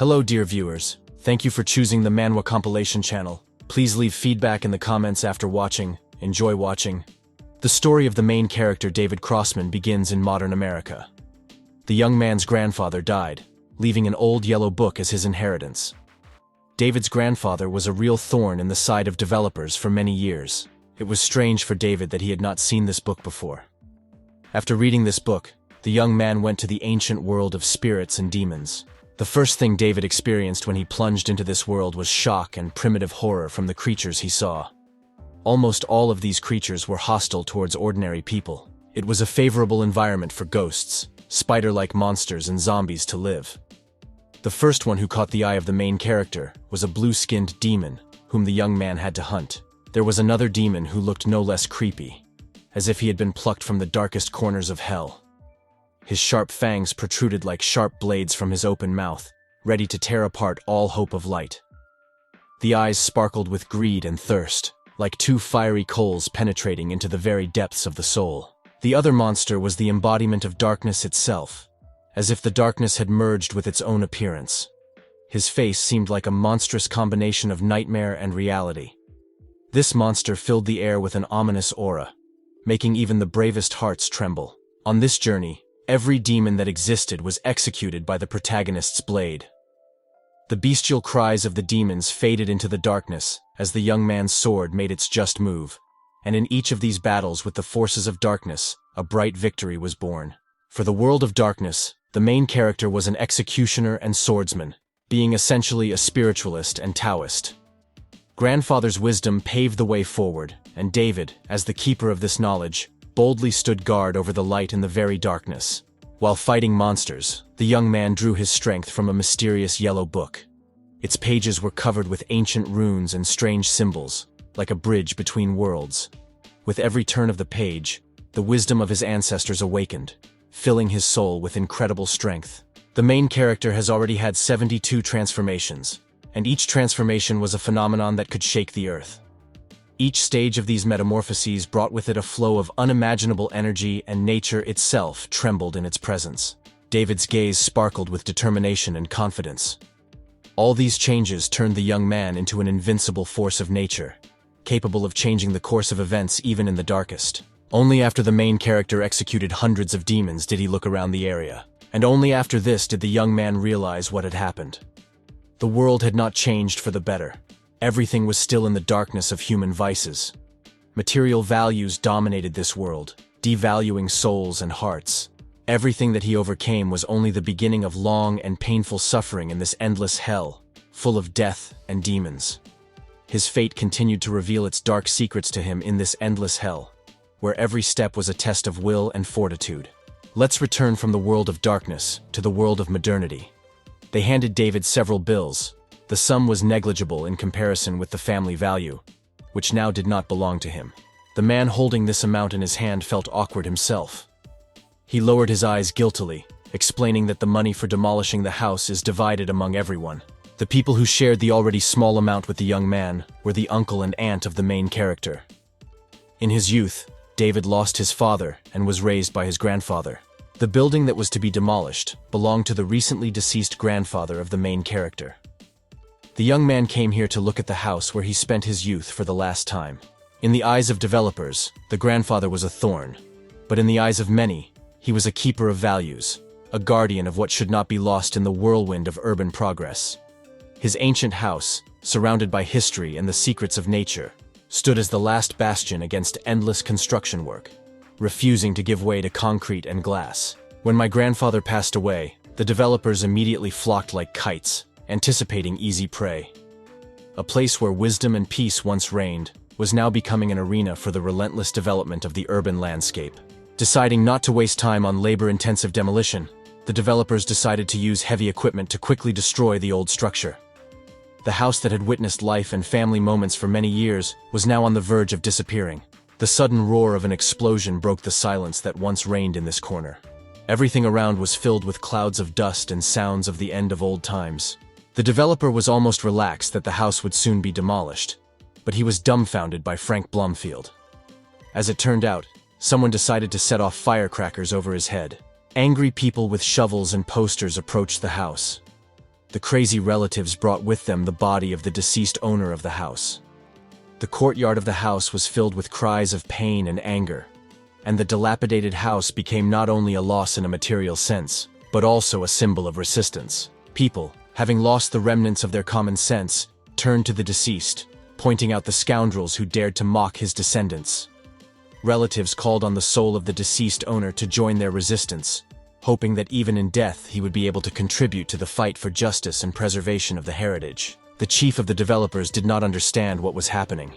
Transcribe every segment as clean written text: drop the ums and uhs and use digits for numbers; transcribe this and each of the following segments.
Hello dear viewers, thank you for choosing the Manhwa compilation channel. Please leave feedback in the comments after watching. Enjoy watching. The story of the main character David Crossman begins in modern America. The young man's grandfather died, leaving an old yellow book as his inheritance. David's grandfather was a real thorn in the side of developers for many years. It was strange for David that he had not seen this book before. After reading this book, the young man went to the ancient world of spirits and demons. The first thing David experienced when he plunged into this world was shock and primitive horror from the creatures he saw. Almost all of these creatures were hostile towards ordinary people. It was a favorable environment for ghosts, spider-like monsters, and zombies to live. The first one who caught the eye of the main character was a blue-skinned demon, whom the young man had to hunt. There was another demon who looked no less creepy, as if he had been plucked from the darkest corners of hell. His sharp fangs protruded like sharp blades from his open mouth, ready to tear apart all hope of light. The eyes sparkled with greed and thirst, like two fiery coals penetrating into the very depths of the soul. The other monster was the embodiment of darkness itself, as if the darkness had merged with its own appearance. His face seemed like a monstrous combination of nightmare and reality. This monster filled the air with an ominous aura, making even the bravest hearts tremble. On this journey, every demon that existed was executed by the protagonist's blade. The bestial cries of the demons faded into the darkness as the young man's sword made its just move, and in each of these battles with the forces of darkness, a bright victory was born. For the world of darkness, the main character was an executioner and swordsman, being essentially a spiritualist and Taoist. Grandfather's wisdom paved the way forward, and David, as the keeper of this knowledge, boldly stood guard over the light in the very darkness. While fighting monsters, the young man drew his strength from a mysterious yellow book. Its pages were covered with ancient runes and strange symbols, like a bridge between worlds. With every turn of the page, the wisdom of his ancestors awakened, filling his soul with incredible strength. The main character has already had 72 transformations, and each transformation was a phenomenon that could shake the earth. Each stage of these metamorphoses brought with it a flow of unimaginable energy, and nature itself trembled in its presence. David's gaze sparkled with determination and confidence. All these changes turned the young man into an invincible force of nature, capable of changing the course of events even in the darkest. Only after the main character executed hundreds of demons did he look around the area, and only after this did the young man realize what had happened. The world had not changed for the better. Everything was still in the darkness of human vices. Material values dominated this world, devaluing souls and hearts. Everything that he overcame was only the beginning of long and painful suffering in this endless hell, full of death and demons. His fate continued to reveal its dark secrets to him in this endless hell, where every step was a test of will and fortitude. Let's return from the world of darkness to the world of modernity. They handed David several bills. The sum was negligible in comparison with the family value, which now did not belong to him. The man holding this amount in his hand felt awkward himself. He lowered his eyes guiltily, explaining that the money for demolishing the house is divided among everyone. The people who shared the already small amount with the young man were the uncle and aunt of the main character. In his youth, David lost his father and was raised by his grandfather. The building that was to be demolished belonged to the recently deceased grandfather of the main character. The young man came here to look at the house where he spent his youth for the last time. In the eyes of developers, the grandfather was a thorn, but in the eyes of many, he was a keeper of values, a guardian of what should not be lost in the whirlwind of urban progress. His ancient house, surrounded by history and the secrets of nature, stood as the last bastion against endless construction work, refusing to give way to concrete and glass. When my grandfather passed away, the developers immediately flocked like kites, anticipating easy prey. A place where wisdom and peace once reigned was now becoming an arena for the relentless development of the urban landscape. Deciding not to waste time on labor-intensive demolition, the developers decided to use heavy equipment to quickly destroy the old structure. The house that had witnessed life and family moments for many years was now on the verge of disappearing. The sudden roar of an explosion broke the silence that once reigned in this corner. Everything around was filled with clouds of dust and sounds of the end of old times. The developer was almost relaxed that the house would soon be demolished, but he was dumbfounded by Frank Blumfield. As it turned out, someone decided to set off firecrackers over his head. Angry people with shovels and posters approached the house. The crazy relatives brought with them the body of the deceased owner of the house. The courtyard of the house was filled with cries of pain and anger, and the dilapidated house became not only a loss in a material sense, but also a symbol of resistance. People, having lost the remnants of their common sense, turned to the deceased, pointing out the scoundrels who dared to mock his descendants. Relatives called on the soul of the deceased owner to join their resistance, hoping that even in death he would be able to contribute to the fight for justice and preservation of the heritage. The chief of the developers did not understand what was happening.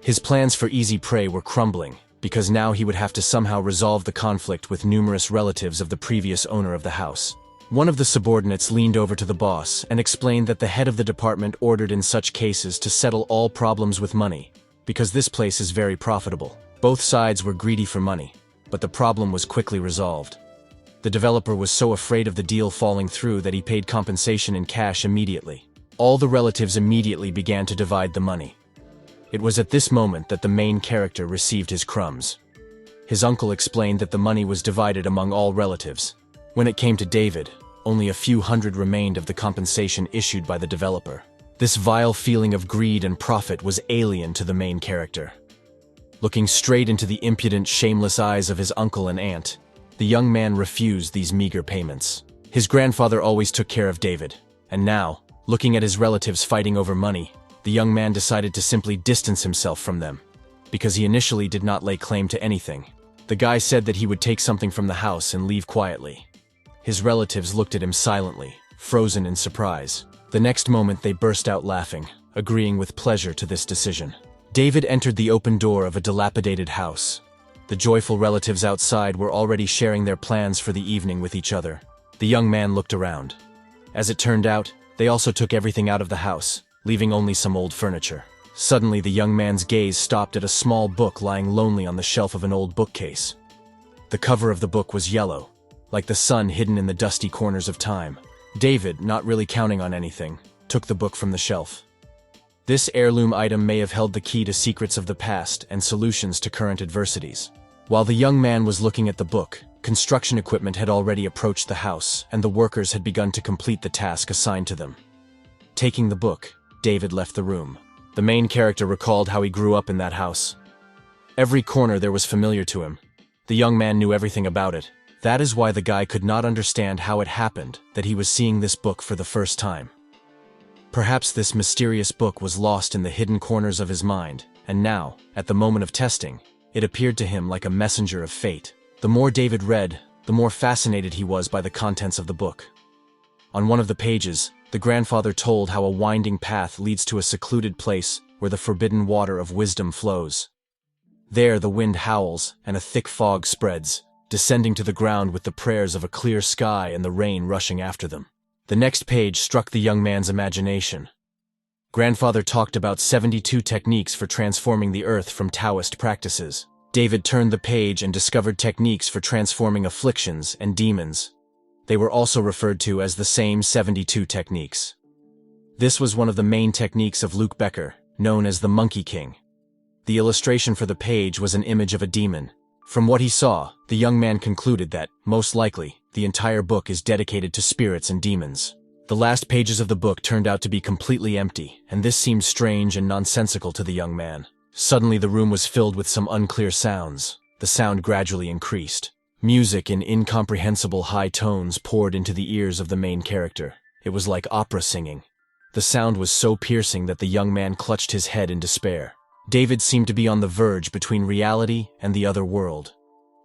His plans for easy prey were crumbling, because now he would have to somehow resolve the conflict with numerous relatives of the previous owner of the house. One of the subordinates leaned over to the boss and explained that the head of the department ordered in such cases to settle all problems with money, because this place is very profitable. Both sides were greedy for money, but the problem was quickly resolved. The developer was so afraid of the deal falling through that he paid compensation in cash immediately. All the relatives immediately began to divide the money. It was at this moment that the main character received his crumbs. His uncle explained that the money was divided among all relatives. When it came to David, only a few hundred remained of the compensation issued by the developer. This vile feeling of greed and profit was alien to the main character. Looking straight into the impudent, shameless eyes of his uncle and aunt, the young man refused these meager payments. His grandfather always took care of David, and now, looking at his relatives fighting over money, the young man decided to simply distance himself from them, because he initially did not lay claim to anything. The guy said that he would take something from the house and leave quietly. His relatives looked at him silently, frozen in surprise. The next moment they burst out laughing, agreeing with pleasure to this decision. David entered the open door of a dilapidated house. The joyful relatives outside were already sharing their plans for the evening with each other. The young man looked around. As it turned out, they also took everything out of the house, leaving only some old furniture. Suddenly, the young man's gaze stopped at a small book lying lonely on the shelf of an old bookcase. The cover of the book was yellow, like the sun hidden in the dusty corners of time. David, not really counting on anything, took the book from the shelf. This heirloom item may have held the key to secrets of the past and solutions to current adversities. While the young man was looking at the book, construction equipment had already approached the house, and the workers had begun to complete the task assigned to them. Taking the book, David left the room. The main character recalled how he grew up in that house. Every corner there was familiar to him. The young man knew everything about it. That is why the guy could not understand how it happened that he was seeing this book for the first time. Perhaps this mysterious book was lost in the hidden corners of his mind, and now, at the moment of testing, it appeared to him like a messenger of fate. The more David read, the more fascinated he was by the contents of the book. On one of the pages, the grandfather told how a winding path leads to a secluded place where the forbidden water of wisdom flows. There the wind howls and a thick fog spreads, descending to the ground with the prayers of a clear sky and the rain rushing after them. The next page struck the young man's imagination. Grandfather talked about 72 techniques for transforming the earth from Taoist practices. David turned the page and discovered techniques for transforming afflictions and demons. They were also referred to as the same 72 techniques. This was one of the main techniques of Luke Becker, known as the Monkey King. The illustration for the page was an image of a demon. From what he saw, the young man concluded that, most likely, the entire book is dedicated to spirits and demons. The last pages of the book turned out to be completely empty, and this seemed strange and nonsensical to the young man. Suddenly the room was filled with some unclear sounds. The sound gradually increased. Music in incomprehensible high tones poured into the ears of the main character. It was like opera singing. The sound was so piercing that the young man clutched his head in despair. David seemed to be on the verge between reality and the other world.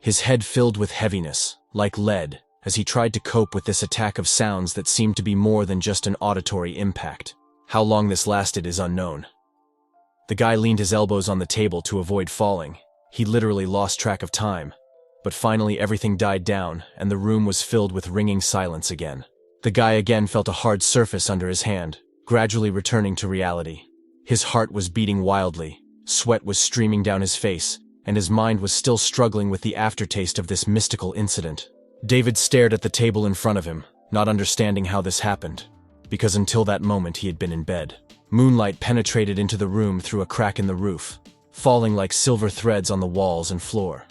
His head filled with heaviness, like lead, as he tried to cope with this attack of sounds that seemed to be more than just an auditory impact. How long this lasted is unknown. The guy leaned his elbows on the table to avoid falling. He literally lost track of time. But finally everything died down, and the room was filled with ringing silence again. The guy again felt a hard surface under his hand, gradually returning to reality. His heart was beating wildly, sweat was streaming down his face, and his mind was still struggling with the aftertaste of this mystical incident. David stared at the table in front of him, not understanding how this happened, because until that moment he had been in bed. Moonlight penetrated into the room through a crack in the roof, falling like silver threads on the walls and floor.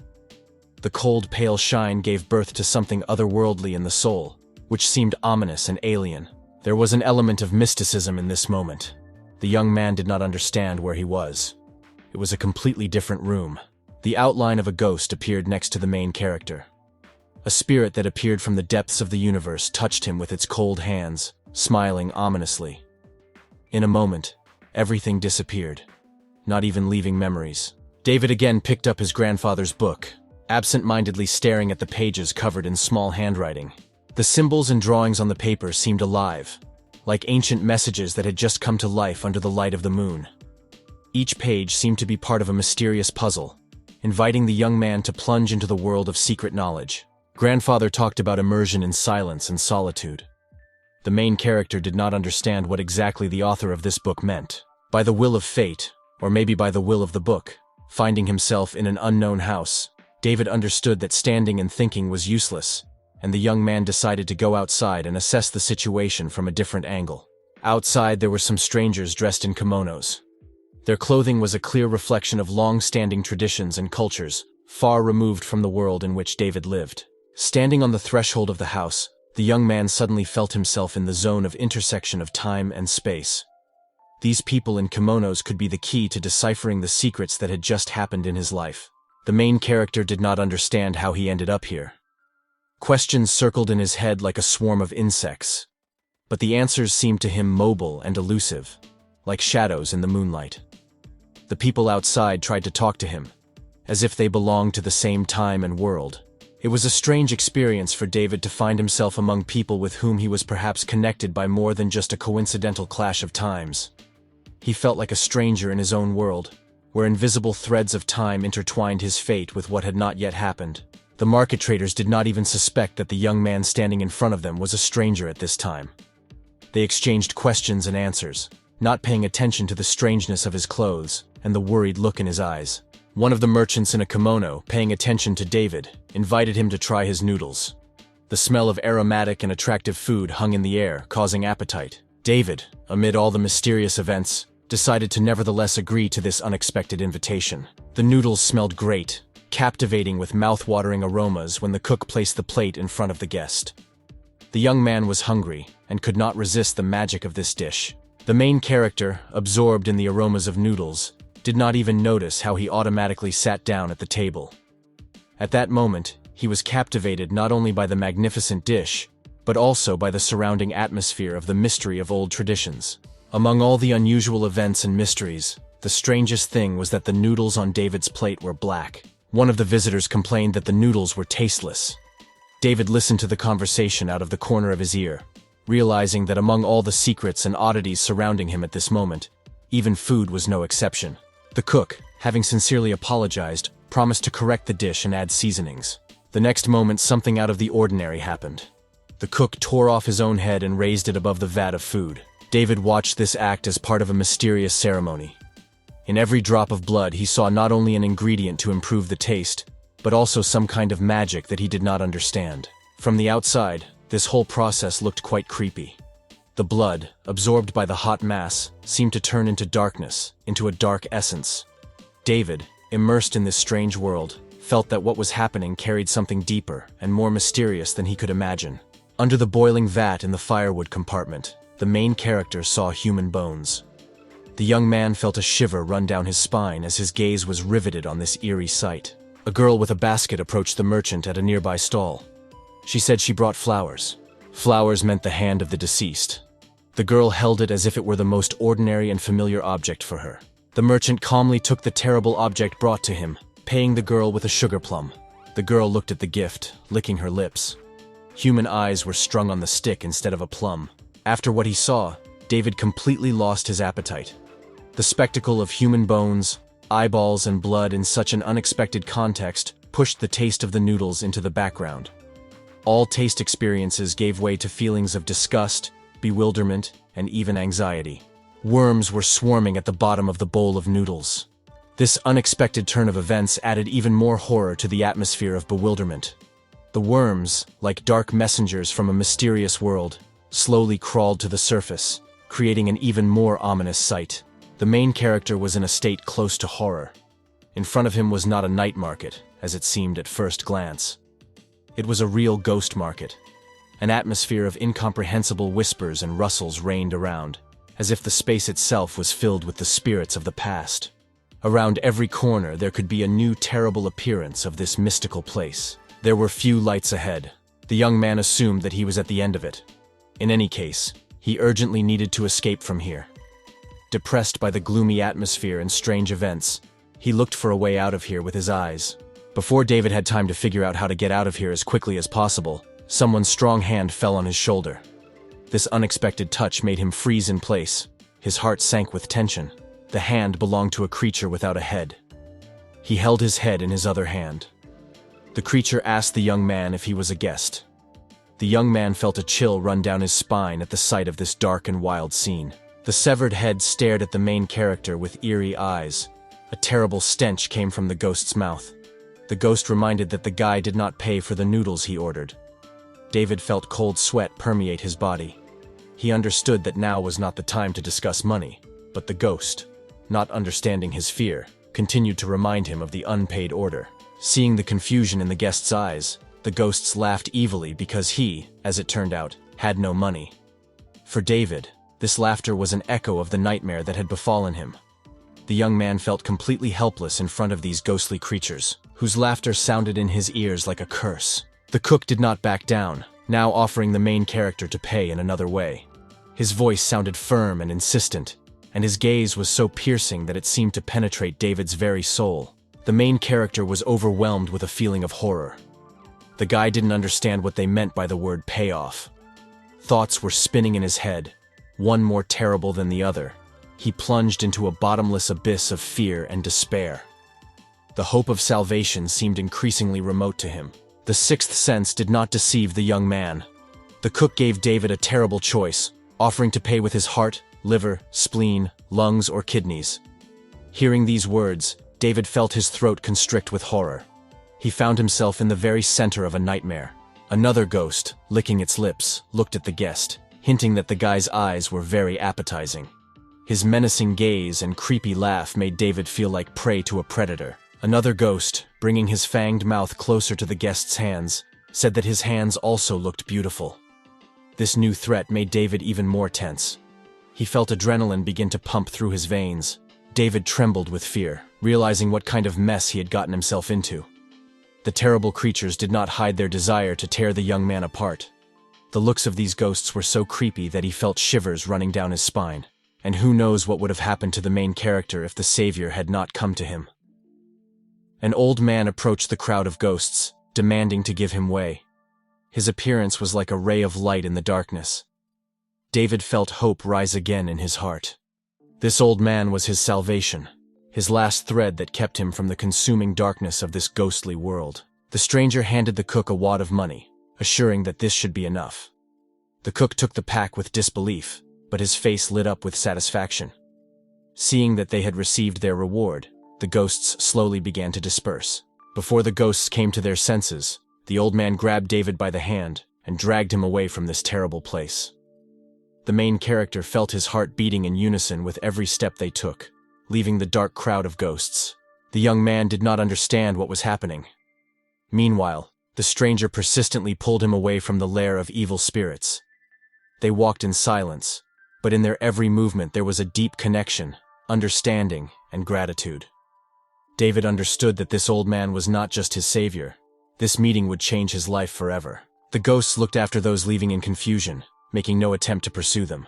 The cold, pale shine gave birth to something otherworldly in the soul, which seemed ominous and alien. There was an element of mysticism in this moment. The young man did not understand where he was. It was a completely different room. The outline of a ghost appeared next to the main character. A spirit that appeared from the depths of the universe touched him with its cold hands, smiling ominously. In a moment, everything disappeared, not even leaving memories. David again picked up his grandfather's book, absent-mindedly staring at the pages covered in small handwriting. The symbols and drawings on the paper seemed alive, like ancient messages that had just come to life under the light of the moon. Each page seemed to be part of a mysterious puzzle, inviting the young man to plunge into the world of secret knowledge. Grandfather talked about immersion in silence and solitude. The main character did not understand what exactly the author of this book meant. By the will of fate, or maybe by the will of the book, finding himself in an unknown house, David understood that standing and thinking was useless, and the young man decided to go outside and assess the situation from a different angle. Outside, there were some strangers dressed in kimonos. Their clothing was a clear reflection of long-standing traditions and cultures, far removed from the world in which David lived. Standing on the threshold of the house, the young man suddenly felt himself in the zone of intersection of time and space. These people in kimonos could be the key to deciphering the secrets that had just happened in his life. The main character did not understand how he ended up here. Questions circled in his head like a swarm of insects, but the answers seemed to him mobile and elusive, like shadows in the moonlight. The people outside tried to talk to him, as if they belonged to the same time and world. It was a strange experience for David to find himself among people with whom he was perhaps connected by more than just a coincidental clash of times. He felt like a stranger in his own world, where invisible threads of time intertwined his fate with what had not yet happened. The market traders did not even suspect that the young man standing in front of them was a stranger at this time. They exchanged questions and answers, not paying attention to the strangeness of his clothes and the worried look in his eyes. One of the merchants in a kimono, paying attention to David, invited him to try his noodles. The smell of aromatic and attractive food hung in the air, causing appetite. David, amid all the mysterious events, decided to nevertheless agree to this unexpected invitation. The noodles smelled great, captivating with mouth-watering aromas when the cook placed the plate in front of the guest. The young man was hungry and could not resist the magic of this dish. The main character, absorbed in the aromas of noodles, did not even notice how he automatically sat down at the table. At that moment, he was captivated not only by the magnificent dish, but also by the surrounding atmosphere of the mystery of old traditions. Among all the unusual events and mysteries, the strangest thing was that the noodles on David's plate were black. One of the visitors complained that the noodles were tasteless. David listened to the conversation out of the corner of his ear, realizing that among all the secrets and oddities surrounding him at this moment, even food was no exception. The cook, having sincerely apologized, promised to correct the dish and add seasonings. The next moment, something out of the ordinary happened. The cook tore off his own head and raised it above the vat of food. David watched this act as part of a mysterious ceremony. In every drop of blood, he saw not only an ingredient to improve the taste, but also some kind of magic that he did not understand. From the outside, this whole process looked quite creepy. The blood, absorbed by the hot mass, seemed to turn into darkness, into a dark essence. David, immersed in this strange world, felt that what was happening carried something deeper and more mysterious than he could imagine. Under the boiling vat in the firewood compartment, the main character saw human bones. The young man felt a shiver run down his spine as his gaze was riveted on this eerie sight. A girl with a basket approached the merchant at a nearby stall. She said she brought flowers. Flowers meant the hand of the deceased. The girl held it as if it were the most ordinary and familiar object for her. The merchant calmly took the terrible object brought to him, paying the girl with a sugar plum. The girl looked at the gift, licking her lips. Human eyes were strung on the stick instead of a plum. After what he saw, David completely lost his appetite. The spectacle of human bones, eyeballs, and blood in such an unexpected context pushed the taste of the noodles into the background. All taste experiences gave way to feelings of disgust, bewilderment, and even anxiety. Worms were swarming at the bottom of the bowl of noodles. This unexpected turn of events added even more horror to the atmosphere of bewilderment. The worms, like dark messengers from a mysterious world, slowly crawled to the surface, creating an even more ominous sight. The main character was in a state close to horror. In front of him was not a night market, as it seemed at first glance. It was a real ghost market, An atmosphere of incomprehensible whispers and rustles reigned around, as if the space itself was filled with the spirits of the past. Around every corner there could be a new terrible appearance of this mystical place. There were few lights ahead. The young man assumed that he was at the end of it. In any case, he urgently needed to escape from here. Depressed by the gloomy atmosphere and strange events, he looked for a way out of here with his eyes. Before David had time to figure out how to get out of here as quickly as possible, someone's strong hand fell on his shoulder. This unexpected touch made him freeze in place. His heart sank with tension. The hand belonged to a creature without a head. He held his head in his other hand. The creature asked the young man if he was a guest. The young man felt a chill run down his spine at the sight of this dark and wild scene. The severed head stared at the main character with eerie eyes. A terrible stench came from the ghost's mouth. The ghost reminded that the guy did not pay for the noodles he ordered. David felt cold sweat permeate his body. He understood that now was not the time to discuss money, but the ghost, not understanding his fear, continued to remind him of the unpaid order. Seeing the confusion in the guest's eyes, the ghosts laughed evilly because he, as it turned out, had no money. For David, this laughter was an echo of the nightmare that had befallen him. The young man felt completely helpless in front of these ghostly creatures, whose laughter sounded in his ears like a curse. The cook did not back down, now offering the main character to pay in another way. His voice sounded firm and insistent, and his gaze was so piercing that it seemed to penetrate David's very soul. The main character was overwhelmed with a feeling of horror. The guy didn't understand what they meant by the word payoff. Thoughts were spinning in his head, one more terrible than the other. He plunged into a bottomless abyss of fear and despair. The hope of salvation seemed increasingly remote to him. The sixth sense did not deceive the young man. The cook gave David a terrible choice, offering to pay with his heart, liver, spleen, lungs, or kidneys. Hearing these words, David felt his throat constrict with horror. He found himself in the very center of a nightmare. Another ghost, licking its lips, looked at the guest, hinting that the guy's eyes were very appetizing. His menacing gaze and creepy laugh made David feel like prey to a predator. Another ghost, bringing his fanged mouth closer to the guest's hands, said that his hands also looked beautiful. This new threat made David even more tense. He felt adrenaline begin to pump through his veins. David trembled with fear, realizing what kind of mess he had gotten himself into. The terrible creatures did not hide their desire to tear the young man apart. The looks of these ghosts were so creepy that he felt shivers running down his spine. And who knows what would have happened to the main character if the savior had not come to him. An old man approached the crowd of ghosts, demanding to give him way. His appearance was like a ray of light in the darkness. David felt hope rise again in his heart. This old man was his salvation, his last thread that kept him from the consuming darkness of this ghostly world. The stranger handed the cook a wad of money, assuring that this should be enough. The cook took the pack with disbelief, but his face lit up with satisfaction. Seeing that they had received their reward, the ghosts slowly began to disperse. Before the ghosts came to their senses, the old man grabbed David by the hand and dragged him away from this terrible place. The main character felt his heart beating in unison with every step they took, leaving the dark crowd of ghosts. The young man did not understand what was happening. Meanwhile, the stranger persistently pulled him away from the lair of evil spirits. They walked in silence, but in their every movement there was a deep connection, understanding, and gratitude. David understood that this old man was not just his savior. This meeting would change his life forever. The ghosts looked after those leaving in confusion, making no attempt to pursue them.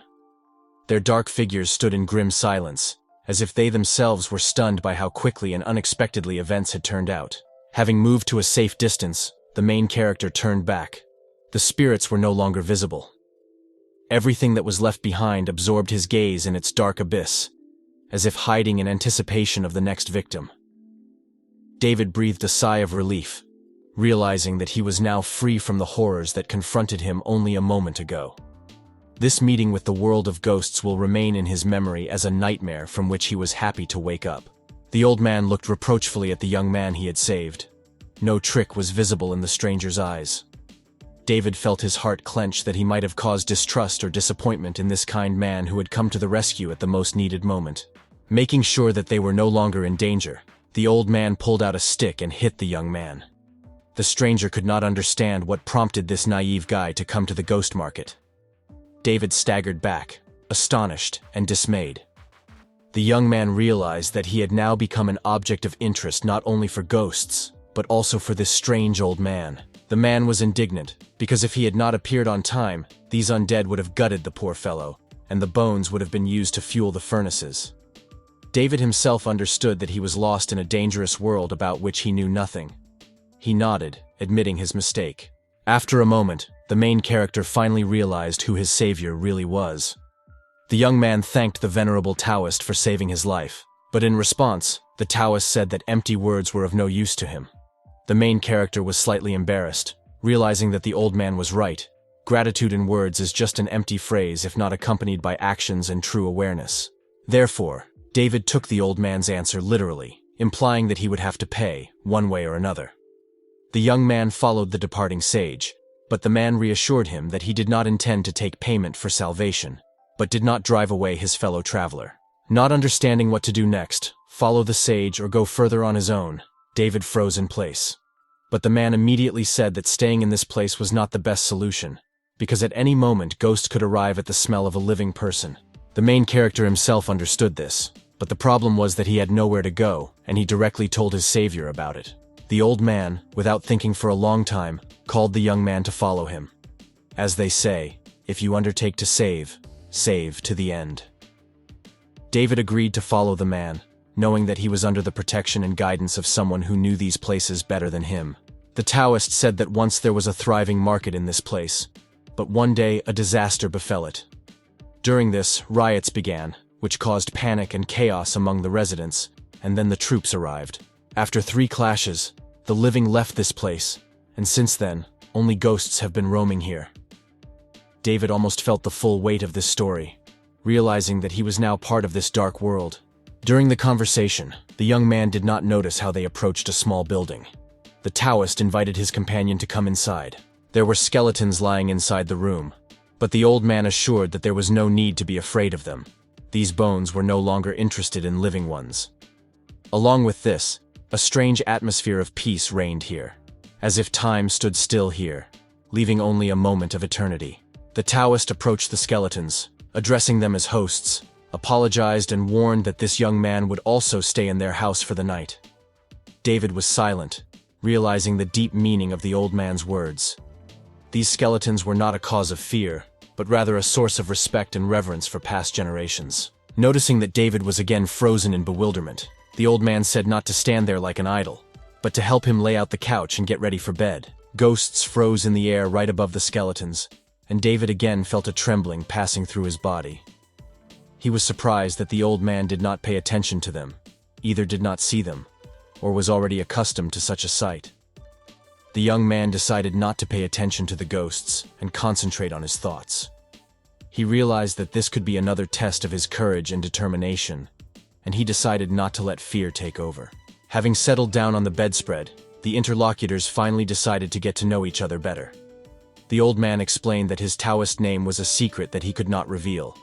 Their dark figures stood in grim silence, as if they themselves were stunned by how quickly and unexpectedly events had turned out. Having moved to a safe distance, the main character turned back. The spirits were no longer visible. Everything that was left behind absorbed his gaze in its dark abyss, as if hiding in anticipation of the next victim. David breathed a sigh of relief, realizing that he was now free from the horrors that confronted him only a moment ago. This meeting with the world of ghosts will remain in his memory as a nightmare from which he was happy to wake up. The old man looked reproachfully at the young man he had saved. No trick was visible in the stranger's eyes. David felt his heart clench that he might have caused distrust or disappointment in this kind man who had come to the rescue at the most needed moment. Making sure that they were no longer in danger, the old man pulled out a stick and hit the young man. The stranger could not understand what prompted this naive guy to come to the ghost market. David staggered back, astonished and dismayed. The young man realized that he had now become an object of interest not only for ghosts, but also for this strange old man. The man was indignant, because if he had not appeared on time, these undead would have gutted the poor fellow, and the bones would have been used to fuel the furnaces. David himself understood that he was lost in a dangerous world about which he knew nothing. He nodded, admitting his mistake. After a moment, the main character finally realized who his savior really was. The young man thanked the venerable Taoist for saving his life, but in response, the Taoist said that empty words were of no use to him. The main character was slightly embarrassed, realizing that the old man was right. Gratitude in words is just an empty phrase if not accompanied by actions and true awareness. Therefore, David took the old man's answer literally, implying that he would have to pay, one way or another. The young man followed the departing sage, but the man reassured him that he did not intend to take payment for salvation, but did not drive away his fellow traveler. Not understanding what to do next, follow the sage or go further on his own, David froze in place. But the man immediately said that staying in this place was not the best solution, because at any moment ghosts could arrive at the smell of a living person. The main character himself understood this, but the problem was that he had nowhere to go, and he directly told his savior about it. The old man, without thinking for a long time, called the young man to follow him. As they say, if you undertake to save, save to the end. David agreed to follow the man, knowing that he was under the protection and guidance of someone who knew these places better than him. The Taoist said that once there was a thriving market in this place, but one day a disaster befell it. During this, riots began, which caused panic and chaos among the residents, and then the troops arrived. After 3 clashes, the living left this place, and since then, only ghosts have been roaming here. David almost felt the full weight of this story, realizing that he was now part of this dark world. During the conversation, the young man did not notice how they approached a small building. The Taoist invited his companion to come inside. There were skeletons lying inside the room, but the old man assured that there was no need to be afraid of them. These bones were no longer interested in living ones. Along with this, a strange atmosphere of peace reigned here, as if time stood still here, leaving only a moment of eternity. The Taoist approached the skeletons, addressing them as hosts, apologized and warned that this young man would also stay in their house for the night. David was silent, realizing the deep meaning of the old man's words. These skeletons were not a cause of fear, but rather a source of respect and reverence for past generations. Noticing that David was again frozen in bewilderment, the old man said not to stand there like an idol, but to help him lay out the couch and get ready for bed. Ghosts froze in the air right above the skeletons, and David again felt a trembling passing through his body. He was surprised that the old man did not pay attention to them, either did not see them, or was already accustomed to such a sight. The young man decided not to pay attention to the ghosts and concentrate on his thoughts. He realized that this could be another test of his courage and determination, and he decided not to let fear take over. Having settled down on the bedspread, the interlocutors finally decided to get to know each other better. The old man explained that his Taoist name was a secret that he could not reveal.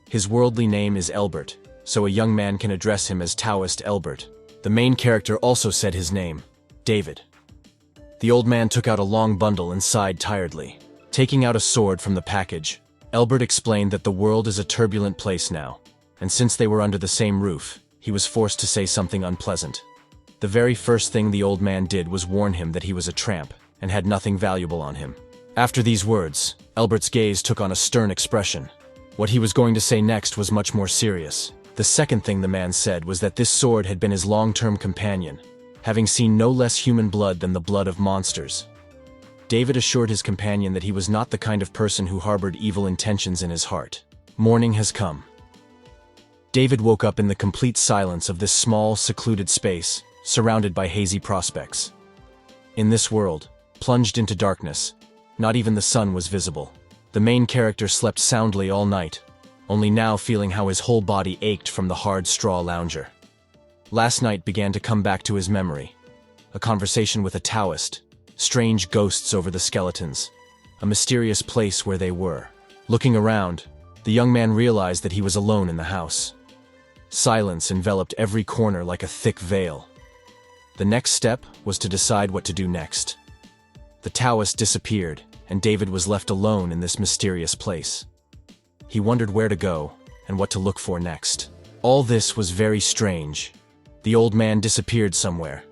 His worldly name is Elbert, so a young man can address him as Taoist Elbert. The main character also said his name, David. The old man took out a long bundle and sighed tiredly. Taking out a sword from the package, Elbert explained that the world is a turbulent place now, and since they were under the same roof, he was forced to say something unpleasant. The very first thing the old man did was warn him that he was a tramp and had nothing valuable on him. After these words, Elbert's gaze took on a stern expression. What he was going to say next was much more serious. The second thing the man said was that this sword had been his long-term companion, having seen no less human blood than the blood of monsters. David assured his companion that he was not the kind of person who harbored evil intentions in his heart. Morning has come. David woke up in the complete silence of this small, secluded space, surrounded by hazy prospects. In this world, plunged into darkness, not even the sun was visible. The main character slept soundly all night, only now feeling how his whole body ached from the hard straw lounger. Last night began to come back to his memory. A conversation with a Taoist, strange ghosts over the skeletons, a mysterious place where they were. Looking around, the young man realized that he was alone in the house. Silence enveloped every corner like a thick veil. The next step was to decide what to do next. The Taoist disappeared, and David was left alone in this mysterious place. He wondered where to go and what to look for next. All this was very strange. The old man disappeared somewhere,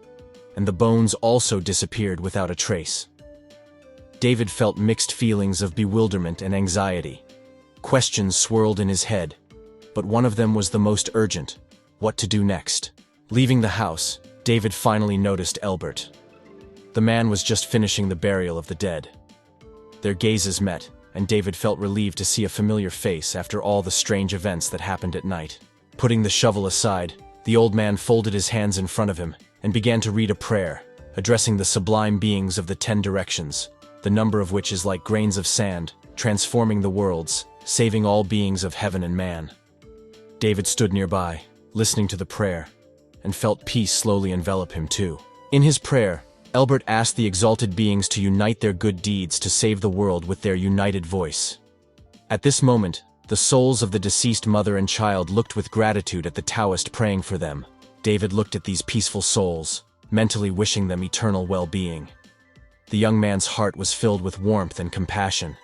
and the bones also disappeared without a trace. David felt mixed feelings of bewilderment and anxiety. Questions swirled in his head, but one of them was the most urgent: what to do next. Leaving the house, David finally noticed Elbert. The man was just finishing the burial of the dead. Their gazes met, and David felt relieved to see a familiar face after all the strange events that happened at night. Putting the shovel aside, the old man folded his hands in front of him and began to read a prayer, addressing the sublime beings of the 10 directions, the number of which is like grains of sand, transforming the worlds, saving all beings of heaven and man. David stood nearby, listening to the prayer, and felt peace slowly envelop him too. In his prayer, Elbert asked the exalted beings to unite their good deeds to save the world with their united voice. At this moment, the souls of the deceased mother and child looked with gratitude at the Taoist praying for them. David looked at these peaceful souls, mentally wishing them eternal well-being. The young man's heart was filled with warmth and compassion.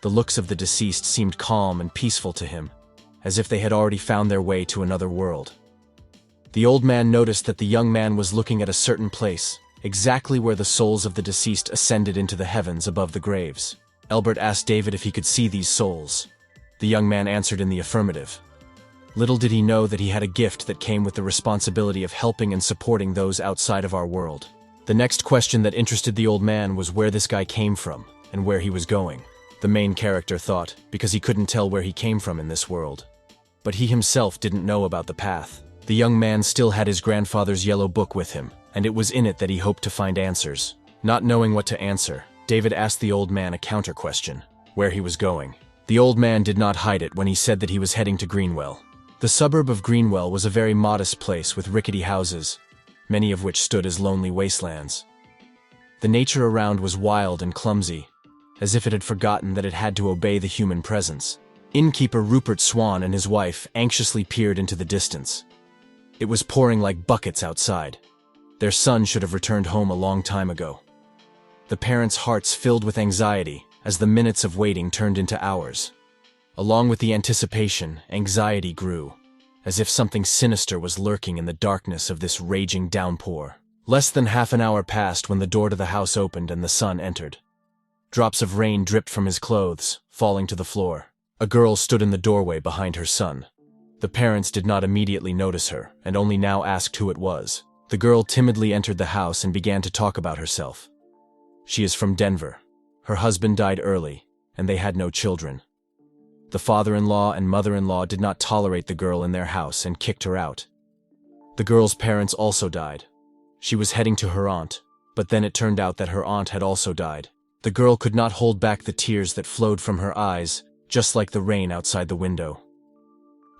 The looks of the deceased seemed calm and peaceful to him, as if they had already found their way to another world. The old man noticed that the young man was looking at a certain place, exactly where the souls of the deceased ascended into the heavens above the graves. Elbert asked David if he could see these souls. The young man answered in the affirmative. Little did he know that he had a gift that came with the responsibility of helping and supporting those outside of our world. The next question that interested the old man was where this guy came from and where he was going. The main character thought, because he couldn't tell where he came from in this world. But he himself didn't know about the path. The young man still had his grandfather's yellow book with him, and it was in it that he hoped to find answers. Not knowing what to answer, David asked the old man a counter-question: where he was going. The old man did not hide it when he said that he was heading to Greenwell. The suburb of Greenwell was a very modest place with rickety houses, many of which stood as lonely wastelands. The nature around was wild and clumsy, as if it had forgotten that it had to obey the human presence. Innkeeper Rupert Swan and his wife anxiously peered into the distance. It was pouring like buckets outside. Their son should have returned home a long time ago. The parents' hearts filled with anxiety as the minutes of waiting turned into hours. Along with the anticipation, anxiety grew, as if something sinister was lurking in the darkness of this raging downpour. Less than half an hour passed when the door to the house opened and the son entered. Drops of rain dripped from his clothes, falling to the floor. A girl stood in the doorway behind her son. The parents did not immediately notice her, and only now asked who it was. The girl timidly entered the house and began to talk about herself. She is from Denver. Her husband died early, and they had no children. The father-in-law and mother-in-law did not tolerate the girl in their house and kicked her out. The girl's parents also died. She was heading to her aunt, but then it turned out that her aunt had also died. The girl could not hold back the tears that flowed from her eyes, just like the rain outside the window.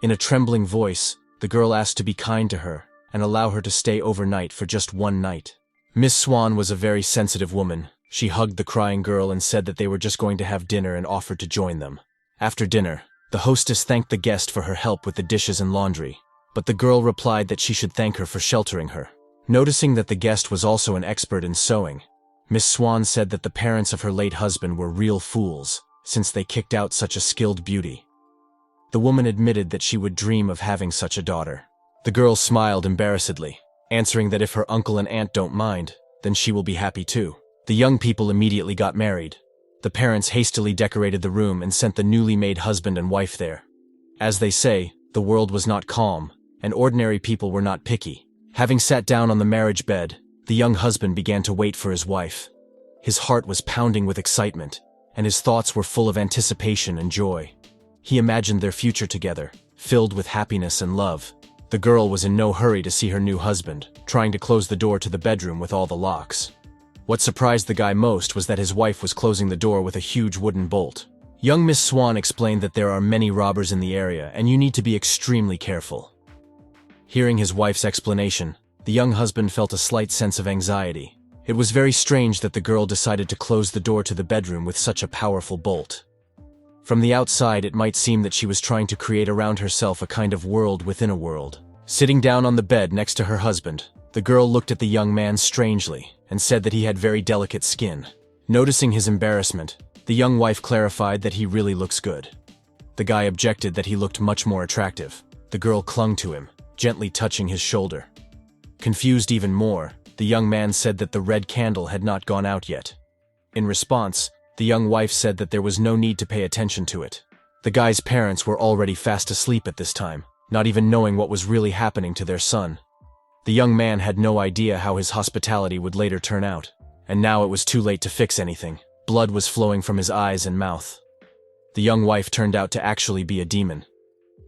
In a trembling voice, the girl asked to be kind to her and allow her to stay overnight for just one night. Miss Swan was a very sensitive woman. She hugged the crying girl and said that they were just going to have dinner and offered to join them. After dinner, the hostess thanked the guest for her help with the dishes and laundry, but the girl replied that she should thank her for sheltering her. Noticing that the guest was also an expert in sewing, Miss Swan said that the parents of her late husband were real fools, since they kicked out such a skilled beauty. The woman admitted that she would dream of having such a daughter. The girl smiled embarrassedly, answering that if her uncle and aunt don't mind, then she will be happy too. The young people immediately got married. The parents hastily decorated the room and sent the newly made husband and wife there. As they say, the world was not calm, and ordinary people were not picky. Having sat down on the marriage bed, the young husband began to wait for his wife. His heart was pounding with excitement, and his thoughts were full of anticipation and joy. He imagined their future together, filled with happiness and love. The girl was in no hurry to see her new husband, trying to close the door to the bedroom with all the locks. What surprised the guy most was that his wife was closing the door with a huge wooden bolt. Young Miss Swan explained that there are many robbers in the area and you need to be extremely careful. Hearing his wife's explanation, the young husband felt a slight sense of anxiety. It was very strange that the girl decided to close the door to the bedroom with such a powerful bolt. From the outside, it might seem that she was trying to create around herself a kind of world within a world. Sitting down on the bed next to her husband, the girl looked at the young man strangely and said that he had very delicate skin. Noticing his embarrassment, the young wife clarified that he really looks good. The guy objected that he looked much more attractive. The girl clung to him, gently touching his shoulder. Confused even more, the young man said that the red candle had not gone out yet. In response, the young wife said that there was no need to pay attention to it. The guy's parents were already fast asleep at this time, not even knowing what was really happening to their son. The young man had no idea how his hospitality would later turn out, and now it was too late to fix anything. Blood was flowing from his eyes and mouth. The young wife turned out to actually be a demon.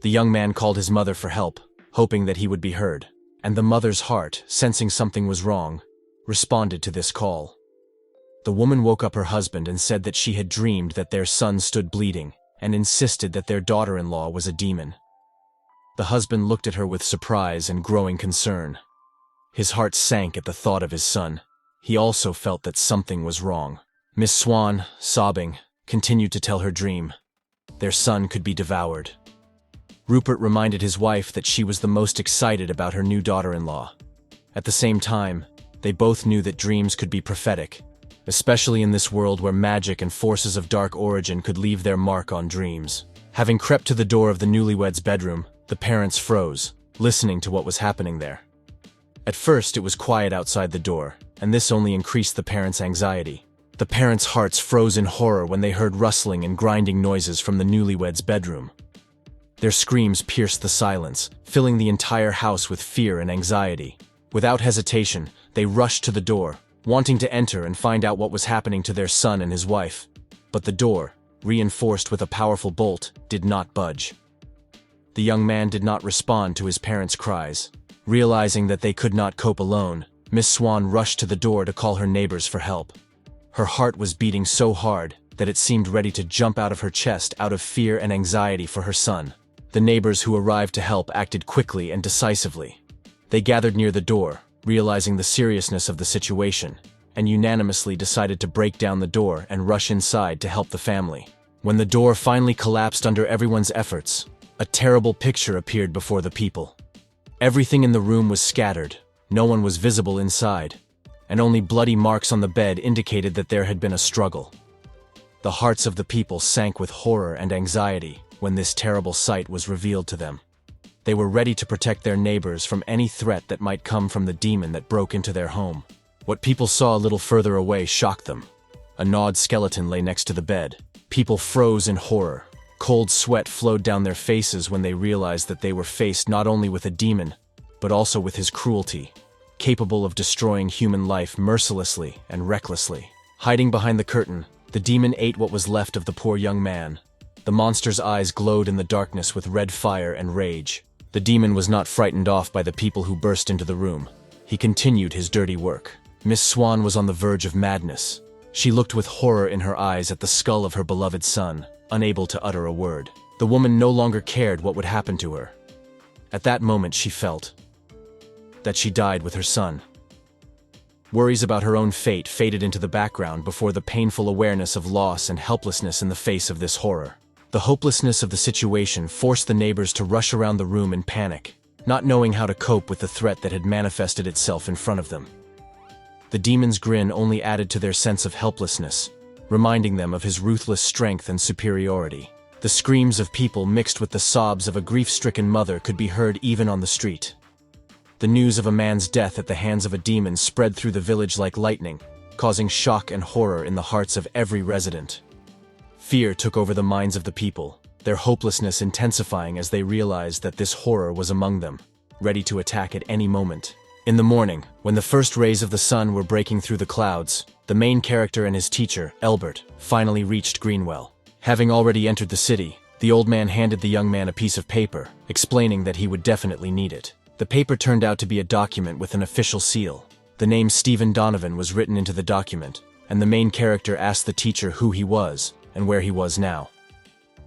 The young man called his mother for help, hoping that he would be heard, and the mother's heart, sensing something was wrong, responded to this call. The woman woke up her husband and said that she had dreamed that their son stood bleeding, and insisted that their daughter-in-law was a demon. The husband looked at her with surprise and growing concern. His heart sank at the thought of his son. He also felt that something was wrong. Miss Swan, sobbing, continued to tell her dream. Their son could be devoured. Rupert reminded his wife that she was the most excited about her new daughter-in-law. At the same time, they both knew that dreams could be prophetic, especially in this world where magic and forces of dark origin could leave their mark on dreams. Having crept to the door of the newlyweds' bedroom, the parents froze, listening to what was happening there. At first, it was quiet outside the door, and this only increased the parents' anxiety. The parents' hearts froze in horror when they heard rustling and grinding noises from the newlyweds' bedroom. Their screams pierced the silence, filling the entire house with fear and anxiety. Without hesitation, they rushed to the door, wanting to enter and find out what was happening to their son and his wife. But the door, reinforced with a powerful bolt, did not budge. The young man did not respond to his parents' cries. Realizing that they could not cope alone, Miss Swan rushed to the door to call her neighbors for help. Her heart was beating so hard that it seemed ready to jump out of her chest out of fear and anxiety for her son. The neighbors who arrived to help acted quickly and decisively. They gathered near the door, realizing the seriousness of the situation, and unanimously decided to break down the door and rush inside to help the family. When the door finally collapsed under everyone's efforts, a terrible picture appeared before the people. Everything in the room was scattered, no one was visible inside, and only bloody marks on the bed indicated that there had been a struggle. The hearts of the people sank with horror and anxiety when this terrible sight was revealed to them. They were ready to protect their neighbors from any threat that might come from the demon that broke into their home. What people saw a little further away shocked them. A gnawed skeleton lay next to the bed. People froze in horror. Cold sweat flowed down their faces when they realized that they were faced not only with a demon, but also with his cruelty, capable of destroying human life mercilessly and recklessly. Hiding behind the curtain, the demon ate what was left of the poor young man. The monster's eyes glowed in the darkness with red fire and rage. The demon was not frightened off by the people who burst into the room. He continued his dirty work. Miss Swan was on the verge of madness. She looked with horror in her eyes at the skull of her beloved son, unable to utter a word. The woman no longer cared what would happen to her. At that moment she felt that she died with her son. Worries about her own fate faded into the background before the painful awareness of loss and helplessness in the face of this horror. The hopelessness of the situation forced the neighbors to rush around the room in panic, not knowing how to cope with the threat that had manifested itself in front of them. The demon's grin only added to their sense of helplessness, reminding them of his ruthless strength and superiority. The screams of people mixed with the sobs of a grief-stricken mother could be heard even on the street. The news of a man's death at the hands of a demon spread through the village like lightning, causing shock and horror in the hearts of every resident. Fear took over the minds of the people, their hopelessness intensifying as they realized that this horror was among them, ready to attack at any moment. In the morning, when the first rays of the sun were breaking through the clouds, the main character and his teacher, Albert, finally reached Greenwell. Having already entered the city, the old man handed the young man a piece of paper, explaining that he would definitely need it. The paper turned out to be a document with an official seal. The name Stephen Donovan was written into the document, and the main character asked the teacher who he was and where he was now.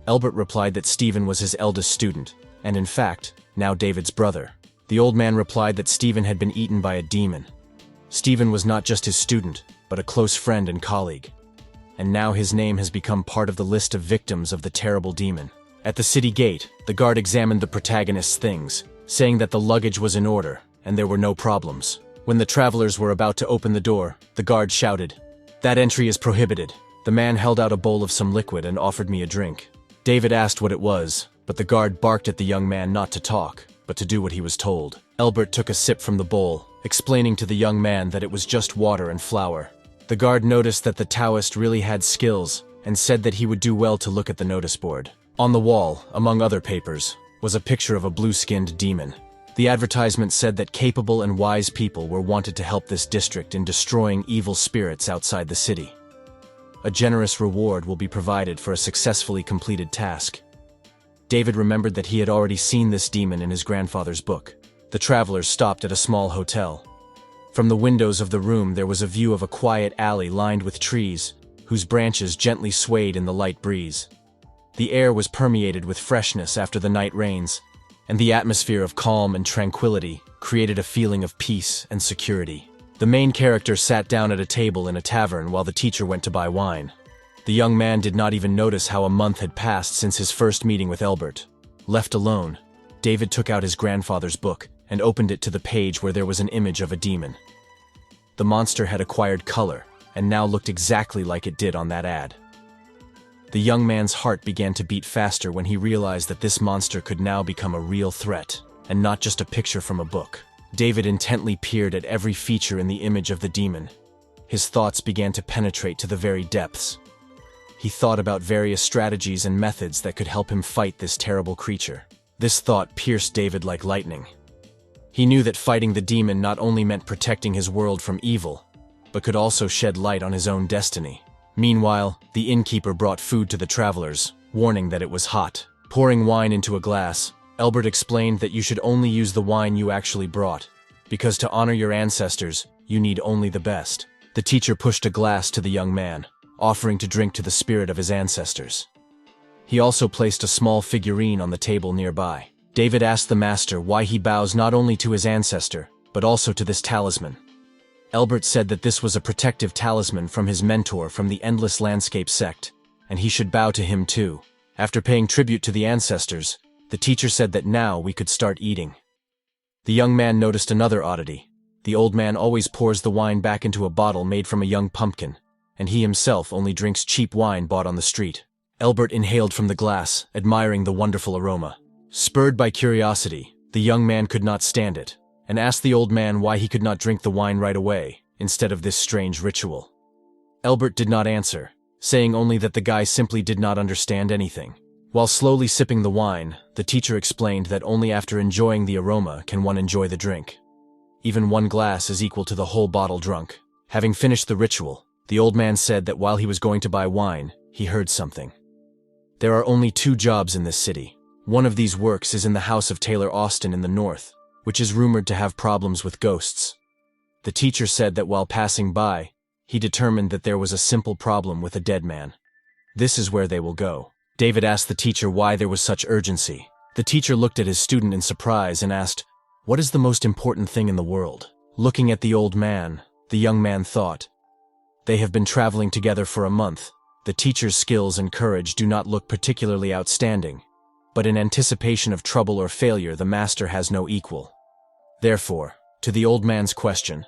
Albert replied that Stephen was his eldest student, and in fact, now David's brother. The old man replied that Stephen had been eaten by a demon. Stephen was not just his student, but a close friend and colleague. And now his name has become part of the list of victims of the terrible demon. At the city gate, the guard examined the protagonist's things, saying that the luggage was in order, and there were no problems. When the travelers were about to open the door, the guard shouted, That entry is prohibited. The man held out a bowl of some liquid and offered me a drink. David asked what it was, but the guard barked at the young man not to talk, but to do what he was told. Albert took a sip from the bowl, explaining to the young man that it was just water and flour. The guard noticed that the Taoist really had skills and said that he would do well to look at the notice board. On the wall, among other papers, was a picture of a blue-skinned demon. The advertisement said that capable and wise people were wanted to help this district in destroying evil spirits outside the city. A generous reward will be provided for a successfully completed task. David remembered that he had already seen this demon in his grandfather's book. The travelers stopped at a small hotel. From the windows of the room there was a view of a quiet alley lined with trees, whose branches gently swayed in the light breeze. The air was permeated with freshness after the night rains, and the atmosphere of calm and tranquility created a feeling of peace and security. The main character sat down at a table in a tavern while the teacher went to buy wine. The young man did not even notice how a month had passed since his first meeting with Albert. Left alone, David took out his grandfather's book and opened it to the page where there was an image of a demon. The monster had acquired color and now looked exactly like it did on that ad. The young man's heart began to beat faster when he realized that this monster could now become a real threat, and not just a picture from a book. David intently peered at every feature in the image of the demon. His thoughts began to penetrate to the very depths. He thought about various strategies and methods that could help him fight this terrible creature. This thought pierced David like lightning. He knew that fighting the demon not only meant protecting his world from evil, but could also shed light on his own destiny. Meanwhile, the innkeeper brought food to the travelers, warning that it was hot. Pouring wine into a glass, Albert explained that you should only use the wine you actually brought, because to honor your ancestors, you need only the best. The teacher pushed a glass to the young man, offering to drink to the spirit of his ancestors. He also placed a small figurine on the table nearby. David asked the master why he bows not only to his ancestor, but also to this talisman. Albert said that this was a protective talisman from his mentor from the Endless Landscape sect, and he should bow to him too. After paying tribute to the ancestors, the teacher said that now we could start eating. The young man noticed another oddity. The old man always pours the wine back into a bottle made from a young pumpkin, and he himself only drinks cheap wine bought on the street. Albert inhaled from the glass, admiring the wonderful aroma. Spurred by curiosity, the young man could not stand it, and asked the old man why he could not drink the wine right away, instead of this strange ritual. Albert did not answer, saying only that the guy simply did not understand anything. While slowly sipping the wine, the teacher explained that only after enjoying the aroma can one enjoy the drink. Even one glass is equal to the whole bottle drunk. Having finished the ritual, the old man said that while he was going to buy wine, he heard something. There are only 2 jobs in this city. One of these works is in the house of Taylor Austin in the north, which is rumored to have problems with ghosts. The teacher said that while passing by, he determined that there was a simple problem with a dead man. This is where they will go. David asked the teacher why there was such urgency. The teacher looked at his student in surprise and asked, "What is the most important thing in the world?" Looking at the old man, the young man thought, "They have been traveling together for a month. The teacher's skills and courage do not look particularly outstanding, but in anticipation of trouble or failure the master has no equal." Therefore, to the old man's question,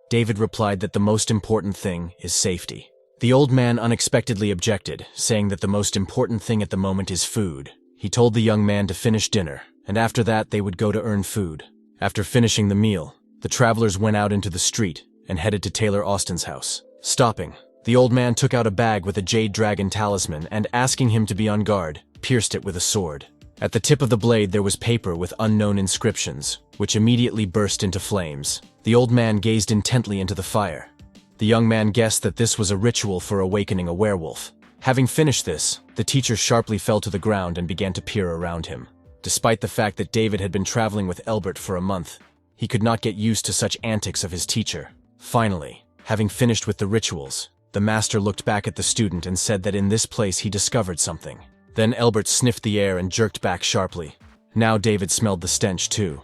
David replied that the most important thing is safety. The old man unexpectedly objected, saying that the most important thing at the moment is food. He told the young man to finish dinner, and after that they would go to earn food. After finishing the meal, the travelers went out into the street and headed to Taylor Austin's house. Stopping, the old man took out a bag with a jade dragon talisman and, asking him to be on guard, pierced it with a sword. At the tip of the blade there was paper with unknown inscriptions, which immediately burst into flames. The old man gazed intently into the fire. The young man guessed that this was a ritual for awakening a werewolf. Having finished this, the teacher sharply fell to the ground and began to peer around him. Despite the fact that David had been traveling with Albert for a month, he could not get used to such antics of his teacher. Finally, having finished with the rituals, the master looked back at the student and said that in this place he discovered something. Then Albert sniffed the air and jerked back sharply. Now David smelled the stench too.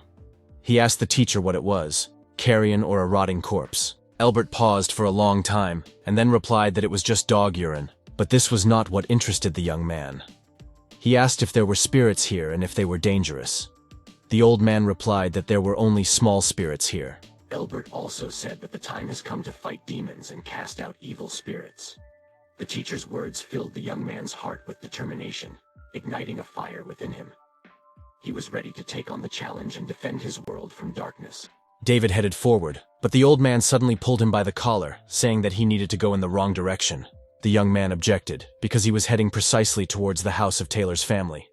He asked the teacher what it was, carrion or a rotting corpse. Albert paused for a long time, and then replied that it was just dog urine. But this was not what interested the young man. He asked if there were spirits here and if they were dangerous. The old man replied that there were only small spirits here, Elbert also said that the time has come to fight demons and cast out evil spirits. The teacher's words filled the young man's heart with determination, igniting a fire within him. He was ready to take on the challenge and defend his world from darkness. David headed forward, but the old man suddenly pulled him by the collar, saying that he needed to go in the wrong direction. The young man objected, because he was heading precisely towards the house of Taylor's family.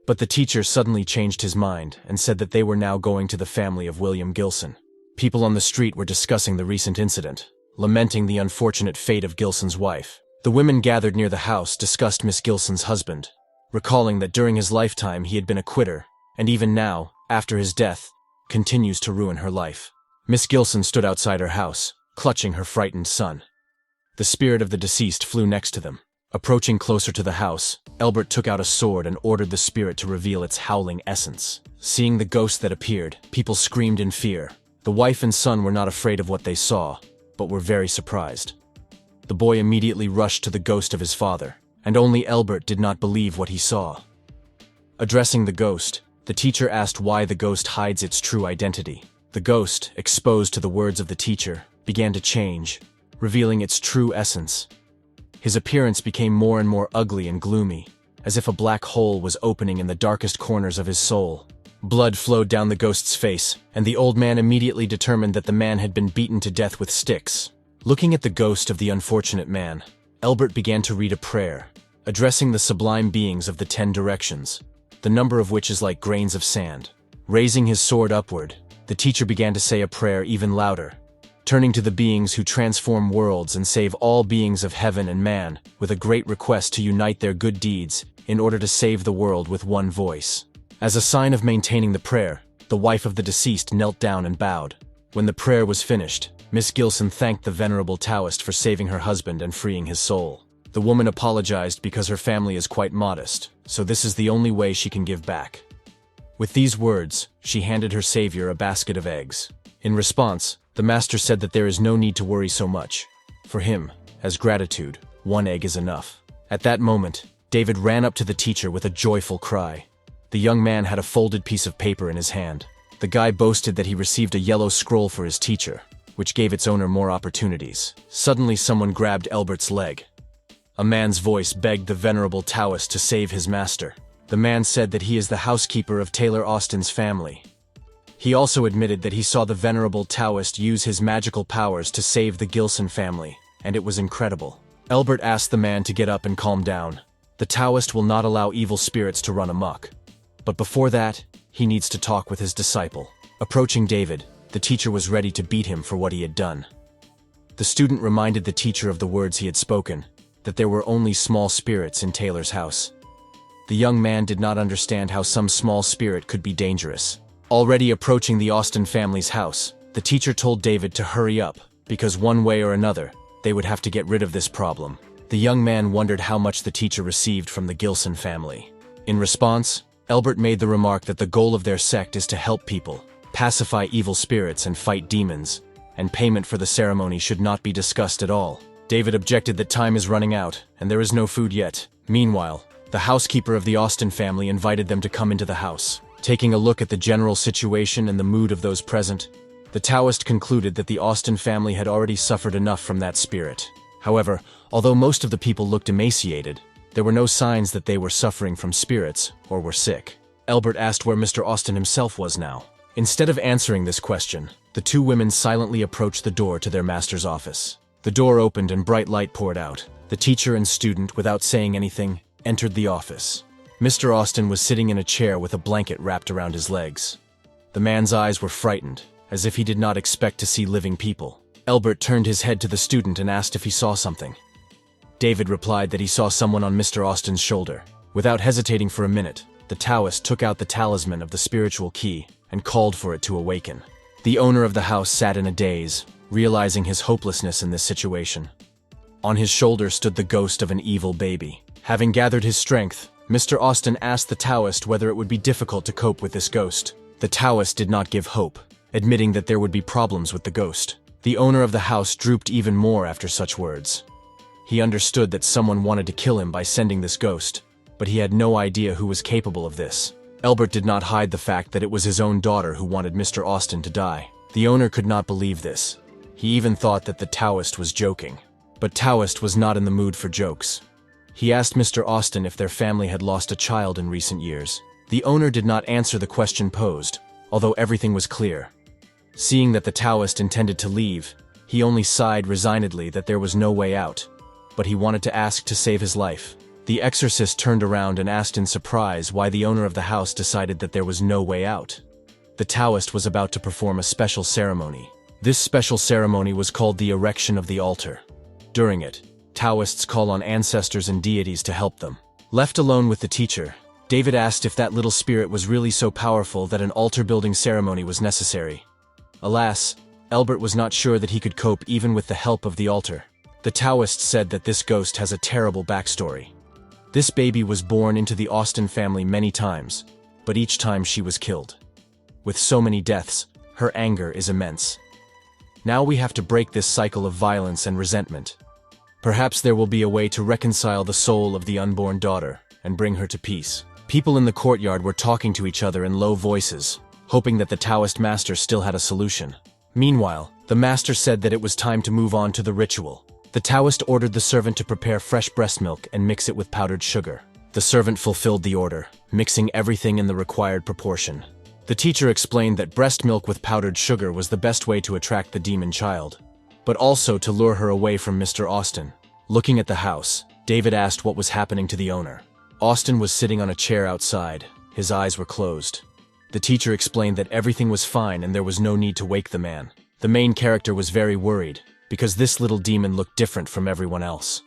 But the teacher suddenly changed his mind and said that they were now going to the family of William Gilson. People on the street were discussing the recent incident, lamenting the unfortunate fate of Gilson's wife. The women gathered near the house discussed Miss Gilson's husband, recalling that during his lifetime he had been a quitter, and even now, after his death, continues to ruin her life. Miss Gilson stood outside her house, clutching her frightened son. The spirit of the deceased flew next to them. Approaching closer to the house, Elbert took out a sword and ordered the spirit to reveal its howling essence. Seeing the ghost that appeared, people screamed in fear. The wife and son were not afraid of what they saw, but were very surprised. The boy immediately rushed to the ghost of his father, and only Elbert did not believe what he saw. Addressing the ghost, the teacher asked why the ghost hides its true identity. The ghost, exposed to the words of the teacher, began to change, revealing its true essence. His appearance became more and more ugly and gloomy, as if a black hole was opening in the darkest corners of his soul. Blood flowed down the ghost's face, and the old man immediately determined that the man had been beaten to death with sticks. Looking at the ghost of the unfortunate man, Elbert began to read a prayer, addressing the sublime beings of the 10 directions, the number of which is like grains of sand. Raising his sword upward, the teacher began to say a prayer even louder, turning to the beings who transform worlds and save all beings of heaven and man, with a great request to unite their good deeds in order to save the world with one voice. As a sign of maintaining the prayer, the wife of the deceased knelt down and bowed. When the prayer was finished, Miss Gilson thanked the venerable Taoist for saving her husband and freeing his soul. The woman apologized because her family is quite modest, so this is the only way she can give back. With these words, she handed her savior a basket of eggs. In response, the master said that there is no need to worry so much. For him, as gratitude, 1 egg is enough. At that moment, David ran up to the teacher with a joyful cry. The young man had a folded piece of paper in his hand. The guy boasted that he received a yellow scroll for his teacher, which gave its owner more opportunities. Suddenly someone grabbed Elbert's leg. A man's voice begged the venerable Taoist to save his master. The man said that he is the housekeeper of Taylor Austin's family. He also admitted that he saw the venerable Taoist use his magical powers to save the Gilson family, and it was incredible. Elbert asked the man to get up and calm down. The Taoist will not allow evil spirits to run amok. But before that, he needs to talk with his disciple. Approaching David, the teacher was ready to beat him for what he had done. The student reminded the teacher of the words he had spoken, that there were only small spirits in Taylor's house. The young man did not understand how some small spirit could be dangerous. Already approaching the Austin family's house, the teacher told David to hurry up, because one way or another, they would have to get rid of this problem. The young man wondered how much the teacher received from the Gilson family. In response, Elbert made the remark that the goal of their sect is to help people, pacify evil spirits and fight demons, and payment for the ceremony should not be discussed at all. David objected that time is running out, and there is no food yet. Meanwhile, the housekeeper of the Austin family invited them to come into the house. Taking a look at the general situation and the mood of those present, the Taoist concluded that the Austin family had already suffered enough from that spirit. However, although most of the people looked emaciated, there were no signs that they were suffering from spirits or were sick. Elbert asked where Mr. Austin himself was now. Instead of answering this question, the 2 women silently approached the door to their master's office. The door opened and bright light poured out. The teacher and student, without saying anything, entered the office. Mr. Austin was sitting in a chair with a blanket wrapped around his legs. The man's eyes were frightened, as if he did not expect to see living people. Elbert turned his head to the student and asked if he saw something. David replied that he saw someone on Mr. Austin's shoulder. Without hesitating for a minute, the Taoist took out the talisman of the spiritual key and called for it to awaken. The owner of the house sat in a daze, realizing his hopelessness in this situation. On his shoulder stood the ghost of an evil baby. Having gathered his strength, Mr. Austin asked the Taoist whether it would be difficult to cope with this ghost. The Taoist did not give hope, admitting that there would be problems with the ghost. The owner of the house drooped even more after such words. He understood that someone wanted to kill him by sending this ghost, but he had no idea who was capable of this. Elbert did not hide the fact that it was his own daughter who wanted Mr. Austin to die. The owner could not believe this. He even thought that the Taoist was joking. But Taoist was not in the mood for jokes. He asked Mr. Austin if their family had lost a child in recent years. The owner did not answer the question posed, although everything was clear. Seeing that the Taoist intended to leave, he only sighed resignedly that there was no way out. But he wanted to ask to save his life. The exorcist turned around and asked in surprise why the owner of the house decided that there was no way out. The Taoist was about to perform a special ceremony. This special ceremony was called the erection of the altar. During it, Taoists call on ancestors and deities to help them. Left alone with the teacher, David asked if that little spirit was really so powerful that an altar-building ceremony was necessary. Alas, Albert was not sure that he could cope even with the help of the altar. The Taoist said that this ghost has a terrible backstory. This baby was born into the Austin family many times, but each time she was killed. With so many deaths, her anger is immense. Now we have to break this cycle of violence and resentment. Perhaps there will be a way to reconcile the soul of the unborn daughter and bring her to peace. People in the courtyard were talking to each other in low voices, hoping that the Taoist master still had a solution. Meanwhile, the master said that it was time to move on to the ritual. The Taoist ordered the servant to prepare fresh breast milk and mix it with powdered sugar. The servant fulfilled the order, mixing everything in the required proportion. The teacher explained that breast milk with powdered sugar was the best way to attract the demon child, but also to lure her away from Mr. Austin. Looking at the house, David asked what was happening to the owner. Austin was sitting on a chair outside. His eyes were closed. The teacher explained that everything was fine and there was no need to wake the man. The main character was very worried, because this little demon looked different from everyone else.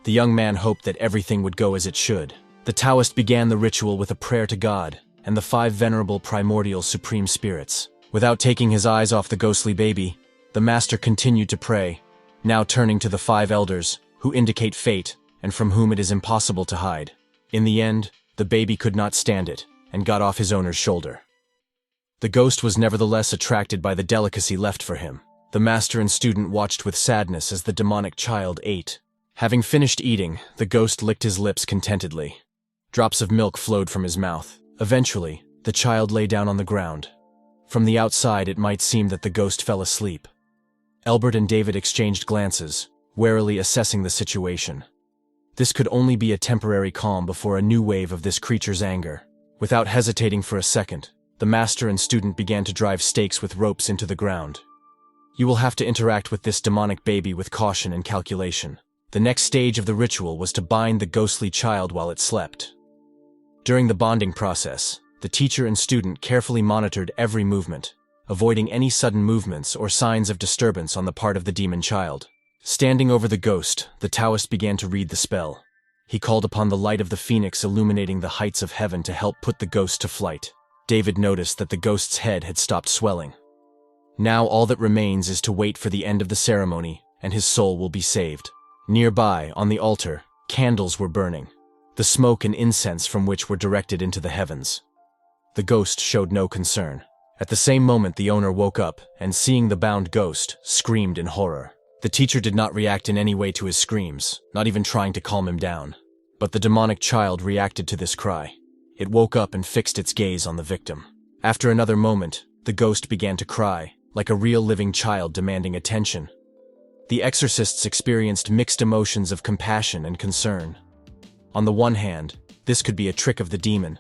The young man hoped that everything would go as it should. The Taoist began the ritual with a prayer to God and the 5 venerable primordial supreme spirits. Without taking his eyes off the ghostly baby, the master continued to pray, now turning to the 5 elders, who indicate fate and from whom it is impossible to hide. In the end, the baby could not stand it and got off his owner's shoulder. The ghost was nevertheless attracted by the delicacy left for him. The master and student watched with sadness as the demonic child ate. Having finished eating, the ghost licked his lips contentedly. Drops of milk flowed from his mouth. Eventually, the child lay down on the ground. From the outside, it might seem that the ghost fell asleep. Albert and David exchanged glances, warily assessing the situation. This could only be a temporary calm before a new wave of this creature's anger. Without hesitating for a second, the master and student began to drive stakes with ropes into the ground. You will have to interact with this demonic baby with caution and calculation. The next stage of the ritual was to bind the ghostly child while it slept. During the bonding process, the teacher and student carefully monitored every movement, avoiding any sudden movements or signs of disturbance on the part of the demon child. Standing over the ghost, the Taoist began to read the spell. He called upon the light of the phoenix illuminating the heights of heaven to help put the ghost to flight. David noticed that the ghost's head had stopped swelling. Now all that remains is to wait for the end of the ceremony, and his soul will be saved. Nearby, on the altar, candles were burning, the smoke and incense from which were directed into the heavens. The ghost showed no concern. At the same moment, the owner woke up and, seeing the bound ghost, screamed in horror. The teacher did not react in any way to his screams, not even trying to calm him down. But the demonic child reacted to this cry. It woke up and fixed its gaze on the victim. After another moment, the ghost began to cry, like a real living child demanding attention. The exorcists experienced mixed emotions of compassion and concern. On the one hand, this could be a trick of the demon,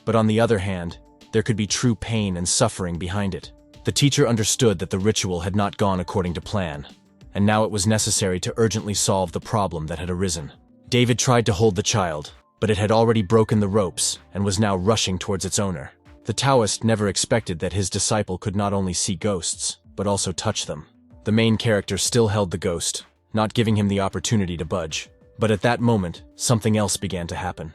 but on the other hand, there could be true pain and suffering behind it. The teacher understood that the ritual had not gone according to plan, and now it was necessary to urgently solve the problem that had arisen. David tried to hold the child, but it had already broken the ropes and was now rushing towards its owner. The Taoist never expected that his disciple could not only see ghosts, but also touch them. The main character still held the ghost, not giving him the opportunity to budge. But at that moment, something else began to happen.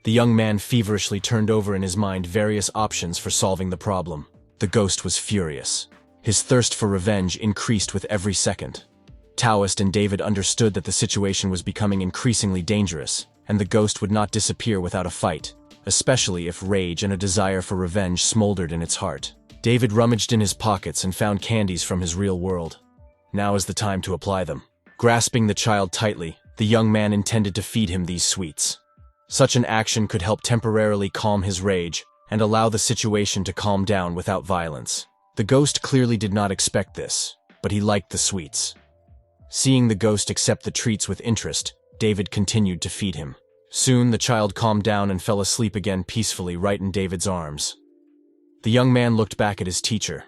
The young man feverishly turned over in his mind various options for solving the problem. The ghost was furious. His thirst for revenge increased with every second. Taoist and David understood that the situation was becoming increasingly dangerous, and the ghost would not disappear without a fight, especially if rage and a desire for revenge smoldered in its heart. David rummaged in his pockets and found candies from his real world. Now is the time to apply them. Grasping the child tightly, the young man intended to feed him these sweets. Such an action could help temporarily calm his rage and allow the situation to calm down without violence. The ghost clearly did not expect this, but he liked the sweets. Seeing the ghost accept the treats with interest, David continued to feed him. Soon the child calmed down and fell asleep again peacefully right in David's arms. The young man looked back at his teacher.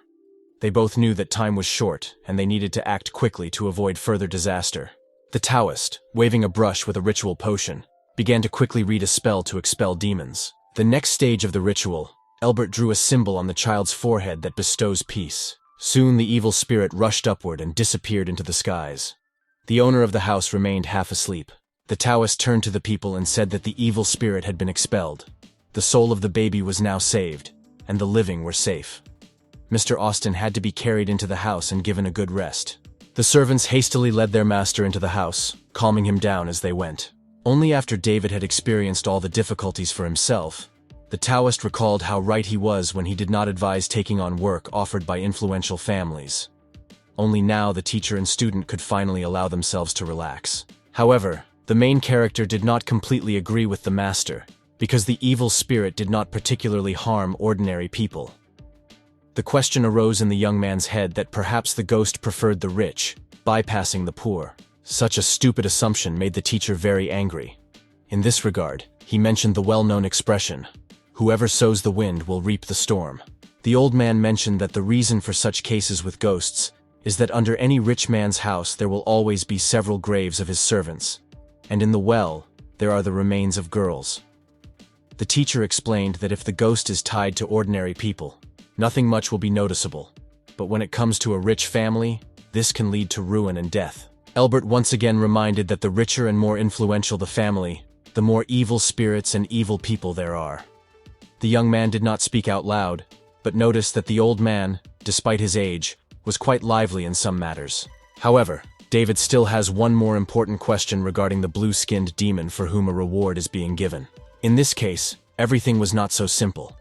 They both knew that time was short, and they needed to act quickly to avoid further disaster. The Taoist, waving a brush with a ritual potion, began to quickly read a spell to expel demons. The next stage of the ritual, Albert drew a symbol on the child's forehead that bestows peace. Soon the evil spirit rushed upward and disappeared into the skies. The owner of the house remained half asleep. The Taoist turned to the people and said that the evil spirit had been expelled. The soul of the baby was now saved, and the living were safe. Mr. Austin had to be carried into the house and given a good rest. The servants hastily led their master into the house, calming him down as they went. Only after David had experienced all the difficulties for himself, the Taoist recalled how right he was when he did not advise taking on work offered by influential families. Only now the teacher and student could finally allow themselves to relax. However, the main character did not completely agree with the master, because the evil spirit did not particularly harm ordinary people. The question arose in the young man's head that perhaps the ghost preferred the rich, bypassing the poor. Such a stupid assumption made the teacher very angry. In this regard, he mentioned the well-known expression, "Whoever sows the wind will reap the storm." The old man mentioned that the reason for such cases with ghosts is that under any rich man's house there will always be several graves of his servants, and in the well, there are the remains of girls. The teacher explained that if the ghost is tied to ordinary people, nothing much will be noticeable, but when it comes to a rich family, this can lead to ruin and death. Albert once again reminded that the richer and more influential the family, the more evil spirits and evil people there are. The young man did not speak out loud, but noticed that the old man, despite his age, was quite lively in some matters. However, David still has one more important question regarding the blue-skinned demon for whom a reward is being given. In this case, everything was not so simple.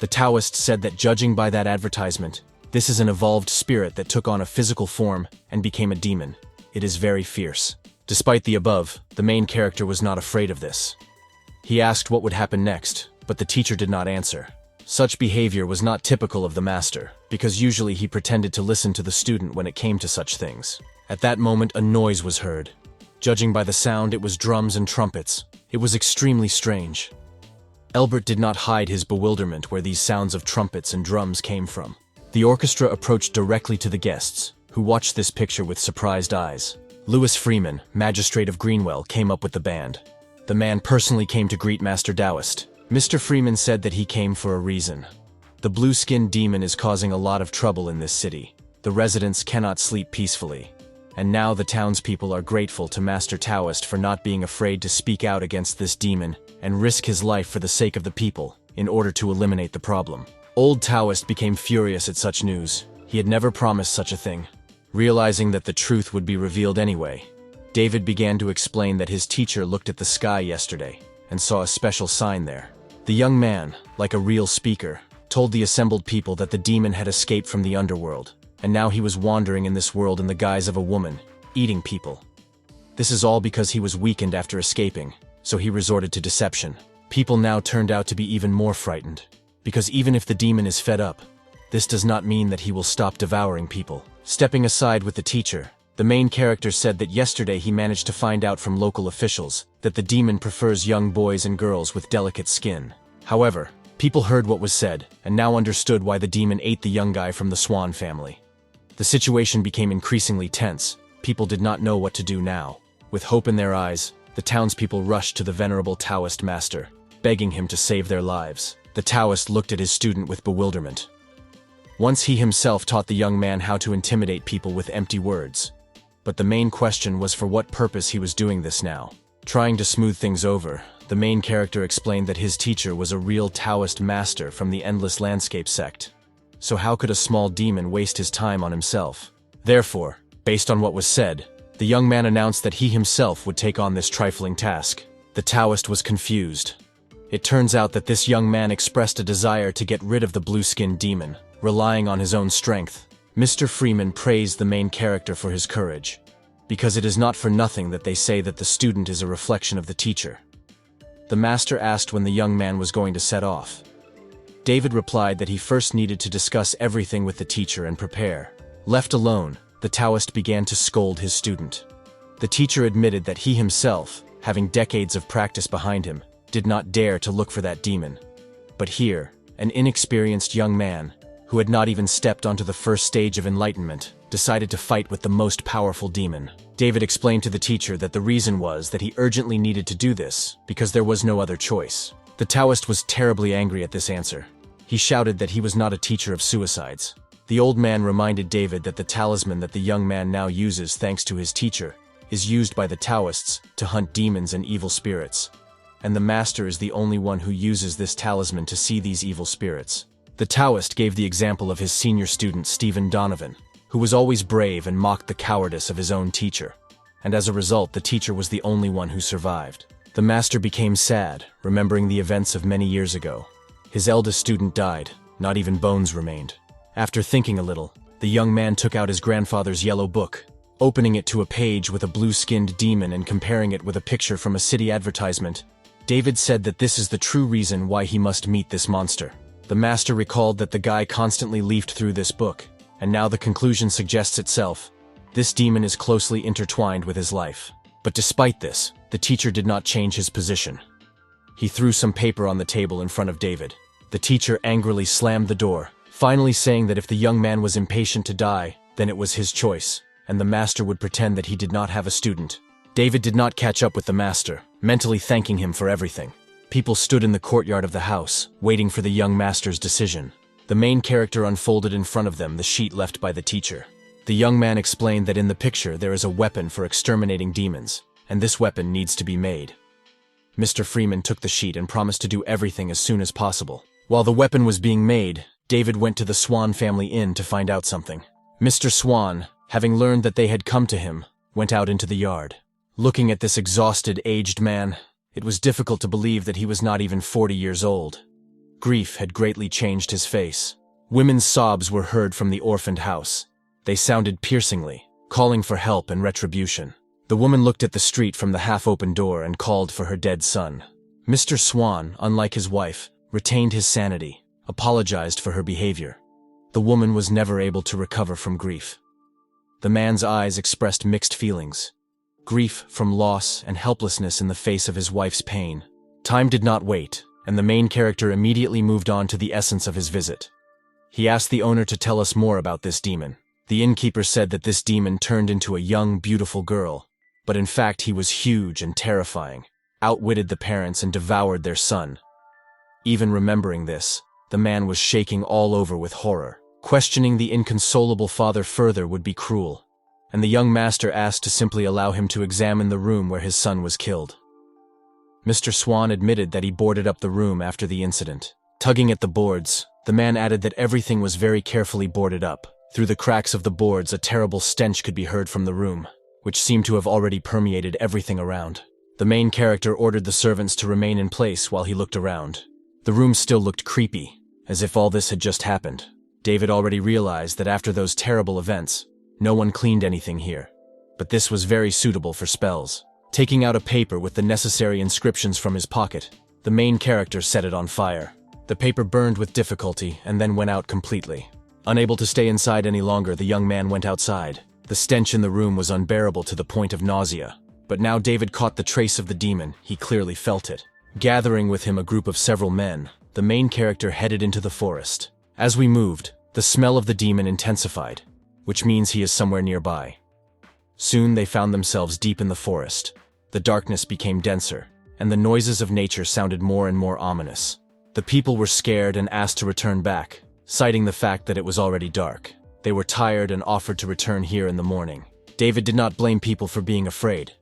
The Taoist said that judging by that advertisement, this is an evolved spirit that took on a physical form and became a demon. It is very fierce. Despite the above, the main character was not afraid of this. He asked what would happen next, but the teacher did not answer. Such behavior was not typical of the master, because usually he pretended to listen to the student when it came to such things. At that moment, a noise was heard. Judging by the sound, it was drums and trumpets. It was extremely strange. Albert did not hide his bewilderment where these sounds of trumpets and drums came from. The orchestra approached directly to the guests, who watched this picture with surprised eyes. Lewis Freeman, magistrate of Greenwell, came up with the band. The man personally came to greet Master Taoist. Mr. Freeman said that he came for a reason. The blue-skinned demon is causing a lot of trouble in this city. The residents cannot sleep peacefully. And now the townspeople are grateful to Master Taoist for not being afraid to speak out against this demon and risk his life for the sake of the people, in order to eliminate the problem. Old Taoist became furious at such news. He had never promised such a thing. Realizing that the truth would be revealed anyway, David began to explain that his teacher looked at the sky yesterday and saw a special sign there. The young man, like a real speaker, told the assembled people that the demon had escaped from the underworld, and now he was wandering in this world in the guise of a woman, eating people. This is all because he was weakened after escaping, so he resorted to deception. People now turned out to be even more frightened, because even if the demon is fed up, this does not mean that he will stop devouring people. Stepping aside with the teacher, the main character said that yesterday he managed to find out from local officials that the demon prefers young boys and girls with delicate skin. However, people heard what was said and now understood why the demon ate the young guy from the Swan family. The situation became increasingly tense. People did not know what to do now. With hope in their eyes, the townspeople rushed to the venerable Taoist master, begging him to save their lives. The Taoist looked at his student with bewilderment. Once he himself taught the young man how to intimidate people with empty words. But the main question was for what purpose he was doing this now. Trying to smooth things over, the main character explained that his teacher was a real Taoist master from the Endless Landscape sect. So how could a small demon waste his time on himself? Therefore, based on what was said, the young man announced that he himself would take on this trifling task. The Taoist was confused. It turns out that this young man expressed a desire to get rid of the blue-skinned demon, relying on his own strength. Mr. Freeman praised the main character for his courage, because it is not for nothing that they say that the student is a reflection of the teacher. The master asked when the young man was going to set off. David replied that he first needed to discuss everything with the teacher and prepare. Left alone, the Taoist began to scold his student. The teacher admitted that he himself, having decades of practice behind him, did not dare to look for that demon. But here, an inexperienced young man, who had not even stepped onto the first stage of enlightenment, decided to fight with the most powerful demon. David explained to the teacher that the reason was that he urgently needed to do this because there was no other choice. The Taoist was terribly angry at this answer. He shouted that he was not a teacher of suicides. The old man reminded David that the talisman that the young man now uses thanks to his teacher is used by the Taoists to hunt demons and evil spirits. And the master is the only one who uses this talisman to see these evil spirits. The Taoist gave the example of his senior student Stephen Donovan, who was always brave and mocked the cowardice of his own teacher. And as a result, the teacher was the only one who survived. The master became sad, remembering the events of many years ago. His eldest student died, not even bones remained. After thinking a little, the young man took out his grandfather's yellow book, opening it to a page with a blue-skinned demon and comparing it with a picture from a city advertisement. David said that this is the true reason why he must meet this monster. The master recalled that the guy constantly leafed through this book, and now the conclusion suggests itself. This demon is closely intertwined with his life. But despite this, the teacher did not change his position. He threw some paper on the table in front of David. The teacher angrily slammed the door, finally saying that if the young man was impatient to die, then it was his choice, and the master would pretend that he did not have a student. David did not catch up with the master, mentally thanking him for everything. People stood in the courtyard of the house, waiting for the young master's decision. The main character unfolded in front of them the sheet left by the teacher. The young man explained that in the picture there is a weapon for exterminating demons, and this weapon needs to be made. Mr. Freeman took the sheet and promised to do everything as soon as possible. While the weapon was being made, David went to the Swan family inn to find out something. Mr. Swan, having learned that they had come to him, went out into the yard. Looking at this exhausted, aged man, it was difficult to believe that he was not even 40 years old. Grief had greatly changed his face. Women's sobs were heard from the orphaned house. They sounded piercingly, calling for help and retribution. The woman looked at the street from the half-open door and called for her dead son. Mr. Swan, unlike his wife, retained his sanity, apologized for her behavior. The woman was never able to recover from grief. The man's eyes expressed mixed feelings. Grief from loss and helplessness in the face of his wife's pain. Time did not wait, and the main character immediately moved on to the essence of his visit. He asked the owner to tell us more about this demon. The innkeeper said that this demon turned into a young, beautiful girl, but in fact he was huge and terrifying, outwitted the parents and devoured their son. Even remembering this, the man was shaking all over with horror. Questioning the inconsolable father further would be cruel, and the young master asked to simply allow him to examine the room where his son was killed. Mr. Swan admitted that he boarded up the room after the incident. Tugging at the boards, the man added that everything was very carefully boarded up. Through the cracks of the boards, a terrible stench could be heard from the room, which seemed to have already permeated everything around. The main character ordered the servants to remain in place while he looked around. The room still looked creepy, as if all this had just happened. David already realized that after those terrible events, no one cleaned anything here. But this was very suitable for spells. Taking out a paper with the necessary inscriptions from his pocket, the main character set it on fire. The paper burned with difficulty and then went out completely. Unable to stay inside any longer, the young man went outside. The stench in the room was unbearable to the point of nausea. But now David caught the trace of the demon. He clearly felt it. Gathering with him a group of several men, the main character headed into the forest. As we moved, the smell of the demon intensified, which means he is somewhere nearby. Soon they found themselves deep in the forest. The darkness became denser, and the noises of nature sounded more and more ominous. The people were scared and asked to return back, citing the fact that it was already dark. They were tired and offered to return here in the morning. David did not blame people for being afraid.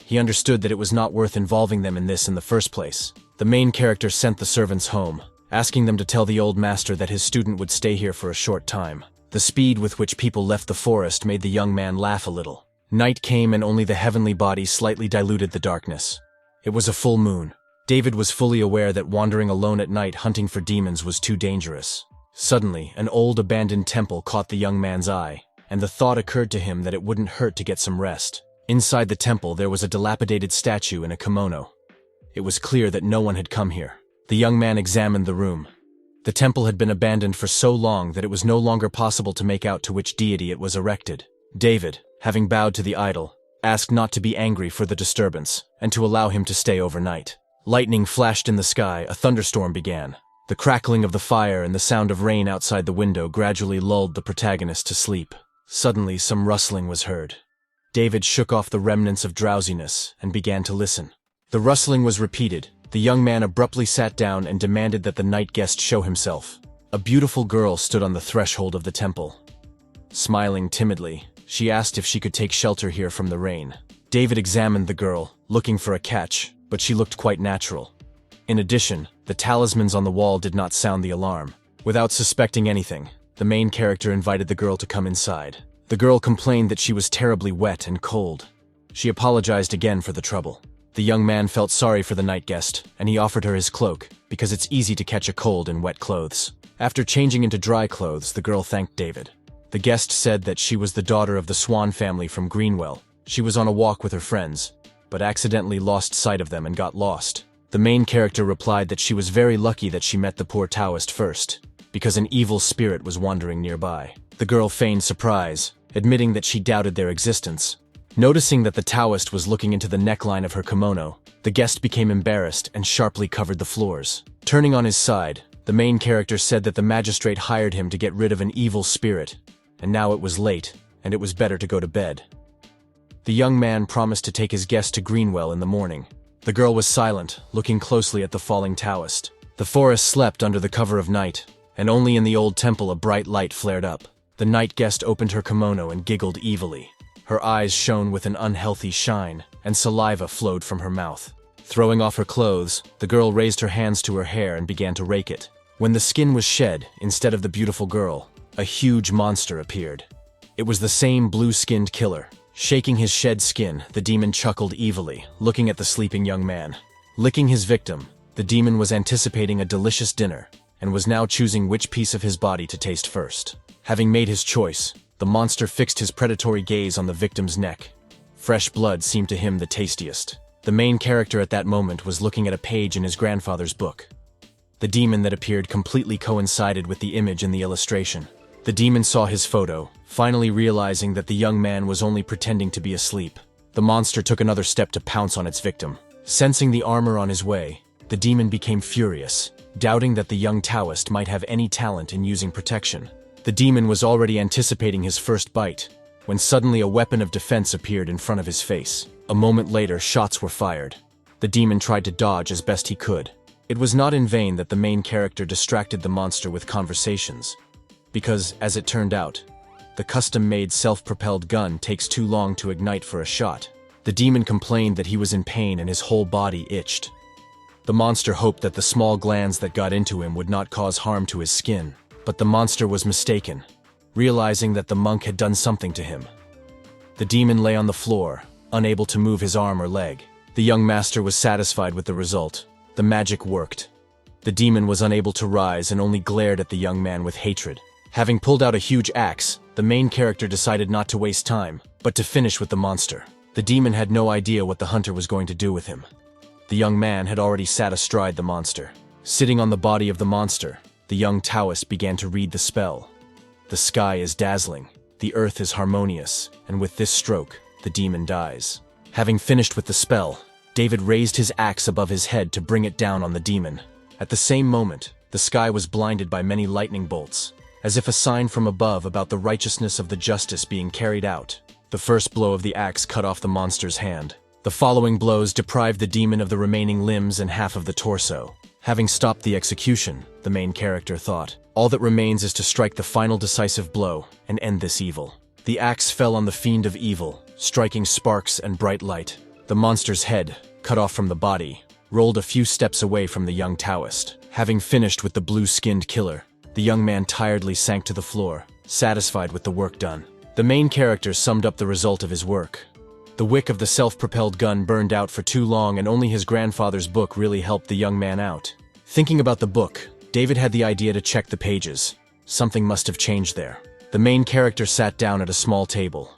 He understood that it was not worth involving them in this in the first place. The main character sent the servants home, asking them to tell the old master that his student would stay here for a short time. The speed with which people left the forest made the young man laugh a little. Night came and only the heavenly bodies slightly diluted the darkness. It was a full moon. David was fully aware that wandering alone at night hunting for demons was too dangerous. Suddenly, an old abandoned temple caught the young man's eye, and the thought occurred to him that it wouldn't hurt to get some rest. Inside the temple there was a dilapidated statue in a kimono. It was clear that no one had come here. The young man examined the room. The temple had been abandoned for so long that it was no longer possible to make out to which deity it was erected. David, having bowed to the idol, asked not to be angry for the disturbance, and to allow him to stay overnight. Lightning flashed in the sky, a thunderstorm began. The crackling of the fire and the sound of rain outside the window gradually lulled the protagonist to sleep. Suddenly, some rustling was heard. David shook off the remnants of drowsiness and began to listen. The rustling was repeated. The young man abruptly sat down and demanded that the night guest show himself. A beautiful girl stood on the threshold of the temple. Smiling timidly, she asked if she could take shelter here from the rain. David examined the girl, looking for a catch, but she looked quite natural. In addition, the talismans on the wall did not sound the alarm. Without suspecting anything, the main character invited the girl to come inside. The girl complained that she was terribly wet and cold. She apologized again for the trouble. The young man felt sorry for the night guest, and he offered her his cloak, because it's easy to catch a cold in wet clothes. After changing into dry clothes, the girl thanked David. The guest said that she was the daughter of the Swan family from Greenwell. She was on a walk with her friends, but accidentally lost sight of them and got lost. The main character replied that she was very lucky that she met the poor Taoist first, because an evil spirit was wandering nearby. The girl feigned surprise, admitting that she doubted their existence. Noticing that the Taoist was looking into the neckline of her kimono, the guest became embarrassed and sharply covered the floors. Turning on his side, the main character said that the magistrate hired him to get rid of an evil spirit, and now it was late, and it was better to go to bed. The young man promised to take his guest to Greenwell in the morning. The girl was silent, looking closely at the falling Taoist. The forest slept under the cover of night, and only in the old temple a bright light flared up. The night guest opened her kimono and giggled evilly. Her eyes shone with an unhealthy shine, and saliva flowed from her mouth. Throwing off her clothes, the girl raised her hands to her hair and began to rake it. When the skin was shed, instead of the beautiful girl, a huge monster appeared. It was the same blue-skinned killer. Shaking his shed skin, the demon chuckled evilly, looking at the sleeping young man. Licking his victim, the demon was anticipating a delicious dinner, and was now choosing which piece of his body to taste first. Having made his choice, the monster fixed his predatory gaze on the victim's neck. Fresh blood seemed to him the tastiest. The main character at that moment was looking at a page in his grandfather's book. The demon that appeared completely coincided with the image in the illustration. The demon saw his photo, finally realizing that the young man was only pretending to be asleep. The monster took another step to pounce on its victim. Sensing the armor on his way, the demon became furious, doubting that the young Taoist might have any talent in using protection. The demon was already anticipating his first bite, when suddenly a weapon of defense appeared in front of his face. A moment later, shots were fired. The demon tried to dodge as best he could. It was not in vain that the main character distracted the monster with conversations, because, as it turned out, the custom-made self-propelled gun takes too long to ignite for a shot. The demon complained that he was in pain and his whole body itched. The monster hoped that the small glands that got into him would not cause harm to his skin, but the monster was mistaken, realizing that the monk had done something to him. The demon lay on the floor, unable to move his arm or leg. The young master was satisfied with the result. The magic worked. The demon was unable to rise and only glared at the young man with hatred. Having pulled out a huge axe, the main character decided not to waste time, but to finish with the monster. The demon had no idea what the hunter was going to do with him. The young man had already sat astride the monster. Sitting on the body of the monster, the young Taoist began to read the spell. The sky is dazzling, the earth is harmonious, and with this stroke, the demon dies. Having finished with the spell, David raised his axe above his head to bring it down on the demon. At the same moment, the sky was blinded by many lightning bolts, as if a sign from above about the righteousness of the justice being carried out. The first blow of the axe cut off the monster's hand. The following blows deprived the demon of the remaining limbs and half of the torso. Having stopped the execution, the main character thought, all that remains is to strike the final decisive blow and end this evil. The axe fell on the fiend of evil, striking sparks and bright light. The monster's head, cut off from the body, rolled a few steps away from the young Taoist. Having finished with the blue-skinned killer, the young man tiredly sank to the floor, satisfied with the work done. The main character summed up the result of his work. The wick of the self-propelled gun burned out for too long, and only his grandfather's book really helped the young man out. Thinking about the book, David had the idea to check the pages. Something must have changed there. The main character sat down at a small table.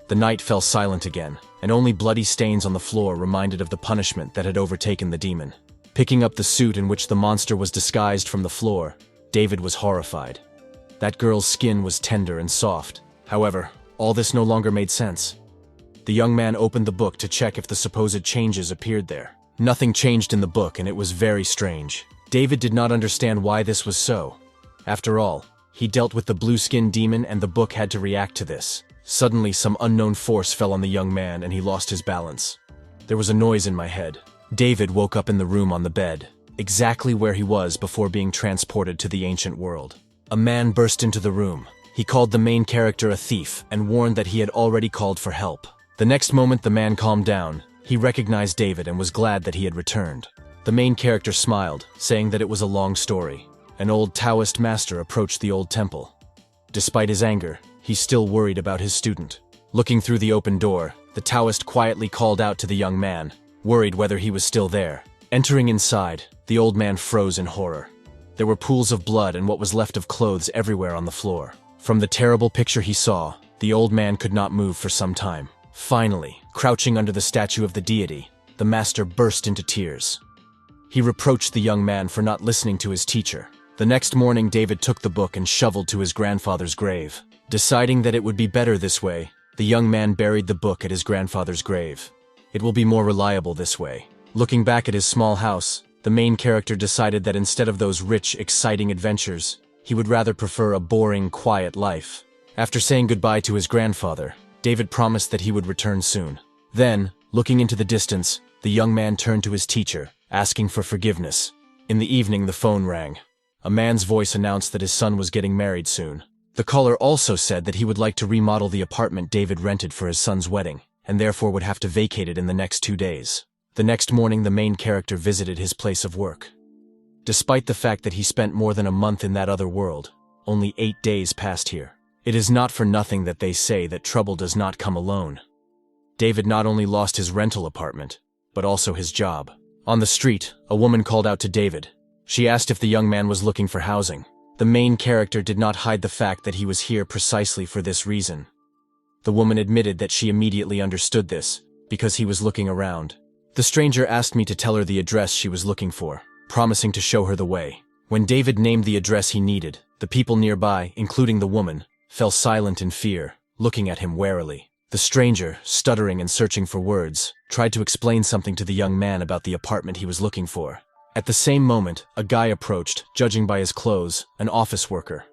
The night fell silent again, and only bloody stains on the floor reminded of the punishment that had overtaken the demon. Picking up the suit in which the monster was disguised from the floor, David was horrified. That girl's skin was tender and soft. However, all this no longer made sense. The young man opened the book to check if the supposed changes appeared there. Nothing changed in the book, and it was very strange. David did not understand why this was so. After all, he dealt with the blue-skinned demon, and the book had to react to this. Suddenly, some unknown force fell on the young man, and he lost his balance. There was a noise in my head. David woke up in the room on the bed, exactly where he was before being transported to the ancient world. A man burst into the room. He called the main character a thief and warned that he had already called for help. The next moment, the man calmed down. He recognized David and was glad that he had returned. The main character smiled, saying that it was a long story. An old Taoist master approached the old temple. Despite his anger, he still worried about his student. Looking through the open door, the Taoist quietly called out to the young man, worried whether he was still there. Entering inside, the old man froze in horror. There were pools of blood and what was left of clothes everywhere on the floor. From the terrible picture he saw, the old man could not move for some time. Finally, crouching under the statue of the deity, the master burst into tears. He reproached the young man for not listening to his teacher. The next morning, David took the book and shoveled to his grandfather's grave. Deciding that it would be better this way, the young man buried the book at his grandfather's grave. It will be more reliable this way. Looking back at his small house, the main character decided that instead of those rich, exciting adventures, he would rather prefer a boring, quiet life. After saying goodbye to his grandfather, David promised that he would return soon. Then, looking into the distance, the young man turned to his teacher, asking for forgiveness. In the evening, the phone rang. A man's voice announced that his son was getting married soon. The caller also said that he would like to remodel the apartment David rented for his son's wedding, and therefore would have to vacate it in the next 2 days. The next morning, the main character visited his place of work. Despite the fact that he spent more than a month in that other world, only 8 days passed here. It is not for nothing that they say that trouble does not come alone. David not only lost his rental apartment, but also his job. On the street, a woman called out to David. She asked if the young man was looking for housing. The main character did not hide the fact that he was here precisely for this reason. The woman admitted that she immediately understood this, because he was looking around. The stranger asked me to tell her the address she was looking for, promising to show her the way. When David named the address he needed, the people nearby, including the woman, fell silent in fear, looking at him warily. The stranger, stuttering and searching for words, tried to explain something to the young man about the apartment he was looking for. At the same moment, a guy approached, judging by his clothes, an office worker.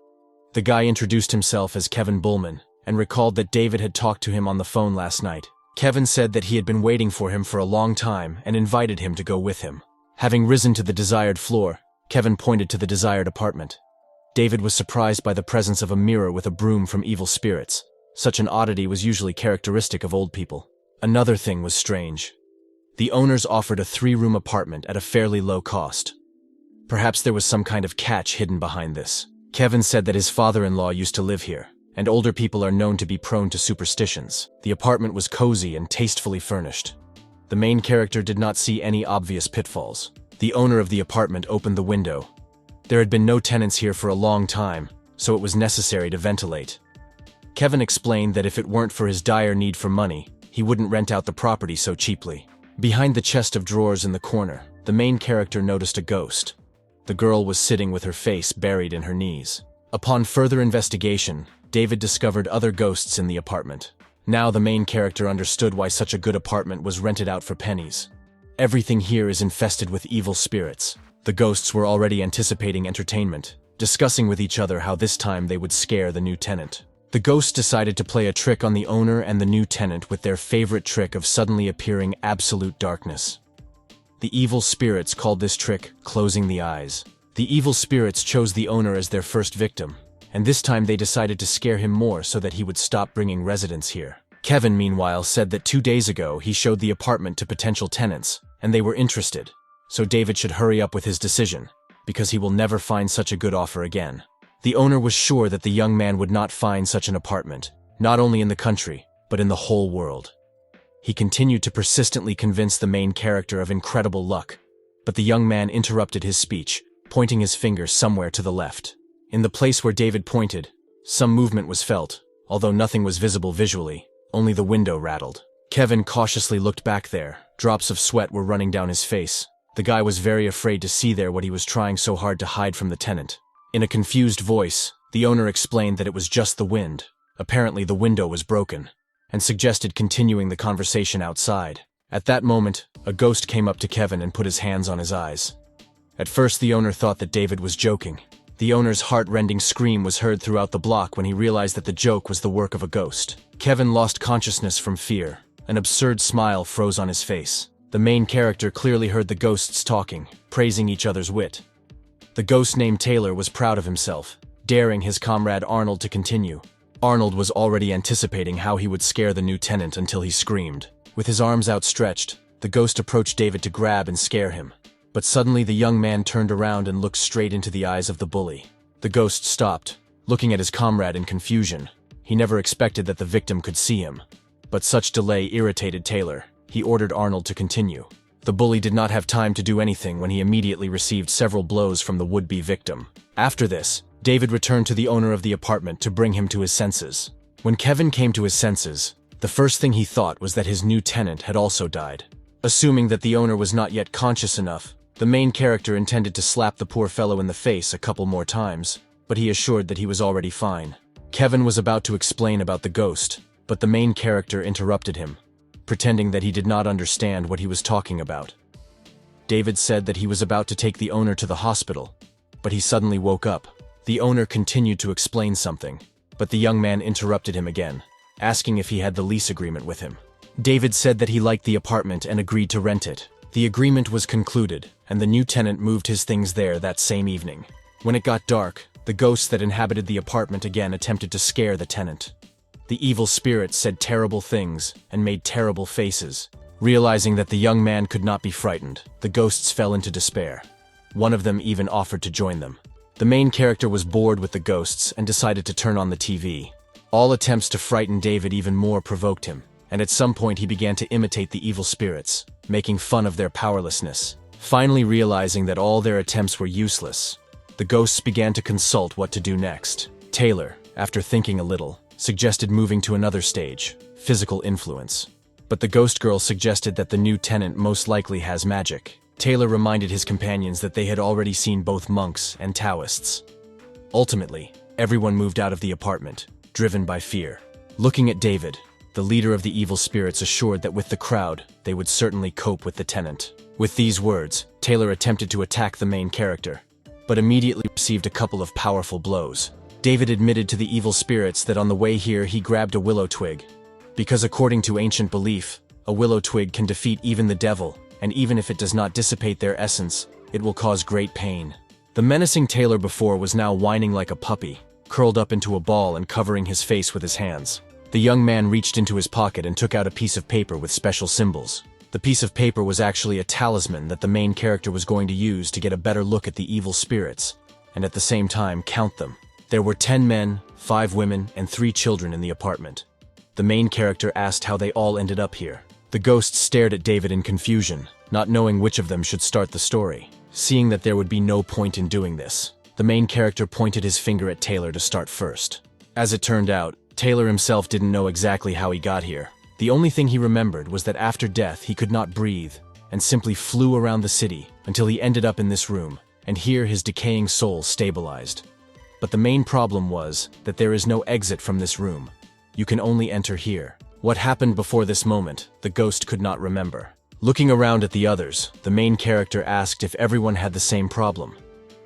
The guy introduced himself as Kevin Bullman, and recalled that David had talked to him on the phone last night. Kevin said that he had been waiting for him for a long time and invited him to go with him. Having risen to the desired floor, Kevin pointed to the desired apartment. David was surprised by the presence of a mirror with a broom from evil spirits. Such an oddity was usually characteristic of old people. Another thing was strange. The owners offered a 3-room apartment at a fairly low cost. Perhaps there was some kind of catch hidden behind this. Kevin said that his father-in-law used to live here, and older people are known to be prone to superstitions. The apartment was cozy and tastefully furnished. The main character did not see any obvious pitfalls. The owner of the apartment opened the window. There had been no tenants here for a long time, so it was necessary to ventilate. Kevin explained that if it weren't for his dire need for money, he wouldn't rent out the property so cheaply. Behind the chest of drawers in the corner, the main character noticed a ghost. The girl was sitting with her face buried in her knees. Upon further investigation, David discovered other ghosts in the apartment. Now the main character understood why such a good apartment was rented out for pennies. Everything here is infested with evil spirits. The ghosts were already anticipating entertainment, discussing with each other how this time they would scare the new tenant. The ghosts decided to play a trick on the owner and the new tenant with their favorite trick of suddenly appearing absolute darkness. The evil spirits called this trick closing the eyes. The evil spirits chose the owner as their first victim, and this time they decided to scare him more so that he would stop bringing residents here. Kevin, meanwhile, said that 2 days ago he showed the apartment to potential tenants, and they were interested, so David should hurry up with his decision, because he will never find such a good offer again. The owner was sure that the young man would not find such an apartment, not only in the country, but in the whole world. He continued to persistently convince the main character of incredible luck, but the young man interrupted his speech, pointing his finger somewhere to the left. In the place where David pointed, some movement was felt, although nothing was visible visually, only the window rattled. Kevin cautiously looked back there. Drops of sweat were running down his face. The guy was very afraid to see there what he was trying so hard to hide from the tenant. In a confused voice, the owner explained that it was just the wind. Apparently the window was broken, and suggested continuing the conversation outside. At that moment, a ghost came up to Kevin and put his hands on his eyes. At first the owner thought that David was joking. The owner's heart-rending scream was heard throughout the block when he realized that the joke was the work of a ghost. Kevin lost consciousness from fear. An absurd smile froze on his face. The main character clearly heard the ghosts talking, praising each other's wit. The ghost named Taylor was proud of himself, daring his comrade Arnold to continue. Arnold was already anticipating how he would scare the new tenant until he screamed. With his arms outstretched, the ghost approached David to grab and scare him. But suddenly the young man turned around and looked straight into the eyes of the bully. The ghost stopped, looking at his comrade in confusion. He never expected that the victim could see him. But such delay irritated Taylor. He ordered Arnold to continue. The bully did not have time to do anything when he immediately received several blows from the would-be victim. After this, David returned to the owner of the apartment to bring him to his senses. When Kevin came to his senses, the first thing he thought was that his new tenant had also died. Assuming that the owner was not yet conscious enough, the main character intended to slap the poor fellow in the face a couple more times, but he assured that he was already fine. Kevin was about to explain about the ghost, but the main character interrupted him, pretending that he did not understand what he was talking about. David said that he was about to take the owner to the hospital, but he suddenly woke up. The owner continued to explain something, but the young man interrupted him again, asking if he had the lease agreement with him. David said that he liked the apartment and agreed to rent it. The agreement was concluded, and the new tenant moved his things there that same evening. When it got dark, the ghosts that inhabited the apartment again attempted to scare the tenant. The evil spirits said terrible things and made terrible faces. Realizing that the young man could not be frightened, the ghosts fell into despair. One of them even offered to join them. The main character was bored with the ghosts and decided to turn on the TV. All attempts to frighten David even more provoked him, and at some point he began to imitate the evil spirits, making fun of their powerlessness. Finally realizing that all their attempts were useless, the ghosts began to consult what to do next. Taylor, after thinking a little, suggested moving to another stage, physical influence. But the ghost girl suggested that the new tenant most likely has magic. Taylor reminded his companions that they had already seen both monks and Taoists. Ultimately, everyone moved out of the apartment, driven by fear. Looking at David, the leader of the evil spirits assured that with the crowd, they would certainly cope with the tenant. With these words, Taylor attempted to attack the main character, but immediately received a couple of powerful blows. David admitted to the evil spirits that on the way here he grabbed a willow twig, because according to ancient belief, a willow twig can defeat even the devil, and even if it does not dissipate their essence, it will cause great pain. The menacing Taylor before was now whining like a puppy, curled up into a ball and covering his face with his hands. The young man reached into his pocket and took out a piece of paper with special symbols. The piece of paper was actually a talisman that the main character was going to use to get a better look at the evil spirits, and at the same time count them. There were 10 men, 5 women, and 3 children in the apartment. The main character asked how they all ended up here. The ghosts stared at David in confusion, not knowing which of them should start the story. Seeing that there would be no point in doing this, the main character pointed his finger at Taylor to start first. As it turned out, Taylor himself didn't know exactly how he got here. The only thing he remembered was that after death he could not breathe, and simply flew around the city until he ended up in this room, and here his decaying soul stabilized. But the main problem was that there is no exit from this room. You can only enter here. What happened before this moment, the ghost could not remember. Looking around at the others, the main character asked if everyone had the same problem.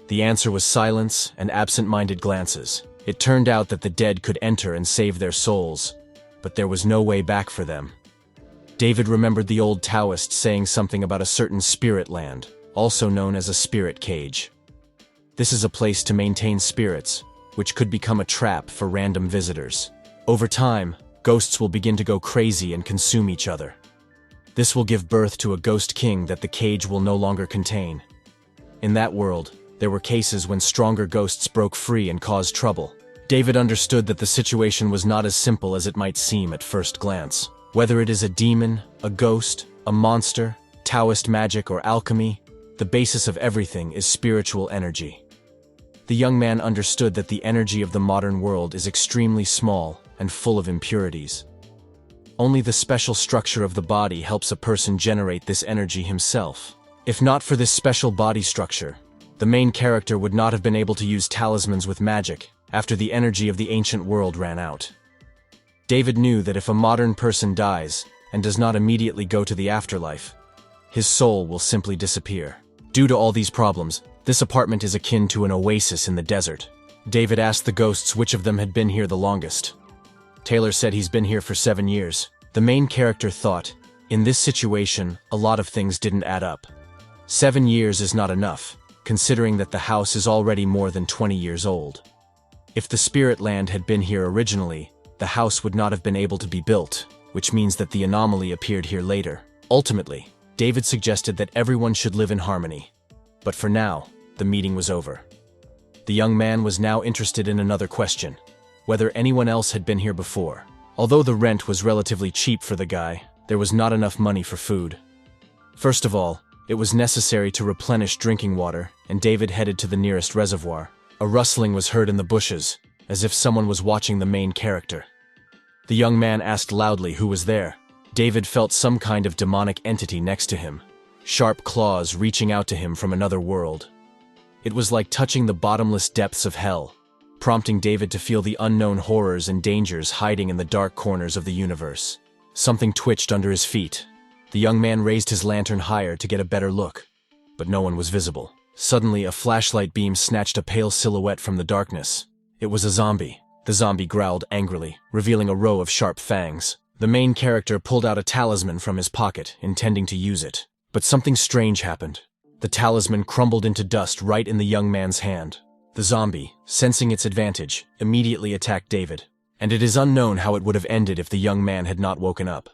The answer was silence and absent-minded glances. It turned out that the dead could enter and save their souls, but there was no way back for them. David remembered the old Taoist saying something about a certain spirit land, also known as a spirit cage. This is a place to maintain spirits, which could become a trap for random visitors. Over time, ghosts will begin to go crazy and consume each other. This will give birth to a ghost king that the cage will no longer contain. In that world, there were cases when stronger ghosts broke free and caused trouble. David understood that the situation was not as simple as it might seem at first glance. Whether it is a demon, a ghost, a monster, Taoist magic, or alchemy, the basis of everything is spiritual energy. The young man understood that the energy of the modern world is extremely small and full of impurities. Only the special structure of the body helps a person generate this energy himself. If not for this special body structure, The main character would not have been able to use talismans with magic after the energy of the ancient world ran out. David knew that if a modern person dies and does not immediately go to the afterlife, his soul will simply disappear. Due to all these problems, this apartment is akin to an oasis in the desert. David asked the ghosts which of them had been here the longest. Taylor said he's been here for 7 years. The main character thought, in this situation, a lot of things didn't add up. 7 years is not enough, considering that the house is already more than 20 years old. If the spirit land had been here originally, the house would not have been able to be built, which means that the anomaly appeared here later. Ultimately, David suggested that everyone should live in harmony. But for now, the meeting was over. The young man was now interested in another question: whether anyone else had been here before. Although the rent was relatively cheap for the guy, there was not enough money for food. First of all, it was necessary to replenish drinking water, and David headed to the nearest reservoir. A rustling was heard in the bushes, as if someone was watching the main character. The young man asked loudly who was there. David felt some kind of demonic entity next to him, sharp claws reaching out to him from another world. It was like touching the bottomless depths of hell, prompting David to feel the unknown horrors and dangers hiding in the dark corners of the universe. Something twitched under his feet. The young man raised his lantern higher to get a better look, but no one was visible. Suddenly, a flashlight beam snatched a pale silhouette from the darkness. It was a zombie. The zombie growled angrily, revealing a row of sharp fangs. The main character pulled out a talisman from his pocket, intending to use it. But something strange happened. The talisman crumbled into dust right in the young man's hand. The zombie, sensing its advantage, immediately attacked David, and it is unknown how it would have ended if the young man had not woken up.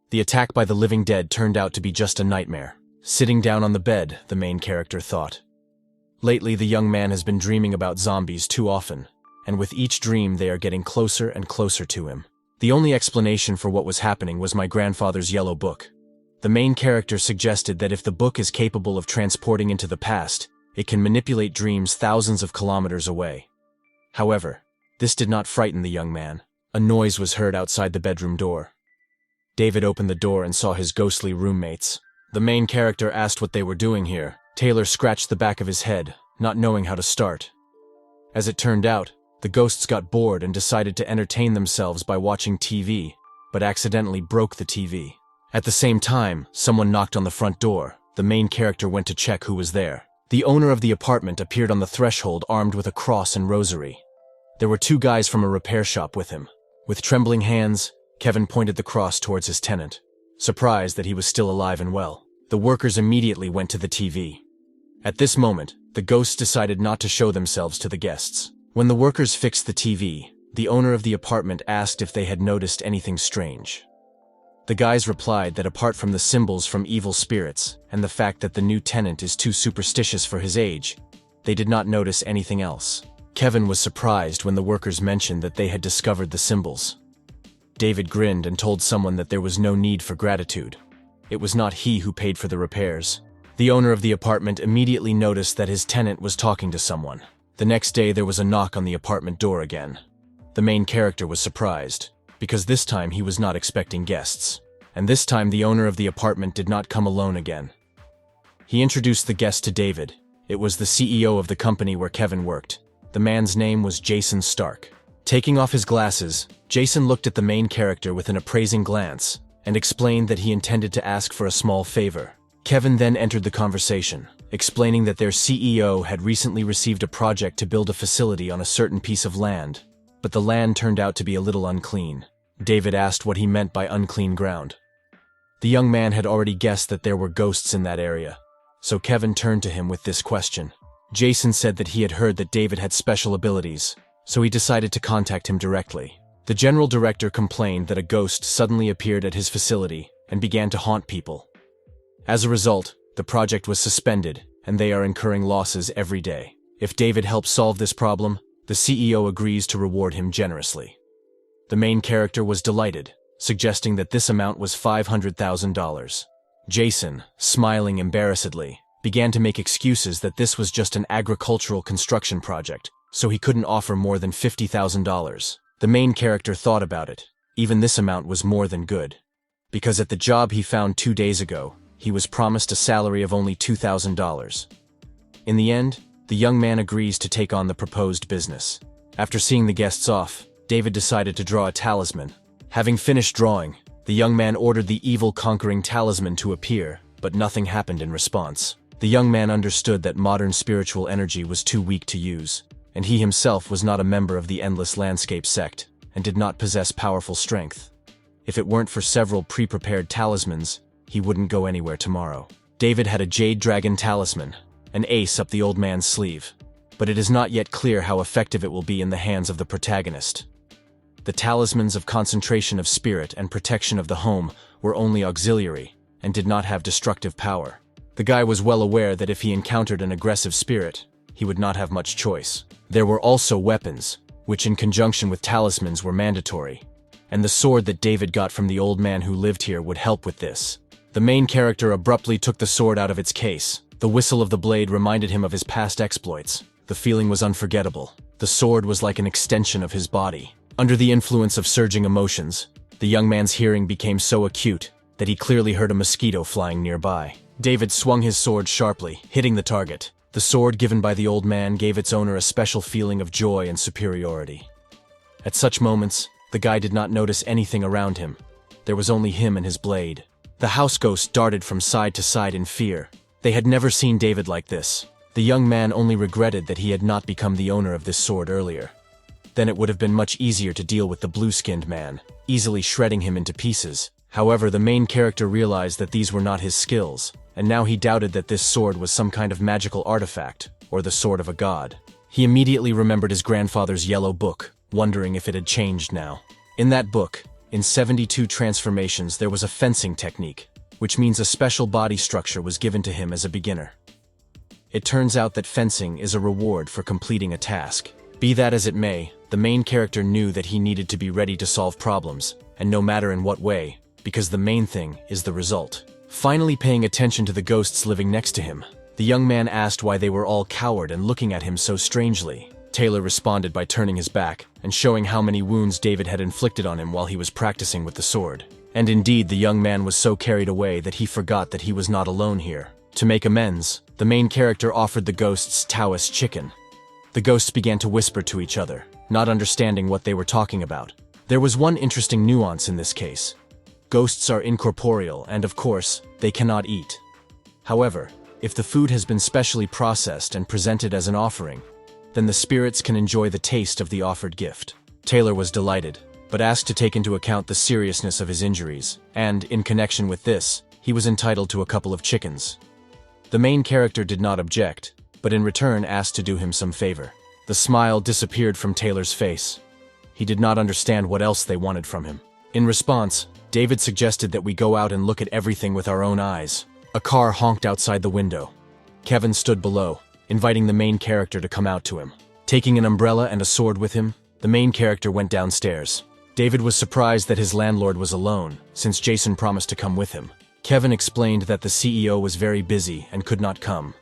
The attack by the living dead turned out to be just a nightmare. Sitting down on the bed, the main character thought. Lately, the young man has been dreaming about zombies too often, and with each dream they are getting closer and closer to him. The only explanation for what was happening was my grandfather's yellow book. The main character suggested that if the book is capable of transporting into the past, it can manipulate dreams thousands of kilometers away. However, this did not frighten the young man. A noise was heard outside the bedroom door. David opened the door and saw his ghostly roommates. The main character asked what they were doing here. Taylor scratched the back of his head, not knowing how to start. As it turned out, the ghosts got bored and decided to entertain themselves by watching TV, but accidentally broke the TV. At the same time, someone knocked on the front door. The main character went to check who was there. The owner of the apartment appeared on the threshold armed with a cross and rosary. There were 2 guys from a repair shop with him. With trembling hands, Kevin pointed the cross towards his tenant, surprised that he was still alive and well. The workers immediately went to the TV. At this moment, the ghosts decided not to show themselves to the guests. When the workers fixed the TV, the owner of the apartment asked if they had noticed anything strange. The guys replied that apart from the symbols from evil spirits and the fact that the new tenant is too superstitious for his age, they did not notice anything else. Kevin was surprised when the workers mentioned that they had discovered the symbols. David grinned and told someone that there was no need for gratitude. It was not he who paid for the repairs. The owner of the apartment immediately noticed that his tenant was talking to someone. The next day there was a knock on the apartment door again. The main character was surprised, because this time he was not expecting guests. And this time the owner of the apartment did not come alone again. He introduced the guest to David. It was the CEO of the company where Kevin worked. The man's name was Jason Stark. Taking off his glasses, Jason looked at the main character with an appraising glance and explained that he intended to ask for a small favor. Kevin then entered the conversation, explaining that their CEO had recently received a project to build a facility on a certain piece of land, but the land turned out to be a little unclean. David asked what he meant by unclean ground. The young man had already guessed that there were ghosts in that area, so Kevin turned to him with this question. Jason said that he had heard that David had special abilities, so he decided to contact him directly. The general director complained that a ghost suddenly appeared at his facility and began to haunt people. As a result, the project was suspended, and they are incurring losses every day. If David helps solve this problem, the CEO agrees to reward him generously. The main character was delighted, suggesting that this amount was $500,000. Jason, smiling embarrassedly, began to make excuses that this was just an agricultural construction project, so he couldn't offer more than $50,000. The main character thought about it. Even this amount was more than good, because at the job he found 2 days ago, he was promised a salary of only $2,000. In the end, the young man agrees to take on the proposed business. After seeing the guests off, David decided to draw a talisman. Having finished drawing, the young man ordered the evil conquering talisman to appear, but nothing happened in response. The young man understood that modern spiritual energy was too weak to use, and he himself was not a member of the Endless Landscape sect, and did not possess powerful strength. If it weren't for several pre-prepared talismans, he wouldn't go anywhere tomorrow. David had a jade dragon talisman, an ace up the old man's sleeve, but it is not yet clear how effective it will be in the hands of the protagonist. The talismans of concentration of spirit and protection of the home were only auxiliary, and did not have destructive power. The guy was well aware that if he encountered an aggressive spirit, he would not have much choice. There were also weapons, which in conjunction with talismans were mandatory, and the sword that David got from the old man who lived here would help with this. The main character abruptly took the sword out of its case. The whistle of the blade reminded him of his past exploits. The feeling was unforgettable. The sword was like an extension of his body. Under the influence of surging emotions, the young man's hearing became so acute that he clearly heard a mosquito flying nearby. David swung his sword sharply, hitting the target. The sword given by the old man gave its owner a special feeling of joy and superiority. At such moments, the guy did not notice anything around him. There was only him and his blade. The house ghost darted from side to side in fear. They had never seen David like this. The young man only regretted that he had not become the owner of this sword earlier. Then it would have been much easier to deal with the blue-skinned man, easily shredding him into pieces. However, the main character realized that these were not his skills, and now he doubted that this sword was some kind of magical artifact, or the sword of a god. He immediately remembered his grandfather's yellow book, wondering if it had changed now. In that book, in 72 transformations, there was a fencing technique, which means a special body structure was given to him as a beginner. It turns out that fencing is a reward for completing a task. Be that as it may, the main character knew that he needed to be ready to solve problems, and no matter in what way, because the main thing is the result. Finally paying attention to the ghosts living next to him, the young man asked why they were all cowered and looking at him so strangely. Taylor responded by turning his back and showing how many wounds David had inflicted on him while he was practicing with the sword. And indeed, the young man was so carried away that he forgot that he was not alone here. To make amends, the main character offered the ghosts Taoist chicken. The ghosts began to whisper to each other, not understanding what they were talking about. There was one interesting nuance in this case. Ghosts are incorporeal and, of course, they cannot eat. However, if the food has been specially processed and presented as an offering, then the spirits can enjoy the taste of the offered gift. Taylor was delighted, but asked to take into account the seriousness of his injuries, and, in connection with this, he was entitled to a couple of chickens. The main character did not object, but in return asked to do him some favor. The smile disappeared from Taylor's face. He did not understand what else they wanted from him. In response, David suggested that we go out and look at everything with our own eyes. A car honked outside the window. Kevin stood below, inviting the main character to come out to him. Taking an umbrella and a sword with him, the main character went downstairs. David was surprised that his landlord was alone, since Jason promised to come with him. Kevin explained that the CEO was very busy and could not come.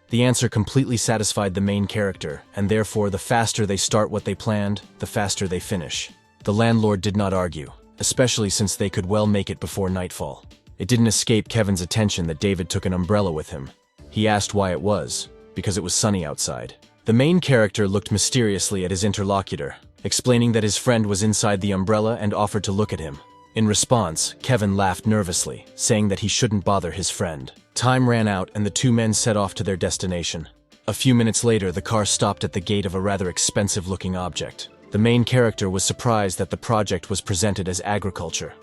The answer completely satisfied the main character, and therefore the faster they start what they planned, the faster they finish. The landlord did not argue, especially since they could well make it before nightfall. It didn't escape Kevin's attention that David took an umbrella with him. He asked why it was, because it was sunny outside. The main character looked mysteriously at his interlocutor, explaining that his friend was inside the umbrella and offered to look at him. In response, Kevin laughed nervously, saying that he shouldn't bother his friend. Time ran out and the two men set off to their destination. A few minutes later, the car stopped at the gate of a rather expensive-looking object. The main character was surprised that the project was presented as agriculture.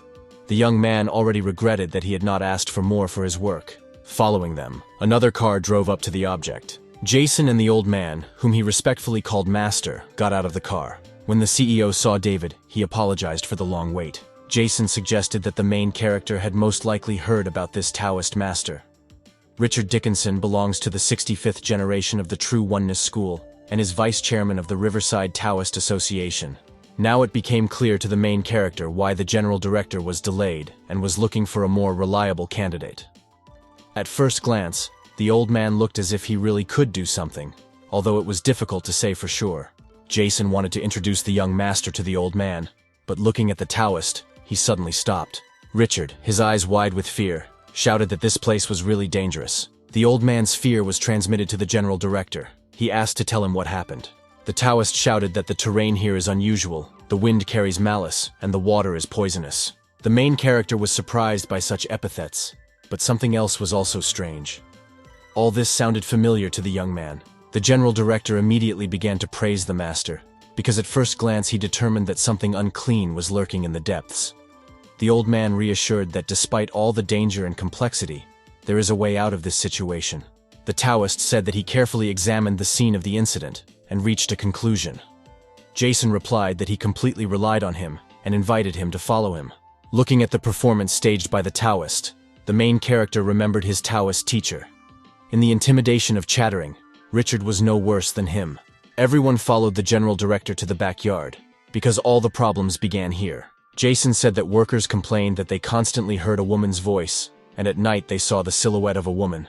The young man already regretted that he had not asked for more for his work. Following them, another car drove up to the object. Jason and the old man, whom he respectfully called Master, got out of the car. When the CEO saw David, he apologized for the long wait. Jason suggested that the main character had most likely heard about this Taoist master. Richard Dickinson belongs to the 65th generation of the True Oneness School and is vice chairman of the Riverside Taoist Association. Now it became clear to the main character why the general director was delayed and was looking for a more reliable candidate. At first glance, the old man looked as if he really could do something, although it was difficult to say for sure. Jason wanted to introduce the young master to the old man, but looking at the Taoist, he suddenly stopped. Richard, his eyes wide with fear, shouted that this place was really dangerous. The old man's fear was transmitted to the general director. He asked to tell him what happened. The Taoist shouted that the terrain here is unusual, the wind carries malice, and the water is poisonous. The main character was surprised by such epithets, but something else was also strange. All this sounded familiar to the young man. The general director immediately began to praise the master, because at first glance he determined that something unclean was lurking in the depths. The old man reassured that despite all the danger and complexity, there is a way out of this situation. The Taoist said that he carefully examined the scene of the incident and reached a conclusion. Jason replied that he completely relied on him and invited him to follow him. Looking at the performance staged by the Taoist, the main character remembered his Taoist teacher. In the intimidation of chattering, Richard was no worse than him. Everyone followed the general director to the backyard, because all the problems began here. Jason said that workers complained that they constantly heard a woman's voice, and at night they saw the silhouette of a woman.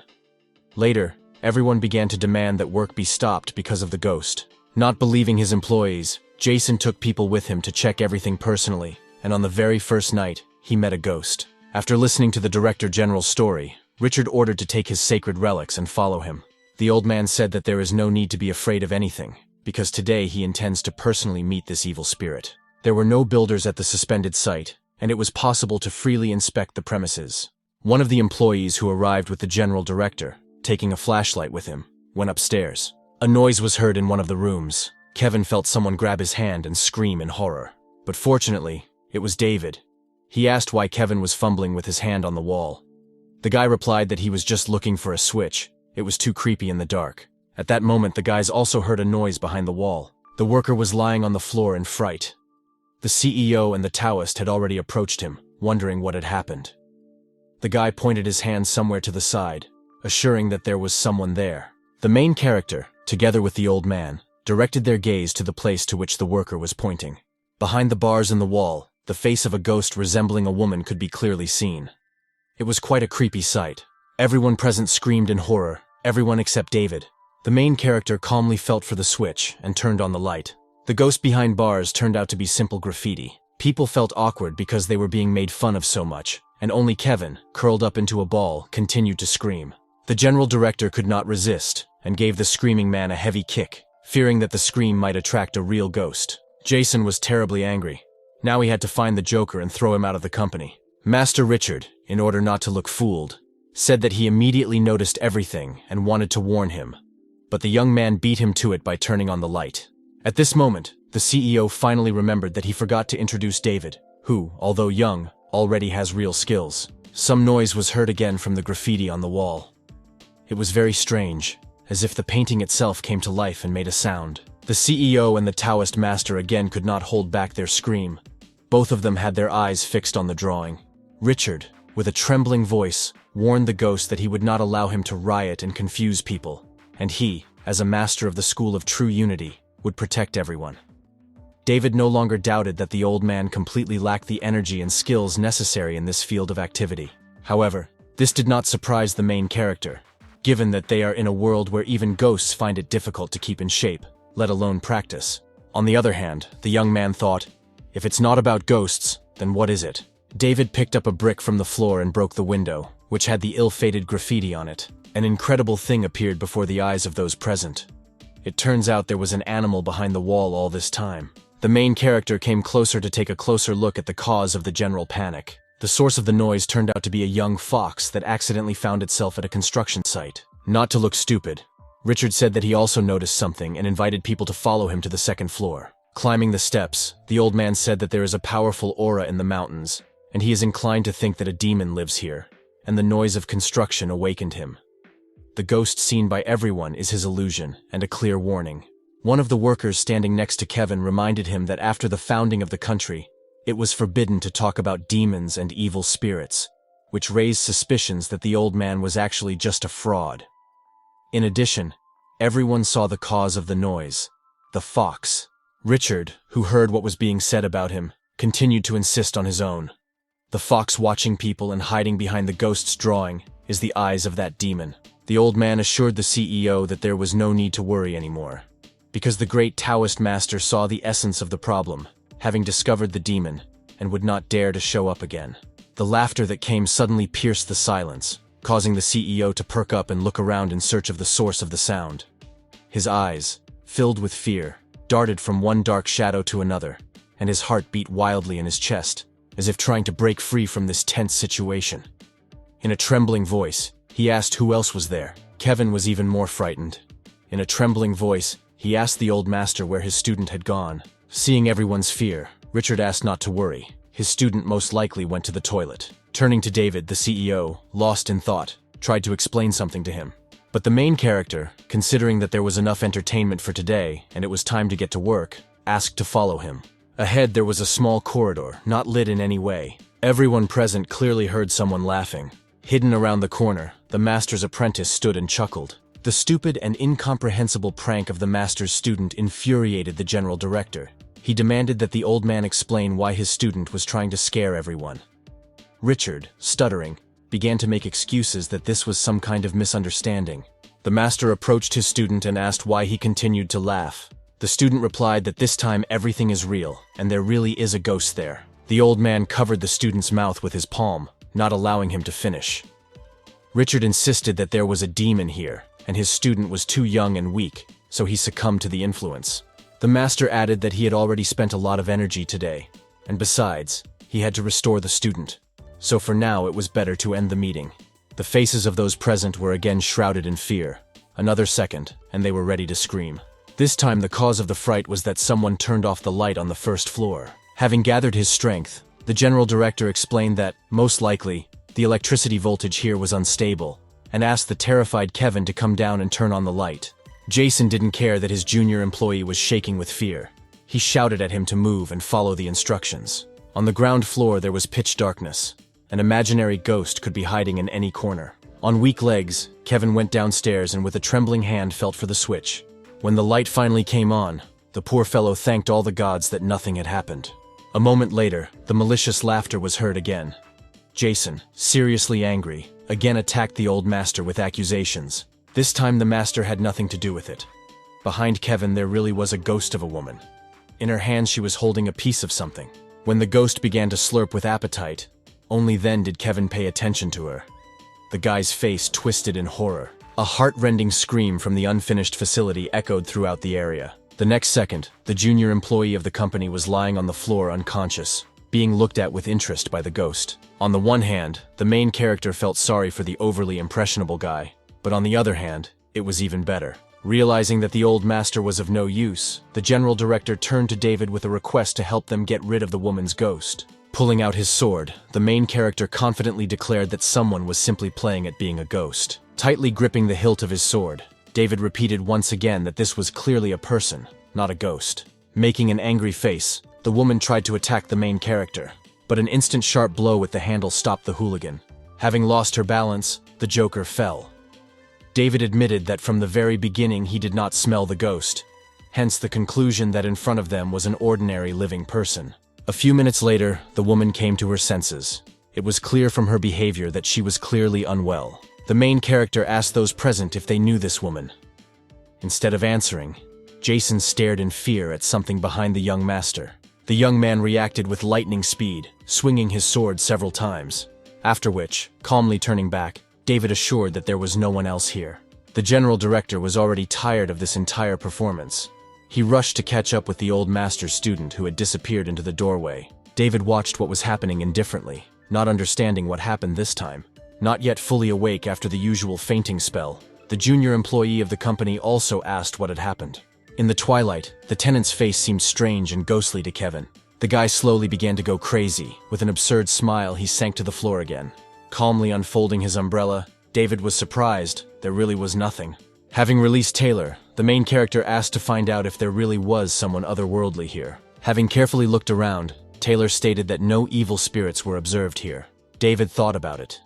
Later, everyone began to demand that work be stopped because of the ghost. Not believing his employees, Jason took people with him to check everything personally, and on the very first night, he met a ghost. After listening to the Director General's story, Richard ordered to take his sacred relics and follow him. The old man said that there is no need to be afraid of anything, because today he intends to personally meet this evil spirit. There were no builders at the suspended site, and it was possible to freely inspect the premises. One of the employees who arrived with the General Director, taking a flashlight with him, went upstairs. A noise was heard in one of the rooms. Kevin felt someone grab his hand and scream in horror. But fortunately, it was David. He asked why Kevin was fumbling with his hand on the wall. The guy replied that he was just looking for a switch. It was too creepy in the dark. At that moment, the guys also heard a noise behind the wall. The worker was lying on the floor in fright. The CEO and the Taoist had already approached him, wondering what had happened. The guy pointed his hand somewhere to the side, assuring that there was someone there. The main character, together with the old man, directed their gaze to the place to which the worker was pointing. Behind the bars in the wall, the face of a ghost resembling a woman could be clearly seen. It was quite a creepy sight. Everyone present screamed in horror, everyone except David. The main character calmly felt for the switch and turned on the light. The ghost behind bars turned out to be simple graffiti. People felt awkward because they were being made fun of so much, and only Kevin, curled up into a ball, continued to scream. The general director could not resist and gave the screaming man a heavy kick, fearing that the scream might attract a real ghost. Jason was terribly angry. Now he had to find the Joker and throw him out of the company. Master Richard, in order not to look fooled, said that he immediately noticed everything and wanted to warn him, but the young man beat him to it by turning on the light. At this moment, the CEO finally remembered that he forgot to introduce David, who, although young, already has real skills. Some noise was heard again from the graffiti on the wall. It was very strange, as if the painting itself came to life and made a sound. The CEO and the Taoist master again could not hold back their scream. Both of them had their eyes fixed on the drawing. Richard, with a trembling voice, warned the ghost that he would not allow him to riot and confuse people, and he, as a master of the school of true unity, would protect everyone. David no longer doubted that the old man completely lacked the energy and skills necessary in this field of activity. However, this did not surprise the main character, given that they are in a world where even ghosts find it difficult to keep in shape, let alone practice. On the other hand, the young man thought, if it's not about ghosts, then what is it? David picked up a brick from the floor and broke the window, which had the ill-fated graffiti on it. An incredible thing appeared before the eyes of those present. It turns out there was an animal behind the wall all this time. The main character came closer to take a closer look at the cause of the general panic. The source of the noise turned out to be a young fox that accidentally found itself at a construction site. Not to look stupid, Richard said that he also noticed something and invited people to follow him to the second floor. Climbing the steps, the old man said that there is a powerful aura in the mountains, and he is inclined to think that a demon lives here, and the noise of construction awakened him. The ghost seen by everyone is his illusion, and a clear warning. One of the workers standing next to Kevin reminded him that after the founding of the country, it was forbidden to talk about demons and evil spirits, which raised suspicions that the old man was actually just a fraud. In addition, everyone saw the cause of the noise, the fox. Richard, who heard what was being said about him, continued to insist on his own. The fox watching people and hiding behind the ghost's drawing is the eyes of that demon. The old man assured the CEO that there was no need to worry anymore, because the great Taoist master saw the essence of the problem, having discovered the demon, and would not dare to show up again. The laughter that came suddenly pierced the silence. causing the CEO to perk up and look around in search of the source of the sound. His eyes, filled with fear, darted from one dark shadow to another, and his heart beat wildly in his chest, as if trying to break free from this tense situation. In a trembling voice, he asked who else was there. Kevin was even more frightened. In a trembling voice, he asked the old master where his student had gone. Seeing everyone's fear, Richard asked not to worry. His student most likely went to the toilet. Turning to David, the CEO, lost in thought, tried to explain something to him. But the main character, considering that there was enough entertainment for today and it was time to get to work, asked to follow him. Ahead there was a small corridor, not lit in any way. Everyone present clearly heard someone laughing. Hidden around the corner, the master's apprentice stood and chuckled. The stupid and incomprehensible prank of the master's student infuriated the general director. He demanded that the old man explain why his student was trying to scare everyone. Richard, stuttering, began to make excuses that this was some kind of misunderstanding. The master approached his student and asked why he continued to laugh. The student replied that this time everything is real, and there really is a ghost there. The old man covered the student's mouth with his palm, not allowing him to finish. Richard insisted that there was a demon here, and his student was too young and weak, so he succumbed to the influence. The master added that he had already spent a lot of energy today, and besides, he had to restore the student. So for now it was better to end the meeting. The faces of those present were again shrouded in fear. Another second, and they were ready to scream. This time the cause of the fright was that someone turned off the light on the first floor. Having gathered his strength, the general director explained that, most likely, the electricity voltage here was unstable, and asked the terrified Kevin to come down and turn on the light. Jason didn't care that his junior employee was shaking with fear. He shouted at him to move and follow the instructions. On the ground floor there was pitch darkness. An imaginary ghost could be hiding in any corner. On weak legs, Kevin went downstairs and with a trembling hand felt for the switch. When the light finally came on, the poor fellow thanked all the gods that nothing had happened. A moment later, the malicious laughter was heard again. Jason, seriously angry, again attacked the old master with accusations. This time the master had nothing to do with it. Behind Kevin there really was a ghost of a woman. In her hand she was holding a piece of something. When the ghost began to slurp with appetite, only then did Kevin pay attention to her. The guy's face twisted in horror. A heart-rending scream from the unfinished facility echoed throughout the area. The next second, the junior employee of the company was lying on the floor unconscious, being looked at with interest by the ghost. On the one hand, the main character felt sorry for the overly impressionable guy, but on the other hand, it was even better. Realizing that the old master was of no use, the general director turned to David with a request to help them get rid of the woman's ghost. Pulling out his sword, the main character confidently declared that someone was simply playing at being a ghost. Tightly gripping the hilt of his sword, David repeated once again that this was clearly a person, not a ghost. Making an angry face, the woman tried to attack the main character, but an instant sharp blow with the handle stopped the hooligan. Having lost her balance, the Joker fell. David admitted that from the very beginning he did not smell the ghost, hence the conclusion that in front of them was an ordinary living person. A few minutes later, the woman came to her senses. It was clear from her behavior that she was clearly unwell. The main character asked those present if they knew this woman. Instead of answering, Jason stared in fear at something behind the young master. The young man reacted with lightning speed, swinging his sword several times. After which, calmly turning back, David assured that there was no one else here. The general director was already tired of this entire performance. He rushed to catch up with the old master's student who had disappeared into the doorway. David watched what was happening indifferently, not understanding what happened this time. Not yet fully awake after the usual fainting spell, the junior employee of the company also asked what had happened. In the twilight, the tenant's face seemed strange and ghostly to Kevin. The guy slowly began to go crazy. With an absurd smile, he sank to the floor again. Calmly unfolding his umbrella, David was surprised. There really was nothing. Having released Taylor, the main character asked to find out if there really was someone otherworldly here. Having carefully looked around, Taylor stated that no evil spirits were observed here. David thought about it.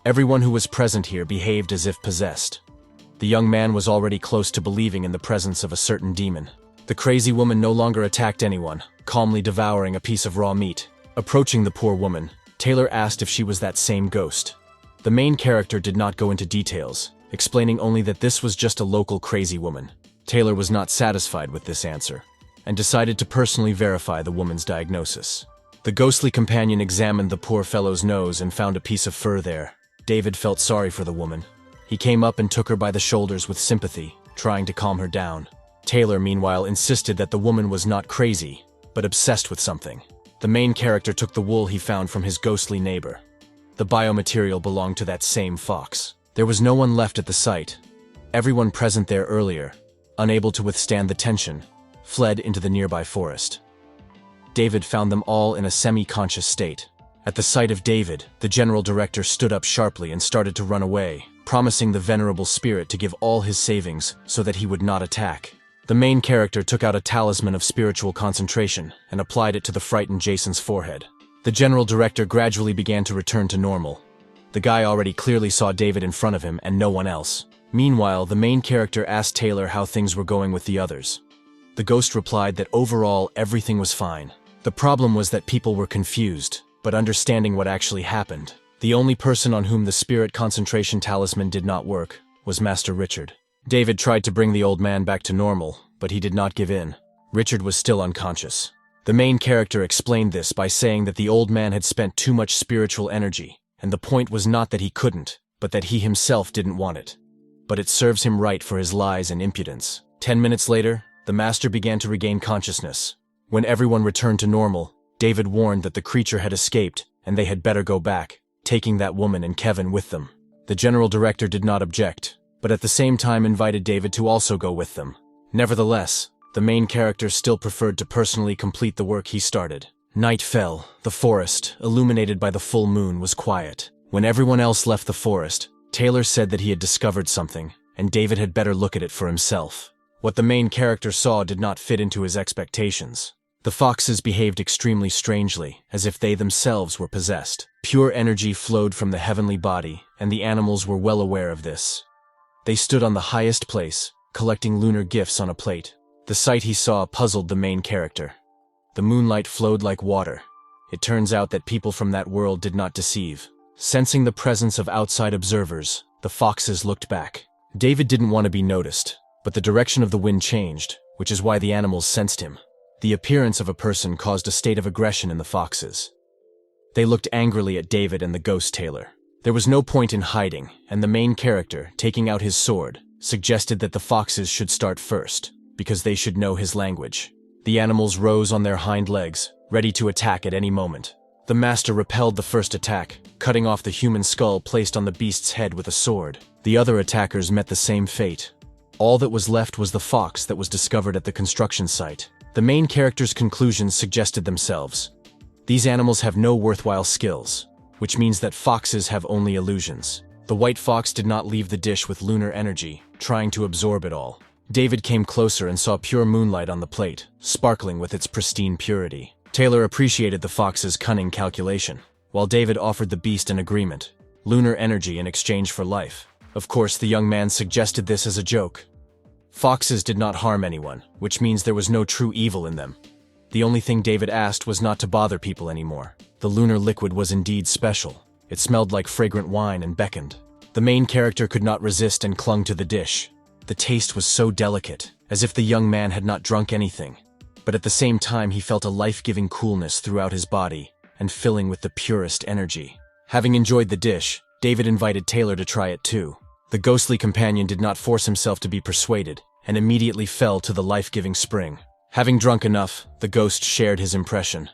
Everyone who was present here behaved as if possessed. The young man was already close to believing in the presence of a certain demon. The crazy woman no longer attacked anyone, calmly devouring a piece of raw meat. Approaching the poor woman, Taylor asked if she was that same ghost. The main character did not go into details, explaining only that this was just a local crazy woman. Taylor was not satisfied with this answer, and decided to personally verify the woman's diagnosis. The ghostly companion examined the poor fellow's nose and found a piece of fur there. David felt sorry for the woman. He came up and took her by the shoulders with sympathy, trying to calm her down. Taylor, meanwhile, insisted that the woman was not crazy, but obsessed with something. The main character took the wool he found from his ghostly neighbor. The biomaterial belonged to that same fox. There was no one left at the site. Everyone present there earlier, unable to withstand the tension, fled into the nearby forest. David found them all in a semi-conscious state. At the sight of David, the general director stood up sharply and started to run away, promising the venerable spirit to give all his savings so that he would not attack. The main character took out a talisman of spiritual concentration and applied it to the frightened Jason's forehead. The general director gradually began to return to normal. The guy already clearly saw David in front of him and no one else. Meanwhile, the main character asked Taylor how things were going with the others. The ghost replied that overall everything was fine. The problem was that people were confused, but understanding what actually happened. The only person on whom the spirit concentration talisman did not work was Master Richard. David tried to bring the old man back to normal, but he did not give in. Richard was still unconscious. The main character explained this by saying that the old man had spent too much spiritual energy, and the point was not that he couldn't, but that he himself didn't want it. But it serves him right for his lies and impudence. 10 minutes later, the master began to regain consciousness. When everyone returned to normal, David warned that the creature had escaped and they had better go back, taking that woman and Kevin with them. The general director did not object, but at the same time invited David to also go with them. Nevertheless, the main character still preferred to personally complete the work he started. Night fell. The forest, illuminated by the full moon, was quiet. When everyone else left the forest, Taylor said that he had discovered something, and David had better look at it for himself. What the main character saw did not fit into his expectations. The foxes behaved extremely strangely, as if they themselves were possessed. Pure energy flowed from the heavenly body, and the animals were well aware of this. They stood on the highest place, collecting lunar gifts on a plate. The sight he saw puzzled the main character. The moonlight flowed like water. It turns out that people from that world did not deceive. Sensing the presence of outside observers, the foxes looked back. David didn't want to be noticed, but the direction of the wind changed, which is why the animals sensed him. The appearance of a person caused a state of aggression in the foxes. They looked angrily at David and the ghost Taylor. There was no point in hiding, and the main character, taking out his sword, suggested that the foxes should start first, because they should know his language. The animals rose on their hind legs, ready to attack at any moment. The master repelled the first attack, cutting off the human skull placed on the beast's head with a sword. The other attackers met the same fate. All that was left was the fox that was discovered at the construction site. The main character's conclusions suggested themselves. These animals have no worthwhile skills, which means that foxes have only illusions. The white fox did not leave the dish with lunar energy, trying to absorb it all. David came closer and saw pure moonlight on the plate, sparkling with its pristine purity. Taylor appreciated the fox's cunning calculation, while David offered the beast an agreement: lunar energy in exchange for life. Of course, the young man suggested this as a joke. Foxes did not harm anyone, which means there was no true evil in them. The only thing David asked was not to bother people anymore. The lunar liquid was indeed special. It smelled like fragrant wine and beckoned. The main character could not resist and clung to the dish. The taste was so delicate, as if the young man had not drunk anything. But at the same time he felt a life-giving coolness throughout his body, and filling with the purest energy. Having enjoyed the dish, David invited Taylor to try it too. The ghostly companion did not force himself to be persuaded, and immediately fell to the life-giving spring. Having drunk enough, the ghost shared his impression.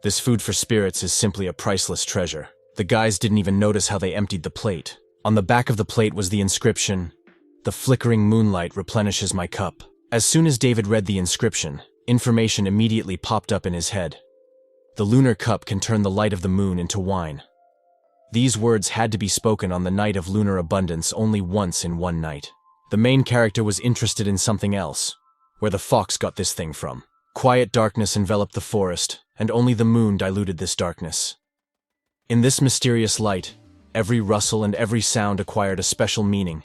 This food for spirits is simply a priceless treasure. The guys didn't even notice how they emptied the plate. On the back of the plate was the inscription, "The flickering moonlight replenishes my cup." As soon as David read the inscription, information immediately popped up in his head. The lunar cup can turn the light of the moon into wine. These words had to be spoken on the night of lunar abundance only once in one night. The main character was interested in something else, where the fox got this thing from. Quiet darkness enveloped the forest, and only the moon diluted this darkness. In this mysterious light, every rustle and every sound acquired a special meaning,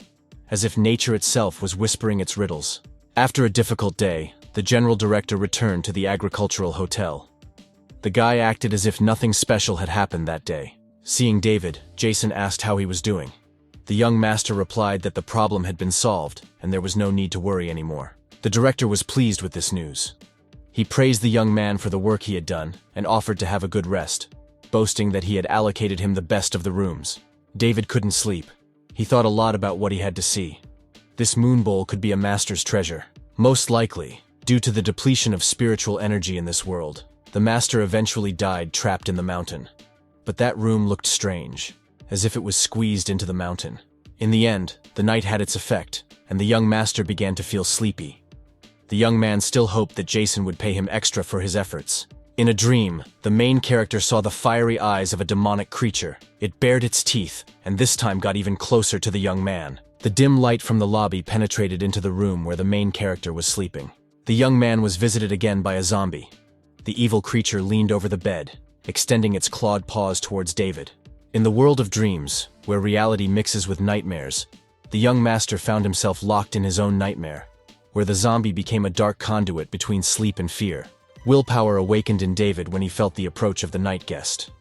as if nature itself was whispering its riddles. After a difficult day, the general director returned to the agricultural hotel. The guy acted as if nothing special had happened that day. Seeing David, Jason asked how he was doing. The young master replied that the problem had been solved, and there was no need to worry anymore. The director was pleased with this news. He praised the young man for the work he had done, and offered to have a good rest, boasting that he had allocated him the best of the rooms. David couldn't sleep. He thought a lot about what he had to see. This moon bowl could be a master's treasure. Most likely, due to the depletion of spiritual energy in this world, the master eventually died trapped in the mountain. But that room looked strange, as if it was squeezed into the mountain. In the end, the night had its effect, and the young master began to feel sleepy. The young man still hoped that Jason would pay him extra for his efforts. In a dream, the main character saw the fiery eyes of a demonic creature. It bared its teeth, and this time got even closer to the young man. The dim light from the lobby penetrated into the room where the main character was sleeping. The young man was visited again by a zombie. The evil creature leaned over the bed, extending its clawed paws towards David. In the world of dreams, where reality mixes with nightmares, the young master found himself locked in his own nightmare, where the zombie became a dark conduit between sleep and fear. Willpower awakened in David when he felt the approach of the night guest.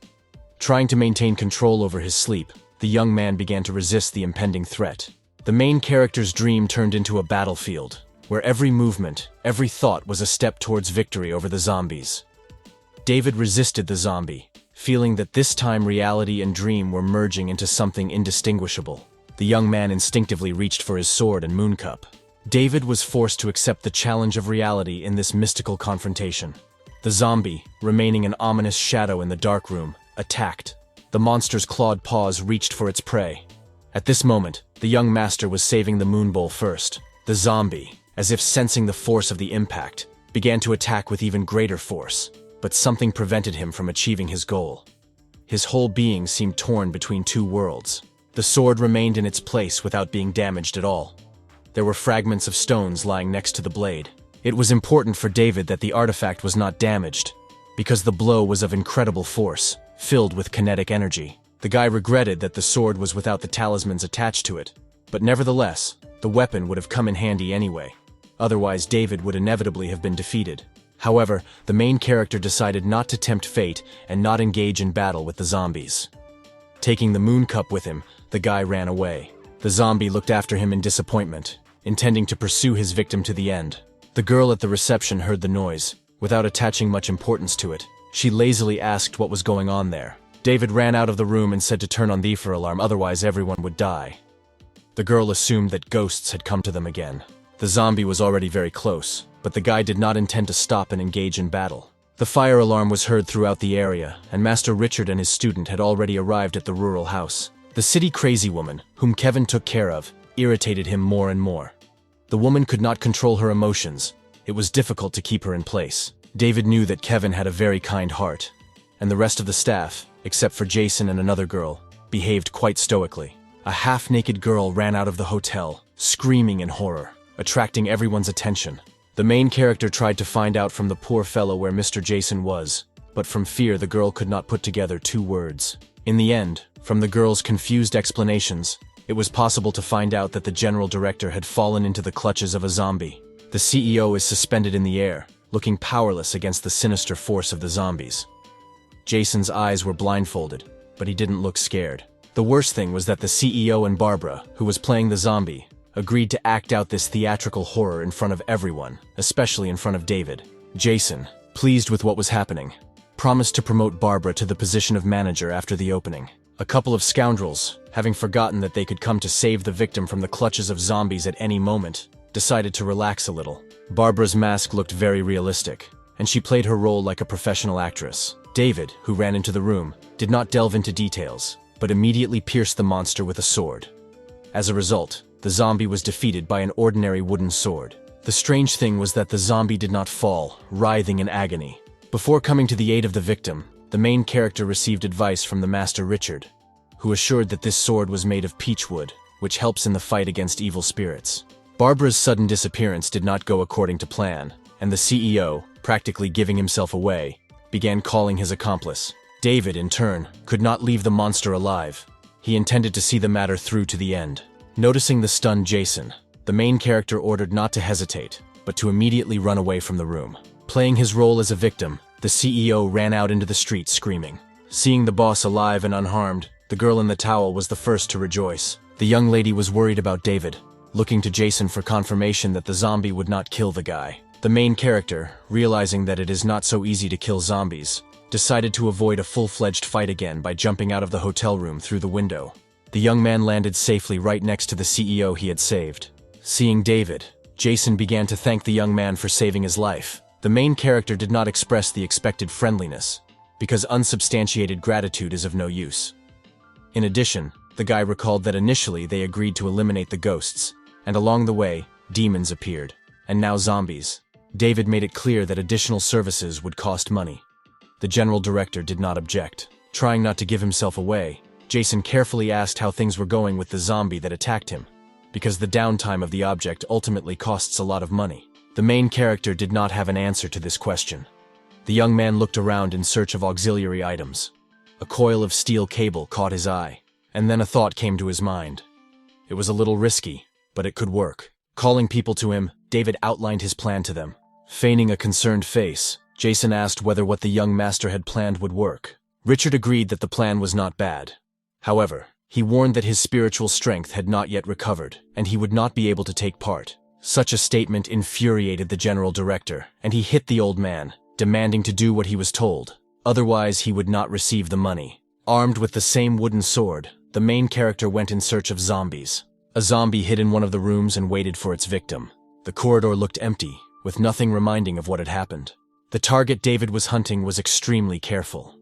Trying to maintain control over his sleep, the young man began to resist the impending threat. The main character's dream turned into a battlefield, where every movement, every thought was a step towards victory over the zombies. David resisted the zombie, feeling that this time reality and dream were merging into something indistinguishable. The young man instinctively reached for his sword and moon cup. David was forced to accept the challenge of reality in this mystical confrontation. The zombie, remaining an ominous shadow in the dark room, attacked. The monster's clawed paws reached for its prey. At this moment, the young master was saving the moon bowl first. The zombie, as if sensing the force of the impact, began to attack with even greater force, but something prevented him from achieving his goal. His whole being seemed torn between two worlds. The sword remained in its place without being damaged at all. There were fragments of stones lying next to the blade. It was important for David that the artifact was not damaged, because the blow was of incredible force, filled with kinetic energy. The guy regretted that the sword was without the talismans attached to it, but nevertheless, the weapon would have come in handy anyway. Otherwise, David would inevitably have been defeated. However, the main character decided not to tempt fate and not engage in battle with the zombies. Taking the moon cup with him, the guy ran away. The zombie looked after him in disappointment, intending to pursue his victim to the end. The girl at the reception heard the noise. Without attaching much importance to it, she lazily asked what was going on there. David ran out of the room and said to turn on the fire alarm, otherwise everyone would die. The girl assumed that ghosts had come to them again. The zombie was already very close, but the guy did not intend to stop and engage in battle. The fire alarm was heard throughout the area, and Master Richard and his student had already arrived at the rural house. The city crazy woman, whom Kevin took care of, irritated him more and more. The woman could not control her emotions. It was difficult to keep her in place. David knew that Kevin had a very kind heart, and the rest of the staff, except for Jason and another girl, behaved quite stoically. A half-naked girl ran out of the hotel, screaming in horror, attracting everyone's attention. The main character tried to find out from the poor fellow where Mr. Jason was, but from fear the girl could not put together two words. In the end, from the girl's confused explanations, it was possible to find out that the general director had fallen into the clutches of a zombie. The CEO is suspended in the air, looking powerless against the sinister force of the zombies. Jason's eyes were blindfolded, but he didn't look scared. The worst thing was that the CEO and Barbara, who was playing the zombie, agreed to act out this theatrical horror in front of everyone, especially in front of David. Jason, pleased with what was happening, promised to promote Barbara to the position of manager after the opening. A couple of scoundrels, having forgotten that they could come to save the victim from the clutches of zombies at any moment, decided to relax a little. Barbara's mask looked very realistic, and she played her role like a professional actress. David, who ran into the room, did not delve into details, but immediately pierced the monster with a sword. As a result, the zombie was defeated by an ordinary wooden sword. The strange thing was that the zombie did not fall, writhing in agony. Before coming to the aid of the victim, the main character received advice from the Master Richard, who assured that this sword was made of peach wood, which helps in the fight against evil spirits. Barbara's sudden disappearance did not go according to plan, and the CEO, practically giving himself away, began calling his accomplice. David, in turn, could not leave the monster alive. He intended to see the matter through to the end. Noticing the stunned Jason, the main character ordered not to hesitate, but to immediately run away from the room. Playing his role as a victim, the CEO ran out into the street screaming. Seeing the boss alive and unharmed, the girl in the towel was the first to rejoice. The young lady was worried about David, looking to Jason for confirmation that the zombie would not kill the guy. The main character, realizing that it is not so easy to kill zombies, decided to avoid a full-fledged fight again by jumping out of the hotel room through the window. The young man landed safely right next to the CEO he had saved. Seeing David, Jason began to thank the young man for saving his life. The main character did not express the expected friendliness, because unsubstantiated gratitude is of no use. In addition, the guy recalled that initially they agreed to eliminate the ghosts, and along the way, demons appeared, and now zombies. David made it clear that additional services would cost money. The general director did not object. Trying not to give himself away, Jason carefully asked how things were going with the zombie that attacked him, because the downtime of the object ultimately costs a lot of money. The main character did not have an answer to this question. The young man looked around in search of auxiliary items. A coil of steel cable caught his eye, and then a thought came to his mind. It was a little risky, but it could work. Calling people to him, David outlined his plan to them. Feigning a concerned face, Jason asked whether what the young master had planned would work. Richard agreed that the plan was not bad. However, he warned that his spiritual strength had not yet recovered, and he would not be able to take part. Such a statement infuriated the general director, and he hit the old man, demanding to do what he was told. Otherwise, he would not receive the money. Armed with the same wooden sword, the main character went in search of zombies. A zombie hid in one of the rooms and waited for its victim. The corridor looked empty, with nothing reminding of what had happened. The target David was hunting was extremely careful.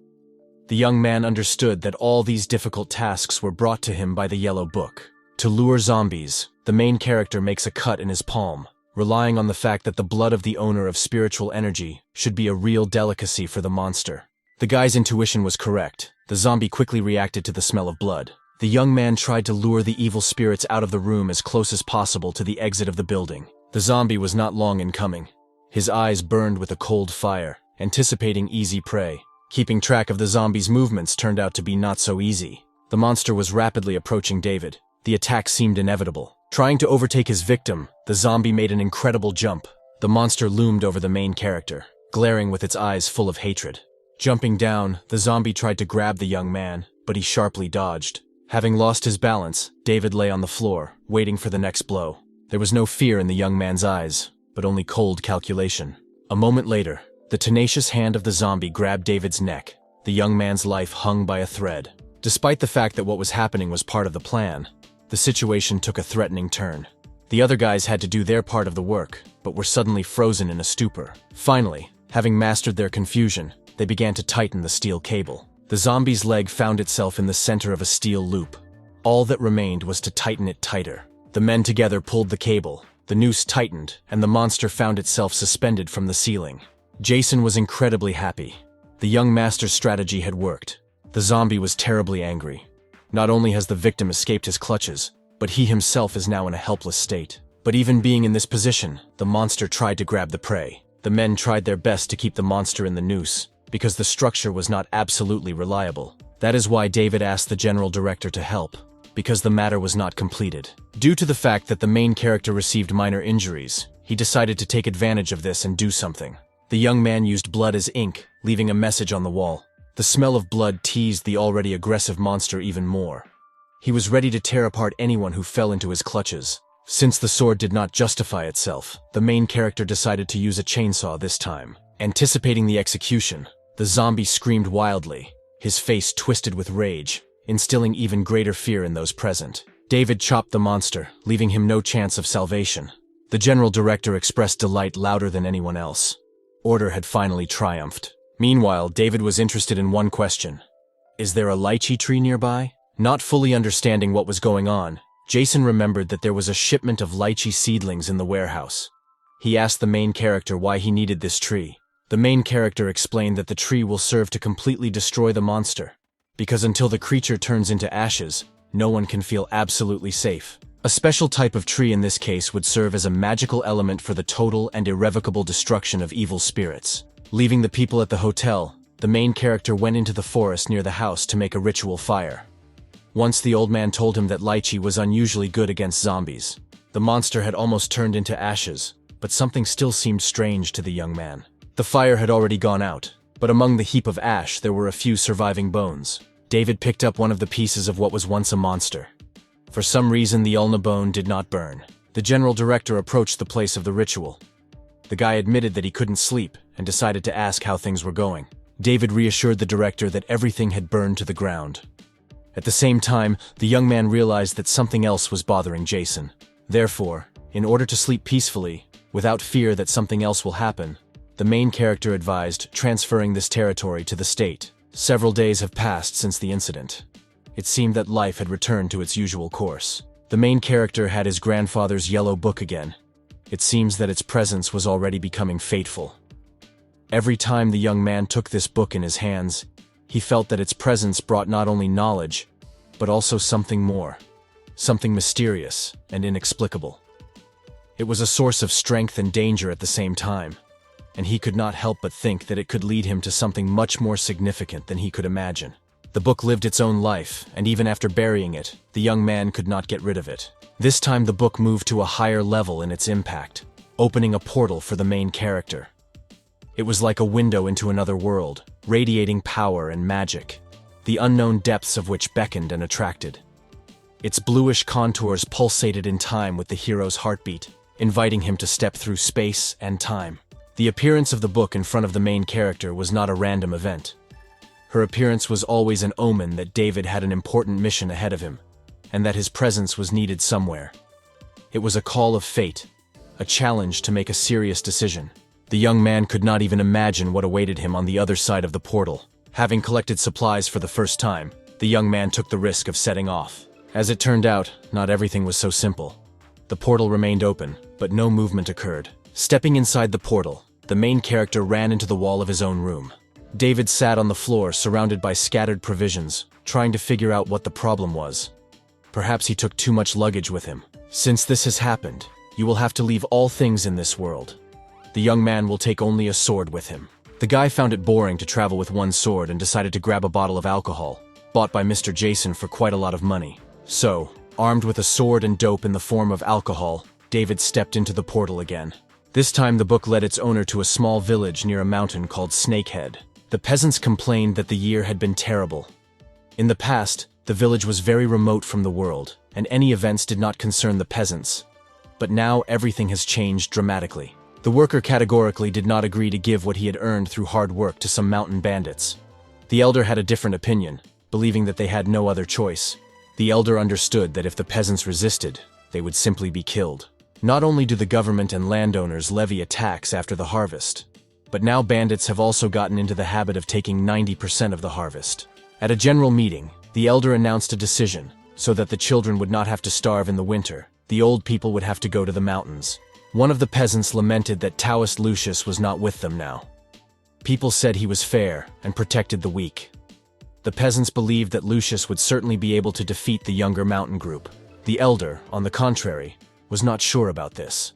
The young man understood that all these difficult tasks were brought to him by the yellow book. To lure zombies, the main character makes a cut in his palm, relying on the fact that the blood of the owner of spiritual energy should be a real delicacy for the monster. The guy's intuition was correct. The zombie quickly reacted to the smell of blood. The young man tried to lure the evil spirits out of the room as close as possible to the exit of the building. The zombie was not long in coming. His eyes burned with a cold fire, anticipating easy prey. Keeping track of the zombie's movements turned out to be not so easy. The monster was rapidly approaching David. The attack seemed inevitable. Trying to overtake his victim, the zombie made an incredible jump. The monster loomed over the main character, glaring with its eyes full of hatred. Jumping down, the zombie tried to grab the young man, but he sharply dodged. Having lost his balance, David lay on the floor, waiting for the next blow. There was no fear in the young man's eyes, but only cold calculation. A moment later, the tenacious hand of the zombie grabbed David's neck. The young man's life hung by a thread. Despite the fact that what was happening was part of the plan, the situation took a threatening turn. The other guys had to do their part of the work, but were suddenly frozen in a stupor. Finally, having mastered their confusion, they began to tighten the steel cable. The zombie's leg found itself in the center of a steel loop. All that remained was to tighten it tighter. The men together pulled the cable, the noose tightened, and the monster found itself suspended from the ceiling. Jason was incredibly happy. The young master's strategy had worked. The zombie was terribly angry. Not only has the victim escaped his clutches, but he himself is now in a helpless state. But even being in this position, the monster tried to grab the prey. The men tried their best to keep the monster in the noose, because the structure was not absolutely reliable. That is why David asked the general director to help, because the matter was not completed. Due to the fact that the main character received minor injuries, he decided to take advantage of this and do something. The young man used blood as ink, leaving a message on the wall. The smell of blood teased the already aggressive monster even more. He was ready to tear apart anyone who fell into his clutches. Since the sword did not justify itself, the main character decided to use a chainsaw this time. Anticipating the execution, the zombie screamed wildly, his face twisted with rage, instilling even greater fear in those present. David chopped the monster, leaving him no chance of salvation. The general director expressed delight louder than anyone else. Order had finally triumphed. Meanwhile, David was interested in one question. Is there a lychee tree nearby? Not fully understanding what was going on, Jason remembered that there was a shipment of lychee seedlings in the warehouse. He asked the main character why he needed this tree. The main character explained that the tree will serve to completely destroy the monster, because until the creature turns into ashes, no one can feel absolutely safe. A special type of tree in this case would serve as a magical element for the total and irrevocable destruction of evil spirits. Leaving the people at the hotel, the main character went into the forest near the house to make a ritual fire. Once the old man told him that lychee was unusually good against zombies. The monster had almost turned into ashes, but something still seemed strange to the young man. The fire had already gone out, but among the heap of ash there were a few surviving bones. David picked up one of the pieces of what was once a monster. For some reason, the ulna bone did not burn. The general director approached the place of the ritual. The guy admitted that he couldn't sleep and decided to ask how things were going. David reassured the director that everything had burned to the ground. At the same time, the young man realized that something else was bothering Jason. Therefore, in order to sleep peacefully, without fear that something else will happen, the main character advised transferring this territory to the state. Several days have passed since the incident. It seemed that life had returned to its usual course. The main character had his grandfather's yellow book again. It seems that its presence was already becoming fateful. Every time the young man took this book in his hands, he felt that its presence brought not only knowledge, but also something more, something mysterious and inexplicable. It was a source of strength and danger at the same time, and he could not help but think that it could lead him to something much more significant than he could imagine. The book lived its own life, and even after burying it, the young man could not get rid of it. This time the book moved to a higher level in its impact, opening a portal for the main character. It was like a window into another world, radiating power and magic, the unknown depths of which beckoned and attracted. Its bluish contours pulsated in time with the hero's heartbeat, inviting him to step through space and time. The appearance of the book in front of the main character was not a random event. Her appearance was always an omen that David had an important mission ahead of him, and that his presence was needed somewhere. It was a call of fate, a challenge to make a serious decision. The young man could not even imagine what awaited him on the other side of the portal. Having collected supplies for the first time, the young man took the risk of setting off. As it turned out, not everything was so simple. The portal remained open, but no movement occurred. Stepping inside the portal, the main character ran into the wall of his own room. David sat on the floor, surrounded by scattered provisions, trying to figure out what the problem was. Perhaps he took too much luggage with him. Since this has happened, you will have to leave all things in this world. The young man will take only a sword with him. The guy found it boring to travel with one sword and decided to grab a bottle of alcohol, bought by Mr. Jason for quite a lot of money. So, armed with a sword and dope in the form of alcohol, David stepped into the portal again. This time the book led its owner to a small village near a mountain called Snakehead. The peasants complained that the year had been terrible. In the past, the village was very remote from the world, and any events did not concern the peasants. But now everything has changed dramatically. The worker categorically did not agree to give what he had earned through hard work to some mountain bandits. The elder had a different opinion, believing that they had no other choice. The elder understood that if the peasants resisted, they would simply be killed. Not only do the government and landowners levy a tax after the harvest, but now bandits have also gotten into the habit of taking 90% of the harvest. At a general meeting, the elder announced a decision, so that the children would not have to starve in the winter. The old people would have to go to the mountains. One of the peasants lamented that Taoist Lucius was not with them now. People said he was fair and protected the weak. The peasants believed that Lucius would certainly be able to defeat the younger mountain group. The elder, on the contrary, was not sure about this.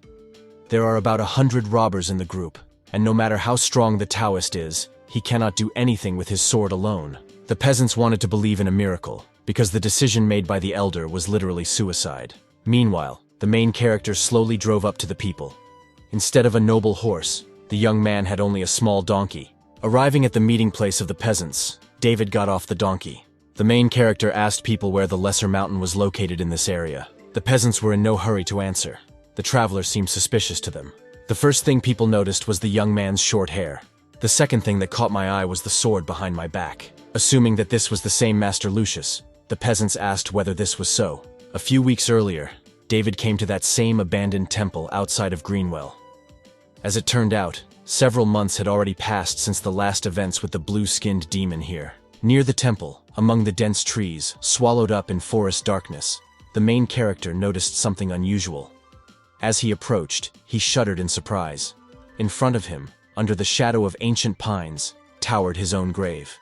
There are about 100 robbers in the group, and no matter how strong the Taoist is, he cannot do anything with his sword alone. The peasants wanted to believe in a miracle, because the decision made by the elder was literally suicide. Meanwhile, the main character slowly drove up to the people. Instead of a noble horse, the young man had only a small donkey. Arriving at the meeting place of the peasants, David got off the donkey. The main character asked people where the lesser mountain was located in this area. The peasants were in no hurry to answer. The traveler seemed suspicious to them. The first thing people noticed was the young man's short hair. The second thing that caught my eye was the sword behind my back. Assuming that this was the same Master Lucius, the peasants asked whether this was so. A few weeks earlier, David came to that same abandoned temple outside of Greenwell. As it turned out, several months had already passed since the last events with the blue-skinned demon here. Near the temple, among the dense trees, swallowed up in forest darkness, the main character noticed something unusual. As he approached, he shuddered in surprise. In front of him, under the shadow of ancient pines, towered his own grave.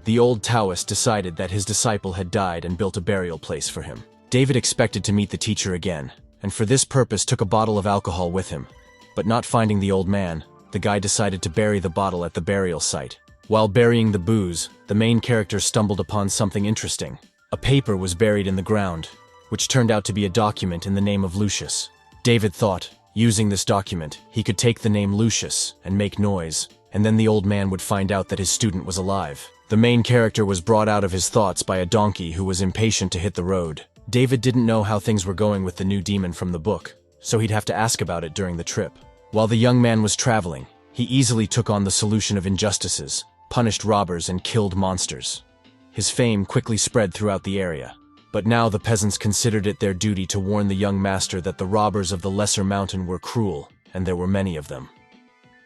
The old Taoist decided that his disciple had died and built a burial place for him. David expected to meet the teacher again, and for this purpose took a bottle of alcohol with him. But not finding the old man, the guy decided to bury the bottle at the burial site. While burying the booze, the main character stumbled upon something interesting. A paper was buried in the ground, which turned out to be a document in the name of Lucius. David thought, using this document, he could take the name Lucius and make noise, and then the old man would find out that his student was alive. The main character was brought out of his thoughts by a donkey who was impatient to hit the road. David didn't know how things were going with the new demon from the book, so he'd have to ask about it during the trip. While the young man was traveling, he easily took on the solution of injustices, punished robbers, and killed monsters. His fame quickly spread throughout the area. But now the peasants considered it their duty to warn the young master that the robbers of the lesser mountain were cruel, and there were many of them.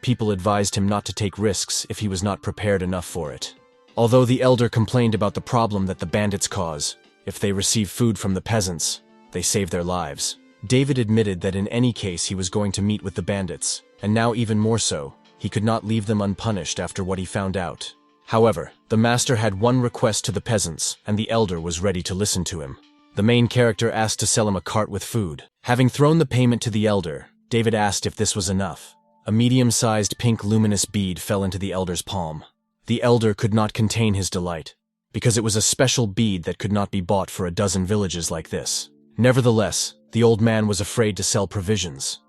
People advised him not to take risks if he was not prepared enough for it. Although the elder complained about the problem that the bandits cause, if they receive food from the peasants, they save their lives. David admitted that in any case he was going to meet with the bandits, and now even more so, he could not leave them unpunished after what he found out. However, the master had one request to the peasants, and the elder was ready to listen to him. The main character asked to sell him a cart with food. Having thrown the payment to the elder, David asked if this was enough. A medium-sized pink luminous bead fell into the elder's palm. The elder could not contain his delight, because it was a special bead that could not be bought for a dozen villages like this. Nevertheless, the old man was afraid to sell provisions.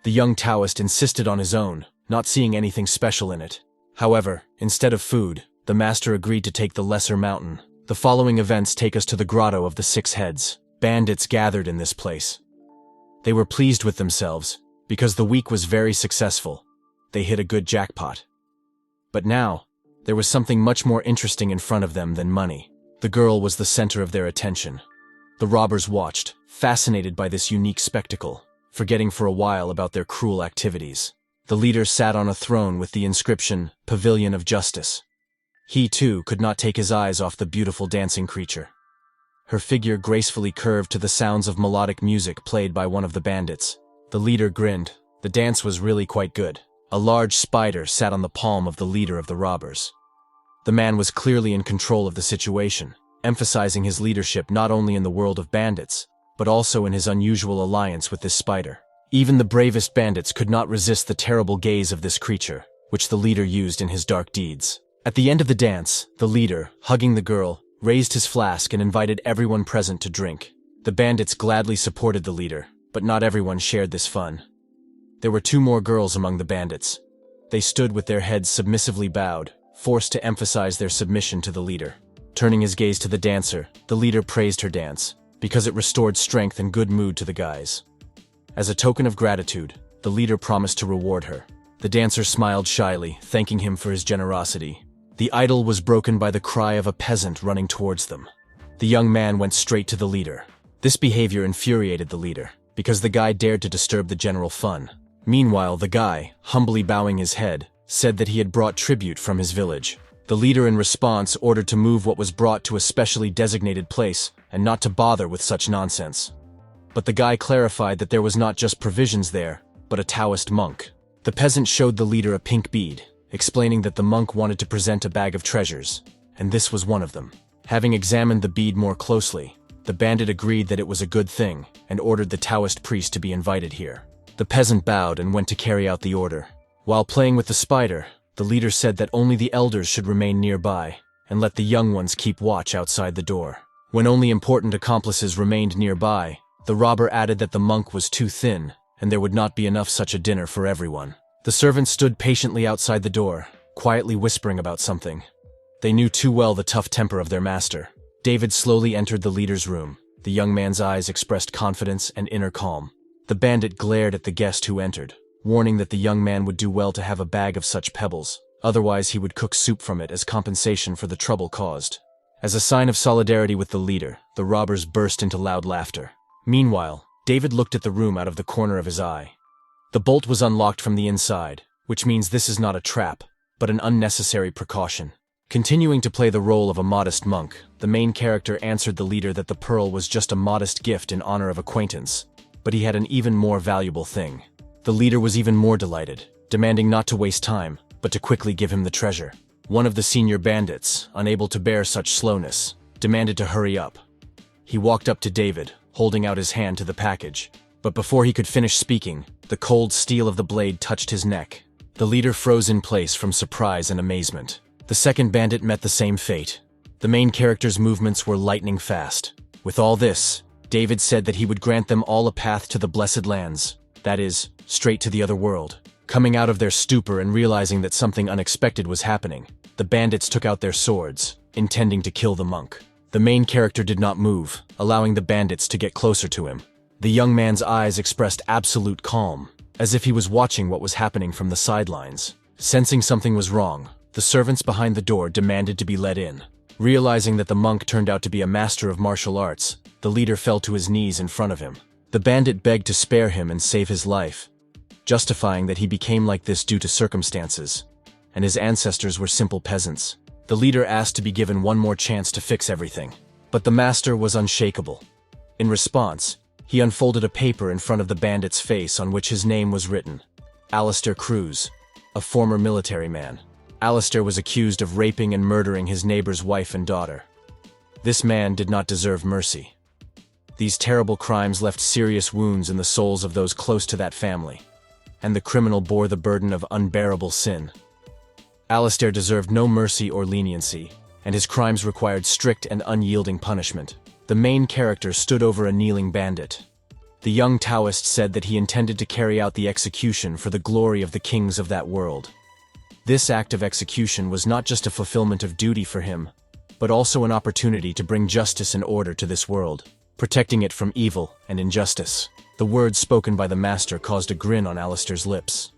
The young Taoist insisted on his own, not seeing anything special in it. However, instead of food, the master agreed to take the lesser mountain. The following events take us to the Grotto of the Six Heads. Bandits gathered in this place. They were pleased with themselves, because the week was very successful. They hit a good jackpot. But now, there was something much more interesting in front of them than money. The girl was the center of their attention. The robbers watched, fascinated by this unique spectacle, forgetting for a while about their cruel activities. The leader sat on a throne with the inscription, Pavilion of Justice. He, too, could not take his eyes off the beautiful dancing creature. Her figure gracefully curved to the sounds of melodic music played by one of the bandits. The leader grinned. The dance was really quite good. A large spider sat on the palm of the leader of the robbers. The man was clearly in control of the situation, emphasizing his leadership not only in the world of bandits, but also in his unusual alliance with this spider. Even the bravest bandits could not resist the terrible gaze of this creature, which the leader used in his dark deeds. At the end of the dance, the leader, hugging the girl, raised his flask and invited everyone present to drink. The bandits gladly supported the leader, but not everyone shared this fun. There were two more girls among the bandits. They stood with their heads submissively bowed, forced to emphasize their submission to the leader. Turning his gaze to the dancer, the leader praised her dance, because it restored strength and good mood to the guys. As a token of gratitude, the leader promised to reward her. The dancer smiled shyly, thanking him for his generosity. The idyll was broken by the cry of a peasant running towards them. The young man went straight to the leader. This behavior infuriated the leader, because the guy dared to disturb the general fun. Meanwhile, the guy, humbly bowing his head, said that he had brought tribute from his village. The leader in response ordered to move what was brought to a specially designated place and not to bother with such nonsense. But the guy clarified that there was not just provisions there, but a Taoist monk. The peasant showed the leader a pink bead, explaining that the monk wanted to present a bag of treasures, and this was one of them. Having examined the bead more closely, the bandit agreed that it was a good thing and ordered the Taoist priest to be invited here. The peasant bowed and went to carry out the order. While playing with the spider, the leader said that only the elders should remain nearby and let the young ones keep watch outside the door. When only important accomplices remained nearby, the robber added that the monk was too thin and there would not be enough such a dinner for everyone. The servants stood patiently outside the door, quietly whispering about something. They knew too well the tough temper of their master. David slowly entered the leader's room. The young man's eyes expressed confidence and inner calm. The bandit glared at the guest who entered, warning that the young man would do well to have a bag of such pebbles, otherwise he would cook soup from it as compensation for the trouble caused. As a sign of solidarity with the leader, the robbers burst into loud laughter. Meanwhile, David looked at the room out of the corner of his eye. The bolt was unlocked from the inside, which means this is not a trap, but an unnecessary precaution. Continuing to play the role of a modest monk, the main character answered the leader that the pearl was just a modest gift in honor of acquaintance, but he had an even more valuable thing. The leader was even more delighted, demanding not to waste time, but to quickly give him the treasure. One of the senior bandits, unable to bear such slowness, demanded to hurry up. He walked up to David, holding out his hand to the package. But before he could finish speaking, the cold steel of the blade touched his neck. The leader froze in place from surprise and amazement. The second bandit met the same fate. The main character's movements were lightning fast. With all this, David said that he would grant them all a path to the blessed lands, that is, straight to the other world. Coming out of their stupor and realizing that something unexpected was happening, the bandits took out their swords, intending to kill the monk. The main character did not move, allowing the bandits to get closer to him. The young man's eyes expressed absolute calm, as if he was watching what was happening from the sidelines. Sensing something was wrong, the servants behind the door demanded to be let in. Realizing that the monk turned out to be a master of martial arts, the leader fell to his knees in front of him. The bandit begged to spare him and save his life, justifying that he became like this due to circumstances, and his ancestors were simple peasants. The leader asked to be given one more chance to fix everything, but the master was unshakable. In response, he unfolded a paper in front of the bandit's face on which his name was written: Alistair Cruz, a former military man. Alistair was accused of raping and murdering his neighbor's wife and daughter. This man did not deserve mercy. These terrible crimes left serious wounds in the souls of those close to that family, and the criminal bore the burden of unbearable sin. Alistair deserved no mercy or leniency, and his crimes required strict and unyielding punishment. The main character stood over a kneeling bandit. The young Taoist said that he intended to carry out the execution for the glory of the kings of that world. This act of execution was not just a fulfillment of duty for him, but also an opportunity to bring justice and order to this world, protecting it from evil and injustice. The words spoken by the master caused a grin on Alistair's lips.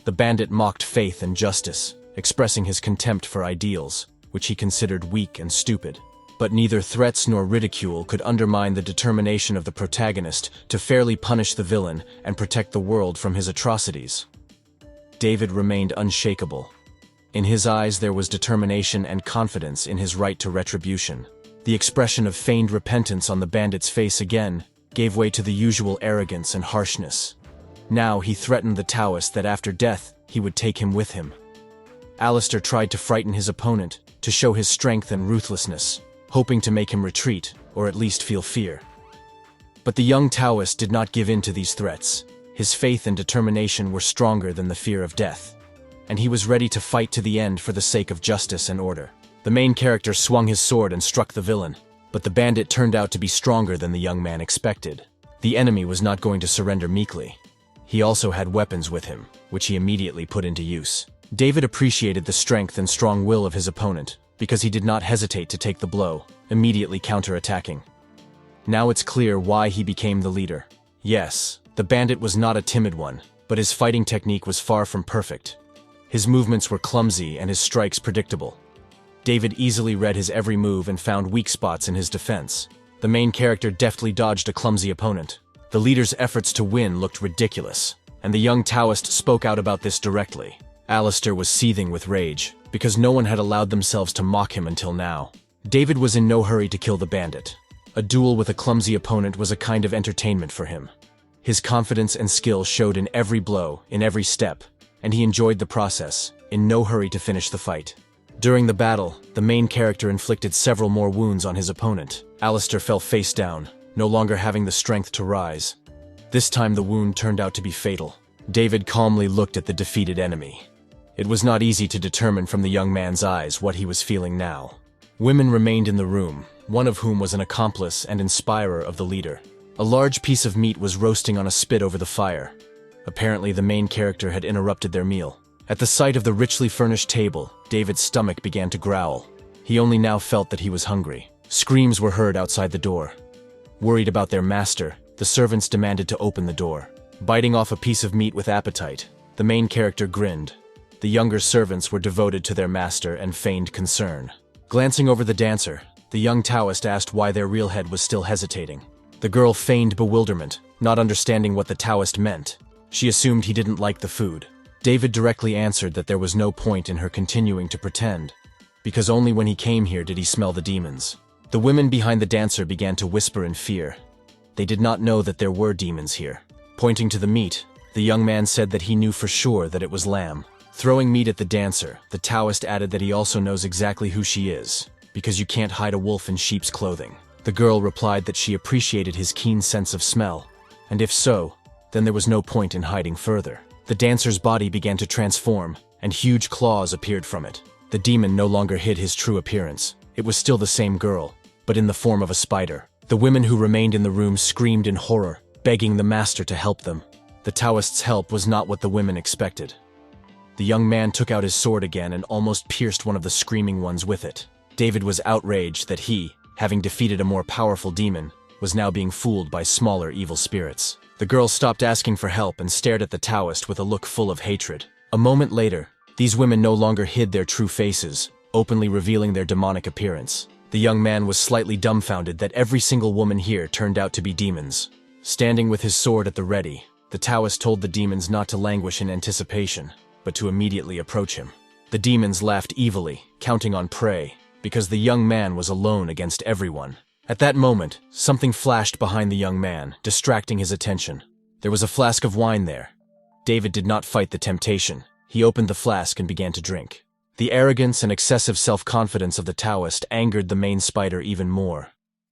The bandit mocked faith and justice, expressing his contempt for ideals, which he considered weak and stupid. But neither threats nor ridicule could undermine the determination of the protagonist to fairly punish the villain and protect the world from his atrocities. David remained unshakable. In his eyes there was determination and confidence in his right to retribution. The expression of feigned repentance on the bandit's face again gave way to the usual arrogance and harshness. Now he threatened the Taoist that after death he would take him with him. Alistair tried to frighten his opponent, to show his strength and ruthlessness, hoping to make him retreat, or at least feel fear. But the young Taoist did not give in to these threats. His faith and determination were stronger than the fear of death, and he was ready to fight to the end for the sake of justice and order. The main character swung his sword and struck the villain, but the bandit turned out to be stronger than the young man expected. The enemy was not going to surrender meekly. He also had weapons with him, which he immediately put into use. David appreciated the strength and strong will of his opponent, because he did not hesitate to take the blow, immediately counterattacking. Now it's clear why he became the leader. Yes, the bandit was not a timid one, but his fighting technique was far from perfect. His movements were clumsy and his strikes predictable. David easily read his every move and found weak spots in his defense. The main character deftly dodged a clumsy opponent. The leader's efforts to win looked ridiculous, and the young Taoist spoke out about this directly. Alistair was seething with rage, because no one had allowed themselves to mock him until now. David was in no hurry to kill the bandit. A duel with a clumsy opponent was a kind of entertainment for him. His confidence and skill showed in every blow, in every step, and he enjoyed the process, in no hurry to finish the fight. During the battle, the main character inflicted several more wounds on his opponent. Alistair fell face down, no longer having the strength to rise. This time the wound turned out to be fatal. David calmly looked at the defeated enemy. It was not easy to determine from the young man's eyes what he was feeling now. Women remained in the room, one of whom was an accomplice and inspirer of the leader. A large piece of meat was roasting on a spit over the fire. Apparently the main character had interrupted their meal. At the sight of the richly furnished table, David's stomach began to growl. He only now felt that he was hungry. Screams were heard outside the door. Worried about their master, the servants demanded to open the door. Biting off a piece of meat with appetite, the main character grinned. The younger servants were devoted to their master and feigned concern. Glancing over the dancer, the young Taoist asked why their real head was still hesitating. The girl feigned bewilderment, not understanding what the Taoist meant. She assumed he didn't like the food. David directly answered that there was no point in her continuing to pretend, because only when he came here did he smell the demons. The women behind the dancer began to whisper in fear. They did not know that there were demons here. Pointing to the meat, the young man said that he knew for sure that it was lamb. Throwing meat at the dancer, the Taoist added that he also knows exactly who she is, because you can't hide a wolf in sheep's clothing. The girl replied that she appreciated his keen sense of smell, and if so, then there was no point in hiding further. The dancer's body began to transform, and huge claws appeared from it. The demon no longer hid his true appearance. It was still the same girl, but in the form of a spider. The women who remained in the room screamed in horror, begging the master to help them. The Taoist's help was not what the women expected. The young man took out his sword again and almost pierced one of the screaming ones with it. David was outraged that he, having defeated a more powerful demon, was now being fooled by smaller evil spirits. The girl stopped asking for help and stared at the Taoist with a look full of hatred. A moment later, these women no longer hid their true faces, openly revealing their demonic appearance. The young man was slightly dumbfounded that every single woman here turned out to be demons. Standing with his sword at the ready, the Taoist told the demons not to languish in anticipation, but to immediately approach him. The demons laughed evilly, counting on prey, because the young man was alone against everyone. At that moment, something flashed behind the young man, distracting his attention. There was a flask of wine there. David did not fight the temptation. He opened the flask and began to drink. The arrogance and excessive self-confidence of the Taoist angered the main spider even more.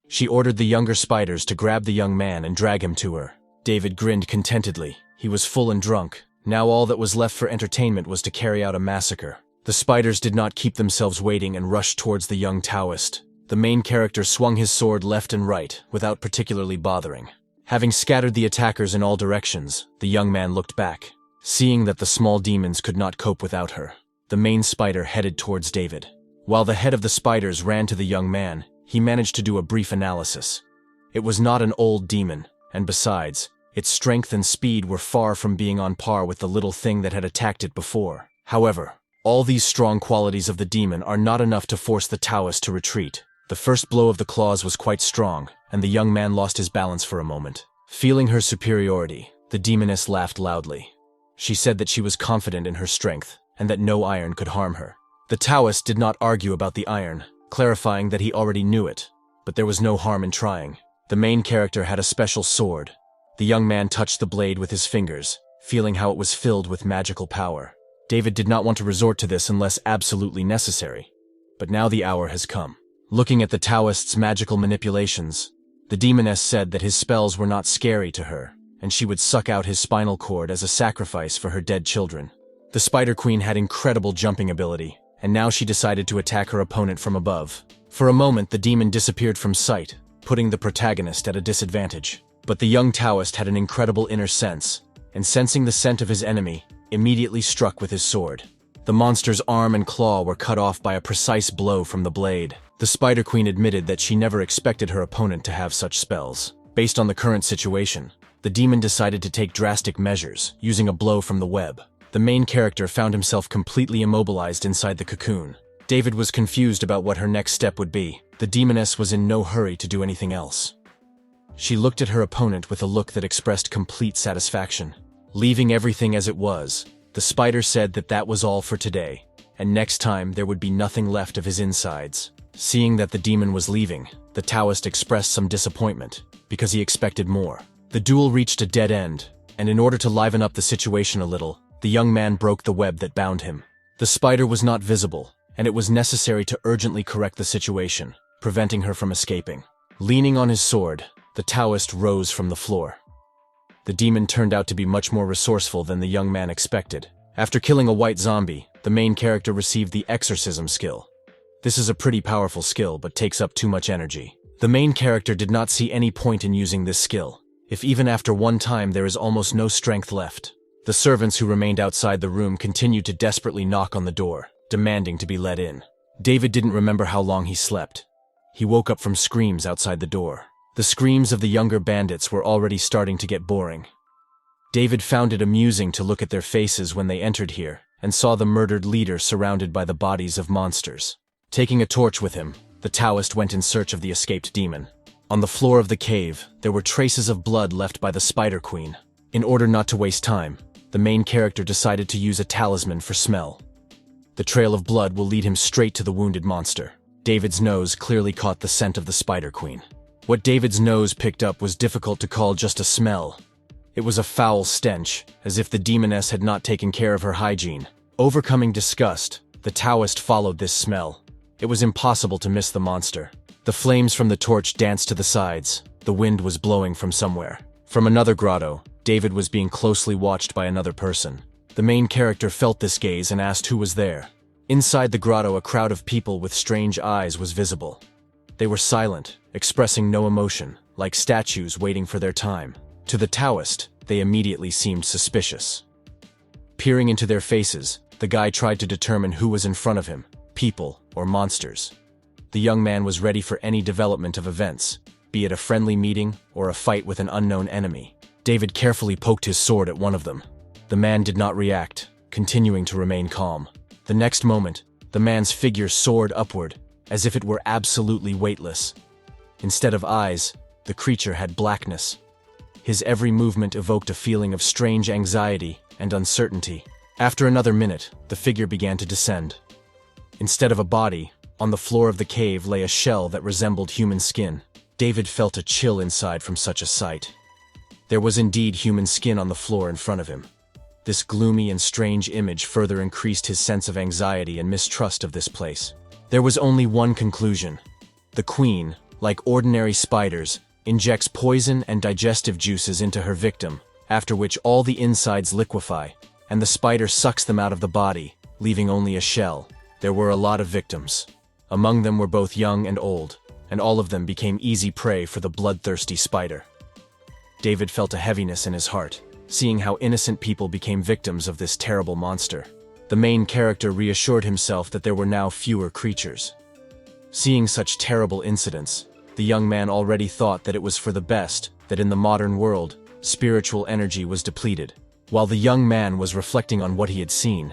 She ordered the younger spiders to grab the young man and drag him to her. David grinned contentedly. He was full and drunk. Now all that was left for entertainment was to carry out a massacre. The spiders did not keep themselves waiting and rushed towards the young Taoist. The main character swung his sword left and right, without particularly bothering. Having scattered the attackers in all directions, the young man looked back. Seeing that the small demons could not cope without her, the main spider headed towards David. While the head of the spiders ran to the young man, he managed to do a brief analysis. It was not an old demon, and besides, its strength and speed were far from being on par with the little thing that had attacked it before. However, all these strong qualities of the demon are not enough to force the Taoist to retreat. The first blow of the claws was quite strong, and the young man lost his balance for a moment. Feeling her superiority, the demoness laughed loudly. She said that she was confident in her strength, and that no iron could harm her. The Taoist did not argue about the iron, clarifying that he already knew it, but there was no harm in trying. The main character had a special sword. The young man touched the blade with his fingers, feeling how it was filled with magical power. David did not want to resort to this unless absolutely necessary, but now the hour has come. Looking at the Taoist's magical manipulations, the demoness said that his spells were not scary to her, and she would suck out his spinal cord as a sacrifice for her dead children. The Spider Queen had incredible jumping ability, and now she decided to attack her opponent from above. For a moment, the demon disappeared from sight, putting the protagonist at a disadvantage. But the young Taoist had an incredible inner sense, and sensing the scent of his enemy, immediately struck with his sword. The monster's arm and claw were cut off by a precise blow from the blade. The Spider Queen admitted that she never expected her opponent to have such spells. Based on the current situation, the demon decided to take drastic measures, using a blow from the web. The main character found himself completely immobilized inside the cocoon. David was confused about what her next step would be. The demoness was in no hurry to do anything else. She looked at her opponent with a look that expressed complete satisfaction. Leaving everything as it was, the spider said that that was all for today, and next time there would be nothing left of his insides. Seeing that the demon was leaving, the Taoist expressed some disappointment, because he expected more. The duel reached a dead end, and in order to liven up the situation a little, the young man broke the web that bound him. The spider was not visible, and it was necessary to urgently correct the situation, preventing her from escaping. Leaning on his sword, the Taoist rose from the floor. The demon turned out to be much more resourceful than the young man expected. After killing a white zombie, the main character received the exorcism skill. This is a pretty powerful skill, but takes up too much energy. The main character did not see any point in using this skill, if even after one time there is almost no strength left. The servants who remained outside the room continued to desperately knock on the door, demanding to be let in. David didn't remember how long he slept. He woke up from screams outside the door. The screams of the younger bandits were already starting to get boring. David found it amusing to look at their faces when they entered here, and saw the murdered leader surrounded by the bodies of monsters. Taking a torch with him, the Taoist went in search of the escaped demon. On the floor of the cave, there were traces of blood left by the Spider Queen. In order not to waste time, the main character decided to use a talisman for smell. The trail of blood will lead him straight to the wounded monster. David's nose clearly caught the scent of the Spider Queen. What David's nose picked up was difficult to call just a smell. It was a foul stench, as if the demoness had not taken care of her hygiene. Overcoming disgust, the Taoist followed this smell. It was impossible to miss the monster. The flames from the torch danced to the sides. The wind was blowing from somewhere. From another grotto, David was being closely watched by another person. The main character felt this gaze and asked who was there. Inside the grotto, a crowd of people with strange eyes was visible. They were silent, expressing no emotion, like statues waiting for their time. To the Taoist, they immediately seemed suspicious. Peering into their faces, the guy tried to determine who was in front of him, people or monsters. The young man was ready for any development of events, be it a friendly meeting or a fight with an unknown enemy. David carefully poked his sword at one of them. The man did not react, continuing to remain calm. The next moment, The man's figure soared upward, as if it were absolutely weightless. Instead of eyes, the creature had blackness. His every movement evoked a feeling of strange anxiety and uncertainty. After another minute, the figure began to descend. Instead of a body, on the floor of the cave lay a shell that resembled human skin. David felt a chill inside from such a sight. There was indeed human skin on the floor in front of him. This gloomy and strange image further increased his sense of anxiety and mistrust of this place. There was only one conclusion. The queen, like ordinary spiders, injects poison and digestive juices into her victim, after which all the insides liquefy, and the spider sucks them out of the body, leaving only a shell. There were a lot of victims. Among them were both young and old, and all of them became easy prey for the bloodthirsty spider. David felt a heaviness in his heart, seeing how innocent people became victims of this terrible monster. The main character reassured himself that there were now fewer creatures. Seeing such terrible incidents, the young man already thought that it was for the best that in the modern world, spiritual energy was depleted. While the young man was reflecting on what he had seen,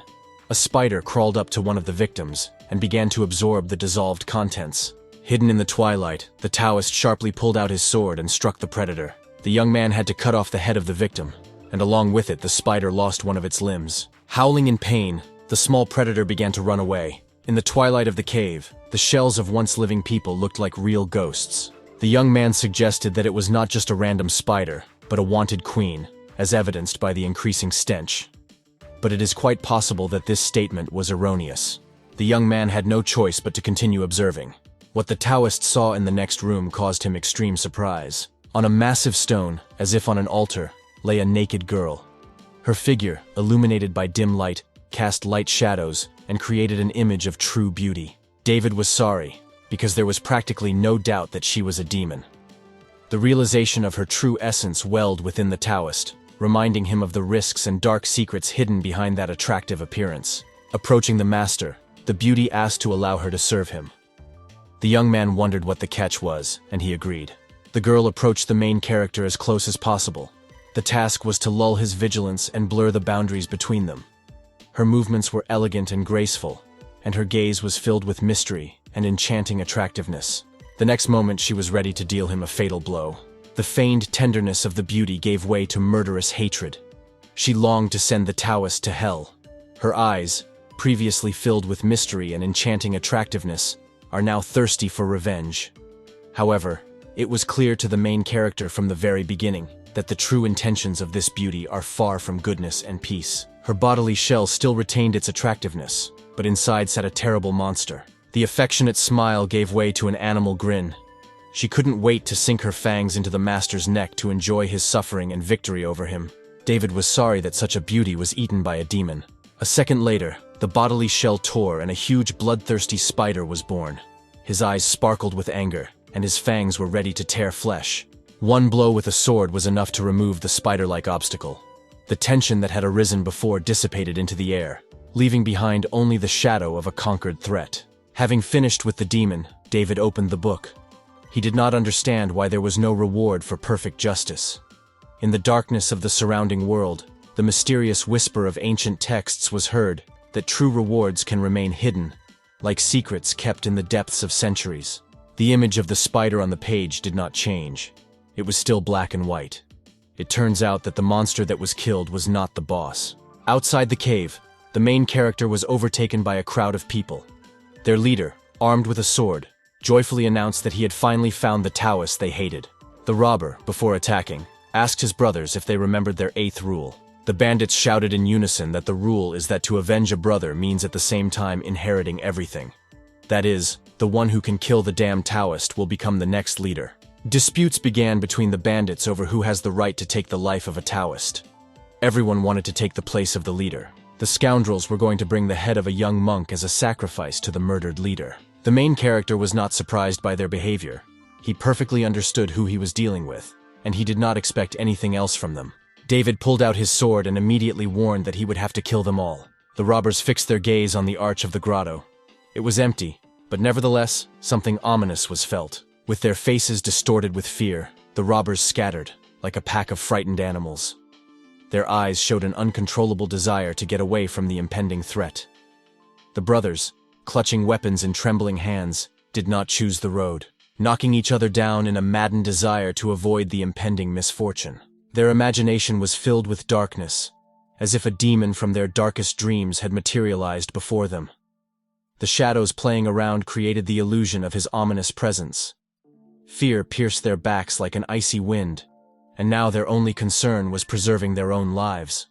a spider crawled up to one of the victims and began to absorb the dissolved contents. Hidden in the twilight, the Taoist sharply pulled out his sword and struck the predator. The young man had to cut off the head of the victim, and along with it the spider lost one of its limbs. Howling in pain, the small predator began to run away. In the twilight of the cave, the shells of once living people looked like real ghosts. The young man suggested that it was not just a random spider, but a wanted queen, as evidenced by the increasing stench. But it is quite possible that this statement was erroneous. The young man had no choice but to continue observing. What the Taoist saw in the next room caused him extreme surprise. On a massive stone, as if on an altar, lay a naked girl. Her figure, illuminated by dim light, cast light shadows and created an image of true beauty. David was sorry, because there was practically no doubt that she was a demon. The realization of her true essence welled within the Taoist, reminding him of the risks and dark secrets hidden behind that attractive appearance. Approaching the master, the beauty asked to allow her to serve him. The young man wondered what the catch was, and he agreed. The girl approached the main character as close as possible. The task was to lull his vigilance and blur the boundaries between them. Her movements were elegant and graceful, and her gaze was filled with mystery and enchanting attractiveness. The next moment she was ready to deal him a fatal blow. The feigned tenderness of the beauty gave way to murderous hatred. She longed to send the Taoist to hell. Her eyes, previously filled with mystery and enchanting attractiveness, are now thirsty for revenge. However, it was clear to the main character from the very beginning that the true intentions of this beauty are far from goodness and peace. Her bodily shell still retained its attractiveness, but inside sat a terrible monster. The affectionate smile gave way to an animal grin. She couldn't wait to sink her fangs into the master's neck to enjoy his suffering and victory over him. David was sorry that such a beauty was eaten by a demon. A second later, the bodily shell tore and a huge bloodthirsty spider was born. His eyes sparkled with anger, and his fangs were ready to tear flesh. One blow with a sword was enough to remove the spider-like obstacle. The tension that had arisen before dissipated into the air, leaving behind only the shadow of a conquered threat. Having finished with the demon, David opened the book. He did not understand why there was no reward for perfect justice. In the darkness of the surrounding world, the mysterious whisper of ancient texts was heard that true rewards can remain hidden, like secrets kept in the depths of centuries. The image of the spider on the page did not change. It was still black and white. It turns out that the monster that was killed was not the boss. Outside the cave, the main character was overtaken by a crowd of people. Their leader, armed with a sword, joyfully announced that he had finally found the Taoist they hated. The robber, before attacking, asked his brothers if they remembered their 8th rule. The bandits shouted in unison that the rule is that to avenge a brother means at the same time inheriting everything. That is, the one who can kill the damned Taoist will become the next leader. Disputes began between the bandits over who has the right to take the life of a Taoist. Everyone wanted to take the place of the leader. The scoundrels were going to bring the head of a young monk as a sacrifice to the murdered leader. The main character was not surprised by their behavior. He perfectly understood who he was dealing with, and he did not expect anything else from them. David pulled out his sword and immediately warned that he would have to kill them all. The robbers fixed their gaze on the arch of the grotto. It was empty, but nevertheless, something ominous was felt. With their faces distorted with fear, the robbers scattered, like a pack of frightened animals. Their eyes showed an uncontrollable desire to get away from the impending threat. The brothers, clutching weapons in trembling hands, did not choose the road, knocking each other down in a maddened desire to avoid the impending misfortune. Their imagination was filled with darkness, as if a demon from their darkest dreams had materialized before them. The shadows playing around created the illusion of his ominous presence. Fear pierced their backs like an icy wind, and now their only concern was preserving their own lives.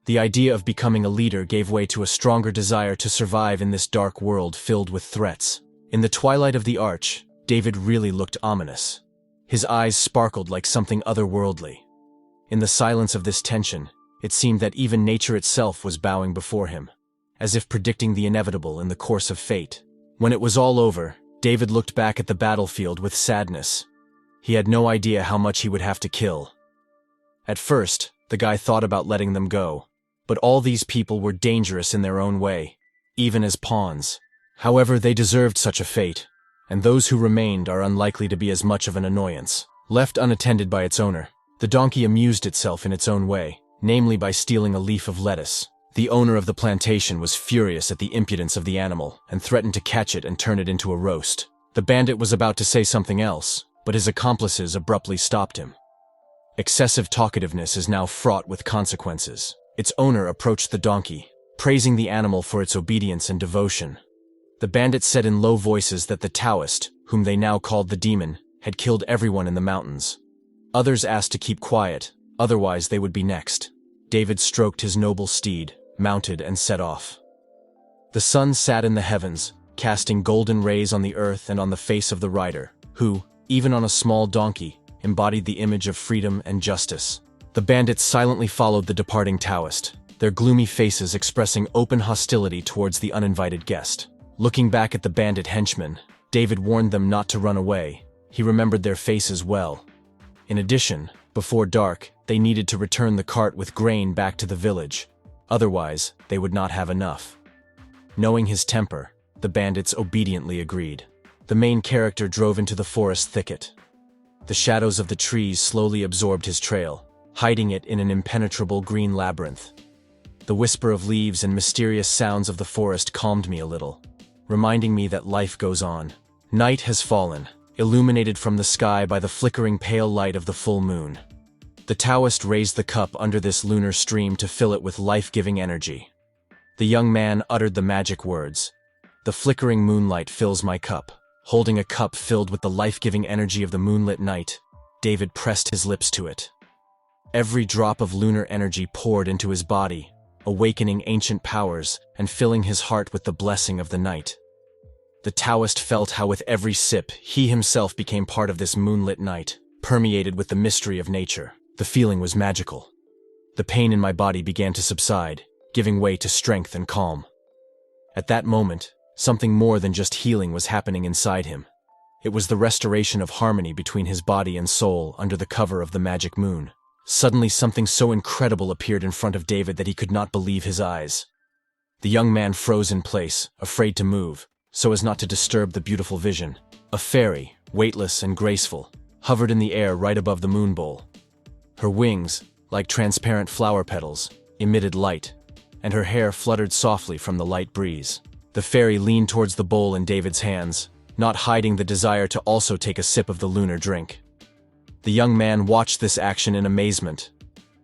The idea of becoming a leader gave way to a stronger desire to survive in this dark world filled with threats. In the twilight of the arch, David really looked ominous. His eyes sparkled like something otherworldly. In the silence of this tension, it seemed that even nature itself was bowing before him, as if predicting the inevitable in the course of fate. When it was all over, David looked back at the battlefield with sadness. He had no idea how much he would have to kill. At first, the guy thought about letting them go, but all these people were dangerous in their own way, even as pawns. However, they deserved such a fate, and those who remained are unlikely to be as much of an annoyance. Left unattended by its owner, the donkey amused itself in its own way, namely by stealing a leaf of lettuce. The owner of the plantation was furious at the impudence of the animal and threatened to catch it and turn it into a roast. The bandit was about to say something else, but his accomplices abruptly stopped him. Excessive talkativeness is now fraught with consequences. Its owner approached the donkey, praising the animal for its obedience and devotion. The bandit said in low voices that the Taoist, whom they now called the demon, had killed everyone in the mountains. Others asked to keep quiet, otherwise they would be next. David stroked his noble steed, mounted and set off. The sun sat in the heavens, casting golden rays on the earth and on the face of the rider, who, even on a small donkey, embodied the image of freedom and justice. The bandits silently followed the departing Taoist, their gloomy faces expressing open hostility towards the uninvited guest. Looking back at the bandit henchmen, David warned them not to run away. He remembered their faces well. In addition, before dark, they needed to return the cart with grain back to the village. Otherwise, they would not have enough. Knowing his temper, the bandits obediently agreed. The main character drove into the forest thicket. The shadows of the trees slowly absorbed his trail, hiding it in an impenetrable green labyrinth. The whisper of leaves and mysterious sounds of the forest calmed me a little, reminding me that life goes on. Night has fallen, illuminated from the sky by the flickering pale light of the full moon. The Taoist raised the cup under this lunar stream to fill it with life-giving energy. The young man uttered the magic words, "The flickering moonlight fills my cup." Holding a cup filled with the life-giving energy of the moonlit night, David pressed his lips to it. Every drop of lunar energy poured into his body, awakening ancient powers and filling his heart with the blessing of the night. The Taoist felt how with every sip, he himself became part of this moonlit night, permeated with the mystery of nature. The feeling was magical. The pain in my body began to subside, giving way to strength and calm. At that moment, something more than just healing was happening inside him. It was the restoration of harmony between his body and soul under the cover of the magic moon. Suddenly something so incredible appeared in front of David that he could not believe his eyes. The young man froze in place, afraid to move, so as not to disturb the beautiful vision. A fairy, weightless and graceful, hovered in the air right above the moon bowl. Her wings, like transparent flower petals, emitted light, and her hair fluttered softly from the light breeze. The fairy leaned towards the bowl in David's hands, not hiding the desire to also take a sip of the lunar drink. The young man watched this action in amazement.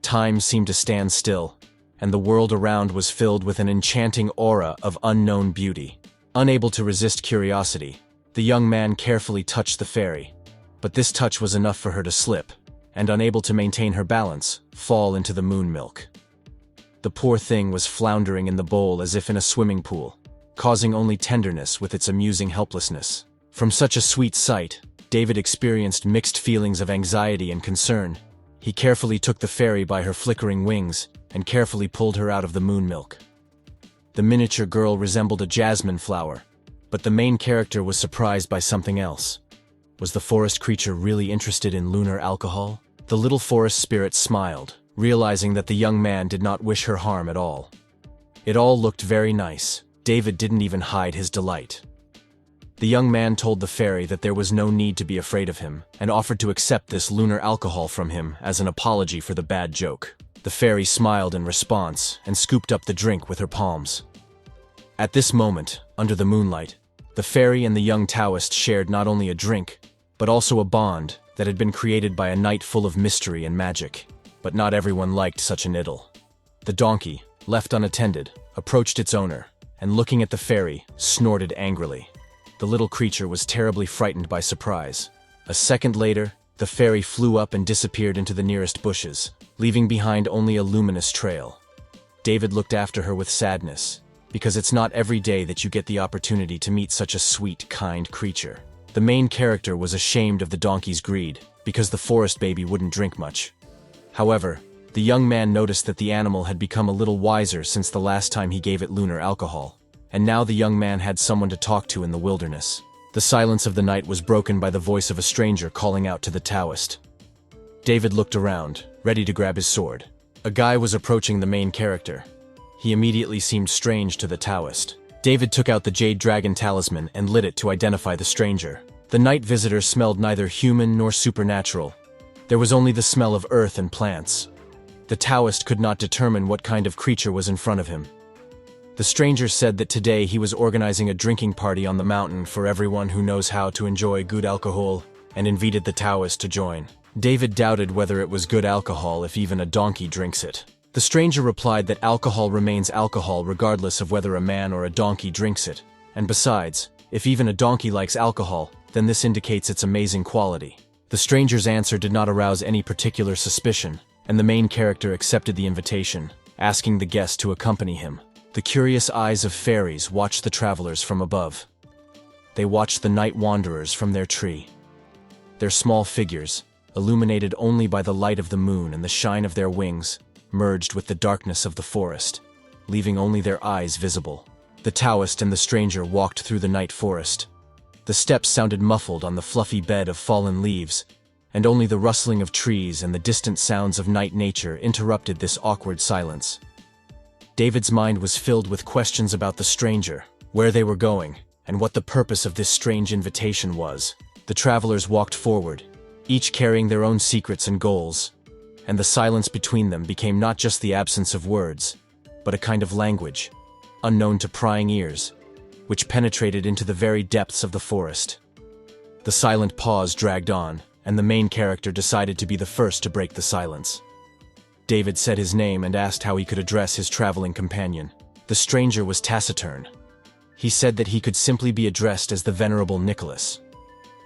Time seemed to stand still, and the world around was filled with an enchanting aura of unknown beauty. Unable to resist curiosity, the young man carefully touched the fairy, but this touch was enough for her to slip, and unable to maintain her balance, fall into the moon milk. The poor thing was floundering in the bowl as if in a swimming pool, causing only tenderness with its amusing helplessness. From such a sweet sight, David experienced mixed feelings of anxiety and concern. He carefully took the fairy by her flickering wings and carefully pulled her out of the moon milk. The miniature girl resembled a jasmine flower, but the main character was surprised by something else. Was the forest creature really interested in lunar alcohol? The little forest spirit smiled, realizing that the young man did not wish her harm at all. It all looked very nice. David didn't even hide his delight. The young man told the fairy that there was no need to be afraid of him, and offered to accept this lunar alcohol from him as an apology for the bad joke. The fairy smiled in response and scooped up the drink with her palms. At this moment, under the moonlight, the fairy and the young Taoist shared not only a drink, but also a bond that had been created by a night full of mystery and magic. But not everyone liked such an idyll. The donkey, left unattended, approached its owner, and looking at the fairy, snorted angrily. The little creature was terribly frightened by surprise. A second later, the fairy flew up and disappeared into the nearest bushes, leaving behind only a luminous trail. David looked after her with sadness, because it's not every day that you get the opportunity to meet such a sweet, kind creature. The main character was ashamed of the donkey's greed, because the forest baby wouldn't drink much. However, the young man noticed that the animal had become a little wiser since the last time he gave it lunar alcohol, and now the young man had someone to talk to in the wilderness. The silence of the night was broken by the voice of a stranger calling out to the Taoist. David looked around, ready to grab his sword. A guy was approaching the main character. He immediately seemed strange to the Taoist. David took out the jade dragon talisman and lit it to identify the stranger. The night visitor smelled neither human nor supernatural. There was only the smell of earth and plants. The Taoist could not determine what kind of creature was in front of him. The stranger said that today he was organizing a drinking party on the mountain for everyone who knows how to enjoy good alcohol, and invited the Taoist to join. David doubted whether it was good alcohol if even a donkey drinks it. The stranger replied that alcohol remains alcohol regardless of whether a man or a donkey drinks it, and besides, if even a donkey likes alcohol, then this indicates its amazing quality. The stranger's answer did not arouse any particular suspicion, and the main character accepted the invitation, asking the guest to accompany him. The curious eyes of fairies watched the travelers from above. They watched the night wanderers from their tree. Their small figures, illuminated only by the light of the moon and the shine of their wings, merged with the darkness of the forest, leaving only their eyes visible. The Taoist and the stranger walked through the night forest. The steps sounded muffled on the fluffy bed of fallen leaves, and only the rustling of trees and the distant sounds of night nature interrupted this awkward silence. David's mind was filled with questions about the stranger, where they were going, and what the purpose of this strange invitation was. The travelers walked forward, each carrying their own secrets and goals, and the silence between them became not just the absence of words, but a kind of language, unknown to prying ears, which penetrated into the very depths of the forest. The silent pause dragged on, and the main character decided to be the first to break the silence. David said his name and asked how he could address his traveling companion. The stranger was taciturn. He said that he could simply be addressed as the Venerable Nicholas.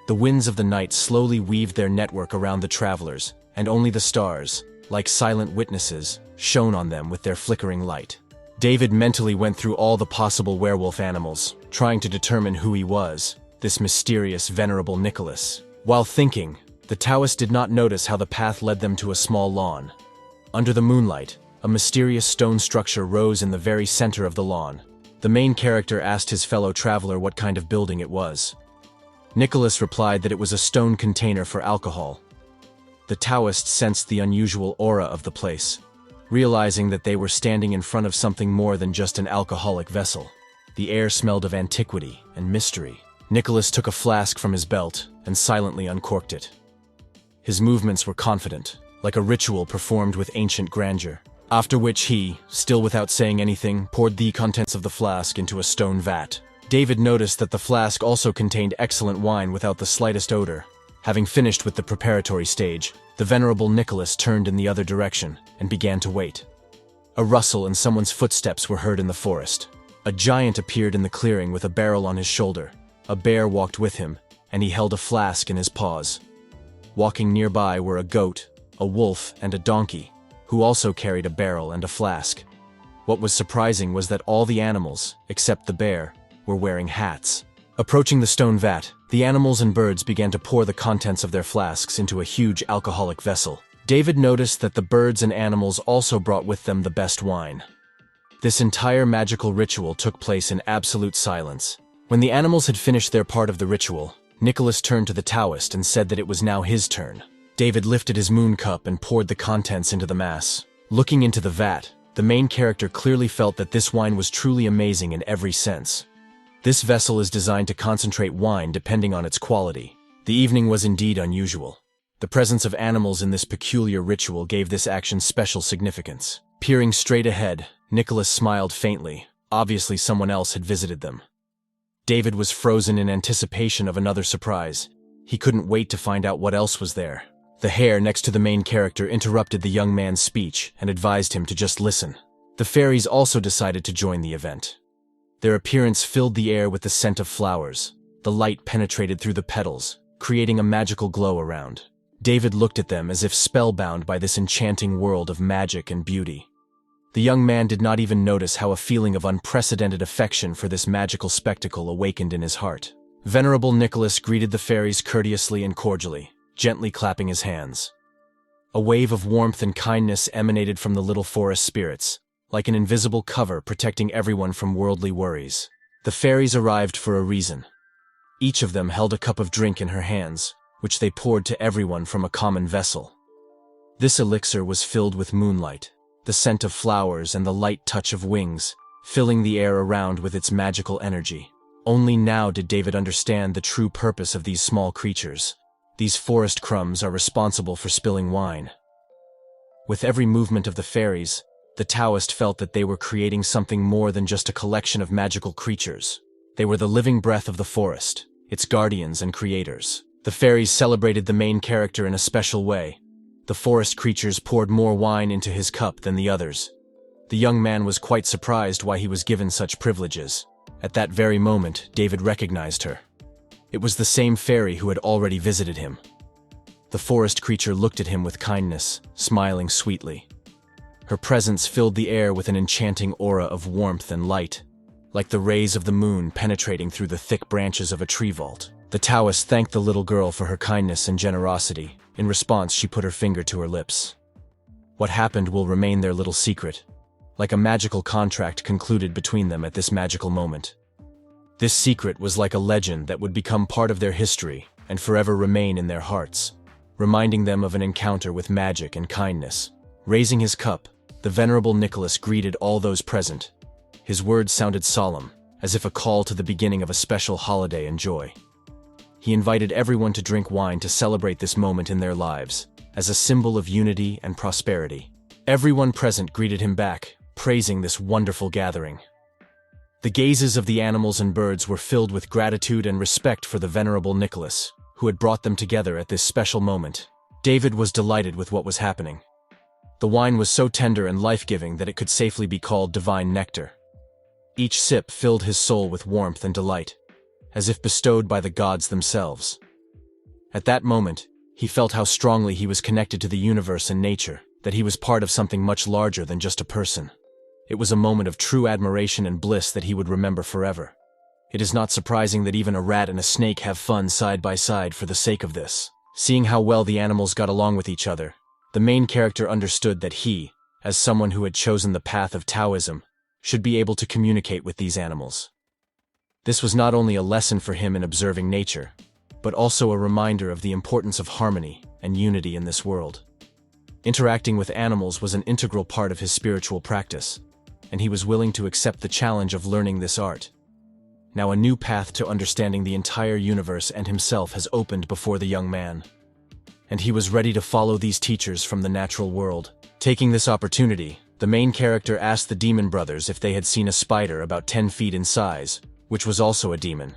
The winds of the night slowly weaved their network around the travelers, and only the stars, like silent witnesses, shone on them with their flickering light. David mentally went through all the possible werewolf animals, trying to determine who he was, this mysterious Venerable Nicholas. While thinking, the Taoist did not notice how the path led them to a small lawn. Under the moonlight, a mysterious stone structure rose in the very center of the lawn. The main character asked his fellow traveler what kind of building it was. Nicholas replied that it was a stone container for alcohol. The Taoist sensed the unusual aura of the place, realizing that they were standing in front of something more than just an alcoholic vessel. The air smelled of antiquity and mystery. Nicholas took a flask from his belt and silently uncorked it. His movements were confident, like a ritual performed with ancient grandeur. After which he, still without saying anything, poured the contents of the flask into a stone vat. David noticed that the flask also contained excellent wine without the slightest odor. Having finished with the preparatory stage, the Venerable Nicholas turned in the other direction and began to wait. A rustle and someone's footsteps were heard in the forest. A giant appeared in the clearing with a barrel on his shoulder. A bear walked with him, and he held a flask in his paws. Walking nearby were a goat, a wolf, and a donkey, who also carried a barrel and a flask. What was surprising was that all the animals, except the bear, were wearing hats. Approaching the stone vat, the animals and birds began to pour the contents of their flasks into a huge alcoholic vessel. David noticed that the birds and animals also brought with them the best wine. This entire magical ritual took place in absolute silence. When the animals had finished their part of the ritual, Nicholas turned to the Taoist and said that it was now his turn. David lifted his moon cup and poured the contents into the mass. Looking into the vat, the main character clearly felt that this wine was truly amazing in every sense. This vessel is designed to concentrate wine depending on its quality. The evening was indeed unusual. The presence of animals in this peculiar ritual gave this action special significance. Peering straight ahead, Nicholas smiled faintly, Obviously someone else had visited them. David was frozen in anticipation of another surprise. He couldn't wait to find out what else was there. The hare next to the main character interrupted the young man's speech and advised him to just listen. The fairies also decided to join the event. Their appearance filled the air with the scent of flowers. The light penetrated through the petals, creating a magical glow around. David looked at them as if spellbound by this enchanting world of magic and beauty. The young man did not even notice how a feeling of unprecedented affection for this magical spectacle awakened in his heart. Venerable Nicholas greeted the fairies courteously and cordially, gently clapping his hands. A wave of warmth and kindness emanated from the little forest spirits, like an invisible cover protecting everyone from worldly worries. The fairies arrived for a reason. Each of them held a cup of drink in her hands, which they poured to everyone from a common vessel. This elixir was filled with moonlight, the scent of flowers and the light touch of wings, filling the air around with its magical energy. Only now did David understand the true purpose of these small creatures. These forest crumbs are responsible for spilling wine. With every movement of the fairies, the Taoist felt that they were creating something more than just a collection of magical creatures. They were the living breath of the forest, its guardians and creators. The fairies celebrated the main character in a special way. The forest creatures poured more wine into his cup than the others. The young man was quite surprised why he was given such privileges. At that very moment, David recognized her. It was the same fairy who had already visited him. The forest creature looked at him with kindness, smiling sweetly. Her presence filled the air with an enchanting aura of warmth and light, like the rays of the moon penetrating through the thick branches of a tree vault. The Taoist thanked the little girl for her kindness and generosity. In response, she put her finger to her lips. What happened will remain their little secret, like a magical contract concluded between them at this magical moment. This secret was like a legend that would become part of their history and forever remain in their hearts, reminding them of an encounter with magic and kindness. Raising his cup, the Venerable Nicholas greeted all those present. His words sounded solemn, as if a call to the beginning of a special holiday and joy. He invited everyone to drink wine to celebrate this moment in their lives, as a symbol of unity and prosperity. Everyone present greeted him back, praising this wonderful gathering. The gazes of the animals and birds were filled with gratitude and respect for the Venerable Nicholas, who had brought them together at this special moment. David was delighted with what was happening. The wine was so tender and life-giving that it could safely be called divine nectar. Each sip filled his soul with warmth and delight, as if bestowed by the gods themselves. At that moment, he felt how strongly he was connected to the universe and nature, that he was part of something much larger than just a person. It was a moment of true admiration and bliss that he would remember forever. It is not surprising that even a rat and a snake have fun side by side for the sake of this. Seeing how well the animals got along with each other, the main character understood that he, as someone who had chosen the path of Taoism, should be able to communicate with these animals. This was not only a lesson for him in observing nature, but also a reminder of the importance of harmony and unity in this world. Interacting with animals was an integral part of his spiritual practice, and he was willing to accept the challenge of learning this art. Now a new path to understanding the entire universe and himself has opened before the young man, and he was ready to follow these teachers from the natural world. Taking this opportunity, the main character asked the demon brothers if they had seen a spider about 10 feet in size, which was also a demon.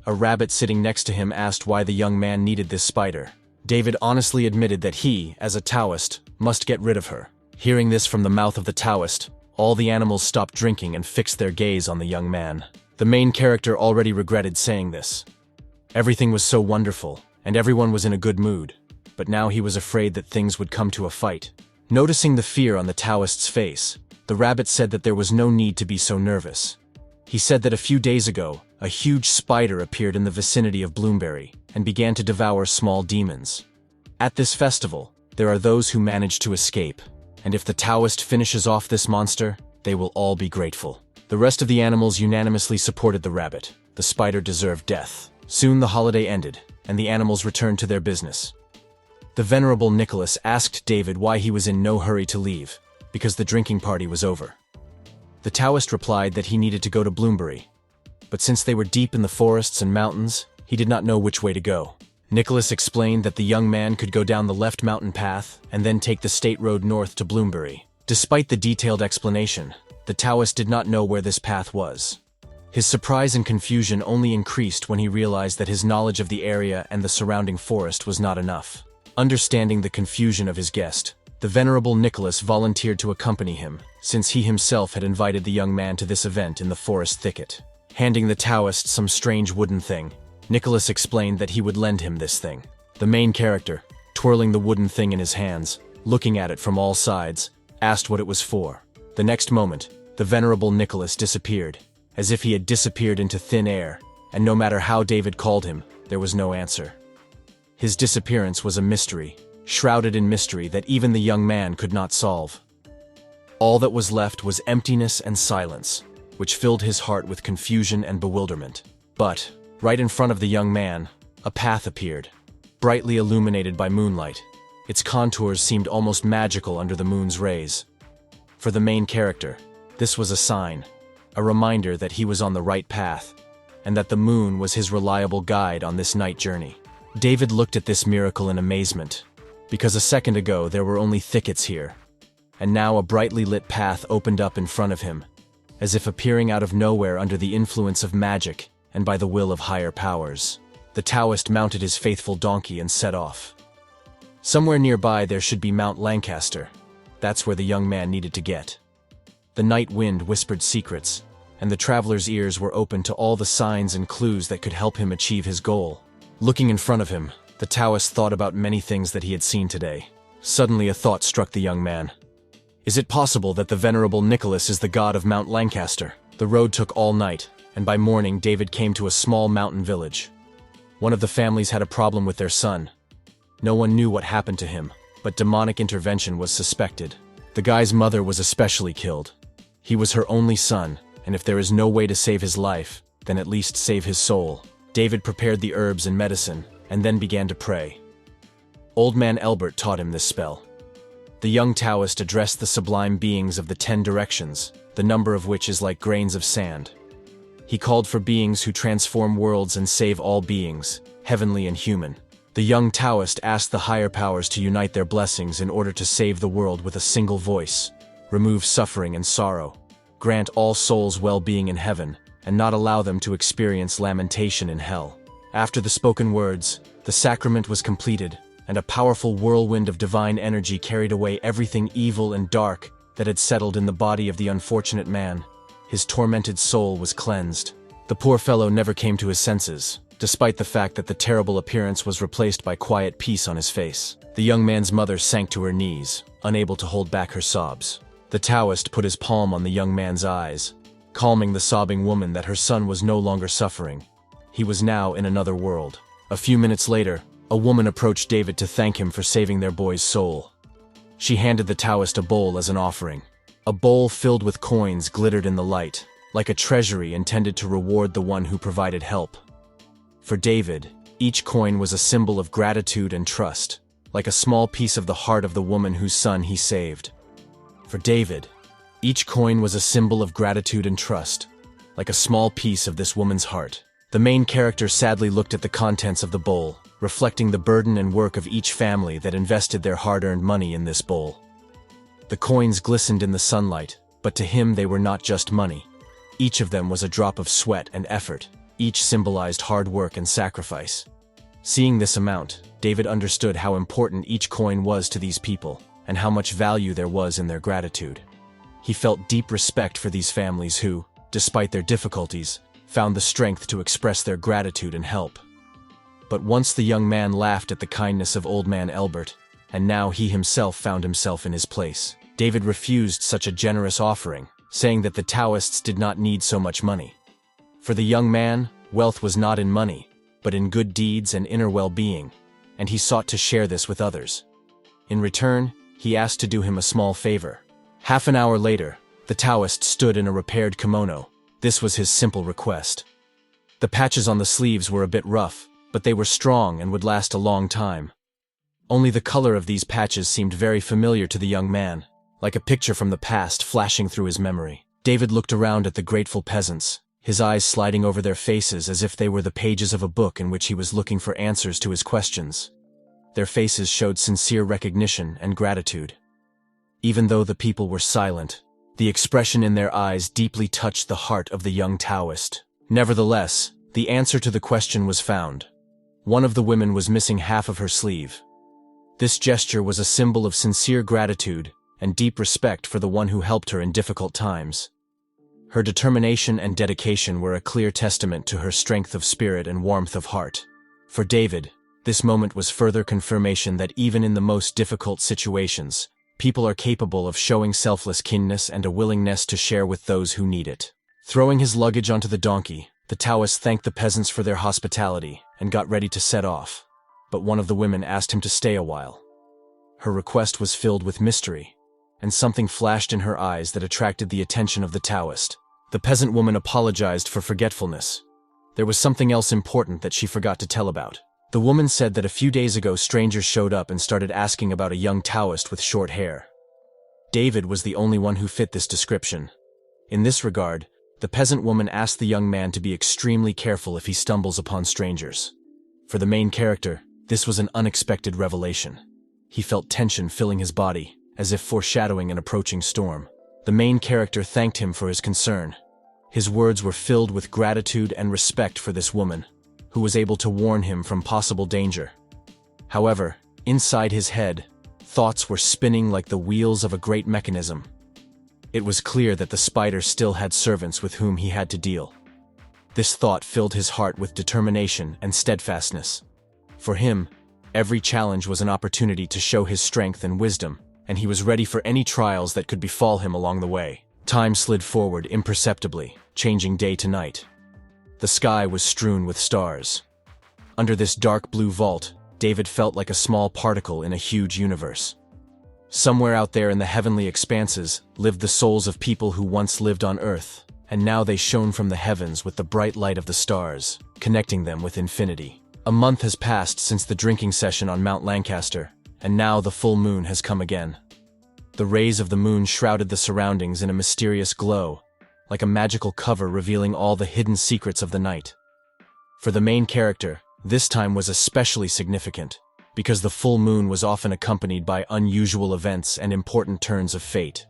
A rabbit sitting next to him asked why the young man needed this spider. David honestly admitted that he, as a Taoist, must get rid of her. Hearing this from the mouth of the Taoist, all the animals stopped drinking and fixed their gaze on the young man. The main character already regretted saying this. Everything was so wonderful, and everyone was in a good mood, but now he was afraid that things would come to a fight. Noticing the fear on the Taoist's face, the rabbit said that there was no need to be so nervous. He said that a few days ago, a huge spider appeared in the vicinity of Bloomberry and began to devour small demons. At this festival, there are those who manage to escape, and if the Taoist finishes off this monster, they will all be grateful. The rest of the animals unanimously supported the rabbit. The spider deserved death. Soon the holiday ended, and the animals returned to their business. The Venerable Nicholas asked David why he was in no hurry to leave, because the drinking party was over. The Taoist replied that he needed to go to Bloomberry, but since they were deep in the forests and mountains, he did not know which way to go. Nicholas explained that the young man could go down the left mountain path and then take the state road north to Bloomberry. Despite the detailed explanation, The Taoist did not know where this path was. His surprise and confusion only increased when he realized that his knowledge of the area and the surrounding forest was not enough. Understanding the confusion of his guest, the Venerable Nicholas volunteered to accompany him, since he himself had invited the young man to this event in the forest thicket. Handing the Taoist some strange wooden thing, Nicholas explained that he would lend him this thing. The main character, twirling the wooden thing in his hands, looking at it from all sides, asked what it was for. The next moment, the Venerable Nicholas disappeared, as if he had disappeared into thin air, and no matter how David called him, there was no answer. His disappearance was a mystery, shrouded in mystery that even the young man could not solve. All that was left was emptiness and silence, which filled his heart with confusion and bewilderment. But, right in front of the young man, a path appeared, brightly illuminated by moonlight. Its contours seemed almost magical under the moon's rays. For the main character, this was a sign, a reminder that he was on the right path, and that the moon was his reliable guide on this night journey. David looked at this miracle in amazement, because a second ago there were only thickets here, and now a brightly lit path opened up in front of him, as if appearing out of nowhere under the influence of magic and by the will of higher powers. The Taoist mounted his faithful donkey and set off. Somewhere nearby there should be Mount Lancaster. That's where the young man needed to get. The night wind whispered secrets, and the traveler's ears were open to all the signs and clues that could help him achieve his goal. Looking in front of him, the Taoist thought about many things that he had seen today. Suddenly a thought struck the young man. Is it possible that the Venerable Nicholas is the god of Mount Lancaster? The road took all night, and by morning David came to a small mountain village. One of the families had a problem with their son. No one knew what happened to him, but demonic intervention was suspected. The guy's mother was especially killed. He was her only son, and if there is no way to save his life, then at least save his soul. David prepared the herbs and medicine, and then began to pray. Old Man Elbert taught him this spell. The young Taoist addressed the sublime beings of the 10 directions, the number of which is like grains of sand. He called for beings who transform worlds and save all beings, heavenly and human. The young Taoist asked the higher powers to unite their blessings in order to save the world with a single voice, remove suffering and sorrow, grant all souls well-being in heaven, and not allow them to experience lamentation in hell. After the spoken words, the sacrament was completed, and a powerful whirlwind of divine energy carried away everything evil and dark that had settled in the body of the unfortunate man. His tormented soul was cleansed. The poor fellow never came to his senses, despite the fact that the terrible appearance was replaced by quiet peace on his face. The young man's mother sank to her knees, unable to hold back her sobs. The Taoist put his palm on the young man's eyes, calming the sobbing woman that her son was no longer suffering. He was now in another world. A few minutes later, a woman approached David to thank him for saving their boy's soul. She handed the Taoist a bowl as an offering. A bowl filled with coins glittered in the light, like a treasury intended to reward the one who provided help. For David, each coin was a symbol of gratitude and trust, like a small piece of the heart of the woman whose son he saved. For David, each coin was a symbol of gratitude and trust, like a small piece of this woman's heart. The main character sadly looked at the contents of the bowl, reflecting the burden and work of each family that invested their hard-earned money in this bowl. The coins glistened in the sunlight, but to him they were not just money. Each of them was a drop of sweat and effort. Each symbolized hard work and sacrifice. Seeing this amount, David understood how important each coin was to these people, and how much value there was in their gratitude. He felt deep respect for these families who, despite their difficulties, found the strength to express their gratitude and help. But once the young man laughed at the kindness of Old Man Elbert, and now he himself found himself in his place. David refused such a generous offering, saying that the Taoists did not need so much money. For the young man, wealth was not in money, but in good deeds and inner well-being, and he sought to share this with others. In return, he asked to do him a small favor. Half an hour later, the Taoist stood in a repaired kimono. This was his simple request. The patches on the sleeves were a bit rough, but they were strong and would last a long time. Only the color of these patches seemed very familiar to the young man, like a picture from the past flashing through his memory. David looked around at the grateful peasants, his eyes sliding over their faces as if they were the pages of a book in which he was looking for answers to his questions. Their faces showed sincere recognition and gratitude. Even though the people were silent, The expression in their eyes deeply touched the heart of the young Taoist. Nevertheless, the answer to the question was found. One of the women was missing half of her sleeve. This gesture was a symbol of sincere gratitude and deep respect for the one who helped her in difficult times. Her determination and dedication were a clear testament to her strength of spirit and warmth of heart. For David, this moment was further confirmation that even in the most difficult situations, people are capable of showing selfless kindness and a willingness to share with those who need it. Throwing his luggage onto the donkey, the Taoist thanked the peasants for their hospitality and got ready to set off. But one of the women asked him to stay a while. Her request was filled with mystery, and something flashed in her eyes that attracted the attention of the Taoist. The peasant woman apologized for forgetfulness. There was something else important that she forgot to tell about. The woman said that a few days ago strangers showed up and started asking about a young Taoist with short hair. David was the only one who fit this description. In this regard, the peasant woman asked the young man to be extremely careful if he stumbles upon strangers. For the main character, this was an unexpected revelation. He felt tension filling his body, as if foreshadowing an approaching storm. The main character thanked him for his concern. His words were filled with gratitude and respect for this woman, who was able to warn him from possible danger. However, inside his head, thoughts were spinning like the wheels of a great mechanism. It was clear that the spider still had servants with whom he had to deal. This thought filled his heart with determination and steadfastness. For him, every challenge was an opportunity to show his strength and wisdom, and he was ready for any trials that could befall him along the way. Time slid forward imperceptibly, changing day to night. The sky was strewn with stars. Under this dark blue vault, David felt like a small particle in a huge universe. Somewhere out there in the heavenly expanses lived the souls of people who once lived on Earth, and now they shone from the heavens with the bright light of the stars, connecting them with infinity. A month has passed since the drinking session on Mount Lancaster, and now the full moon has come again. The rays of the moon shrouded the surroundings in a mysterious glow, like a magical cover revealing all the hidden secrets of the night. For the main character, this time was especially significant, because the full moon was often accompanied by unusual events and important turns of fate.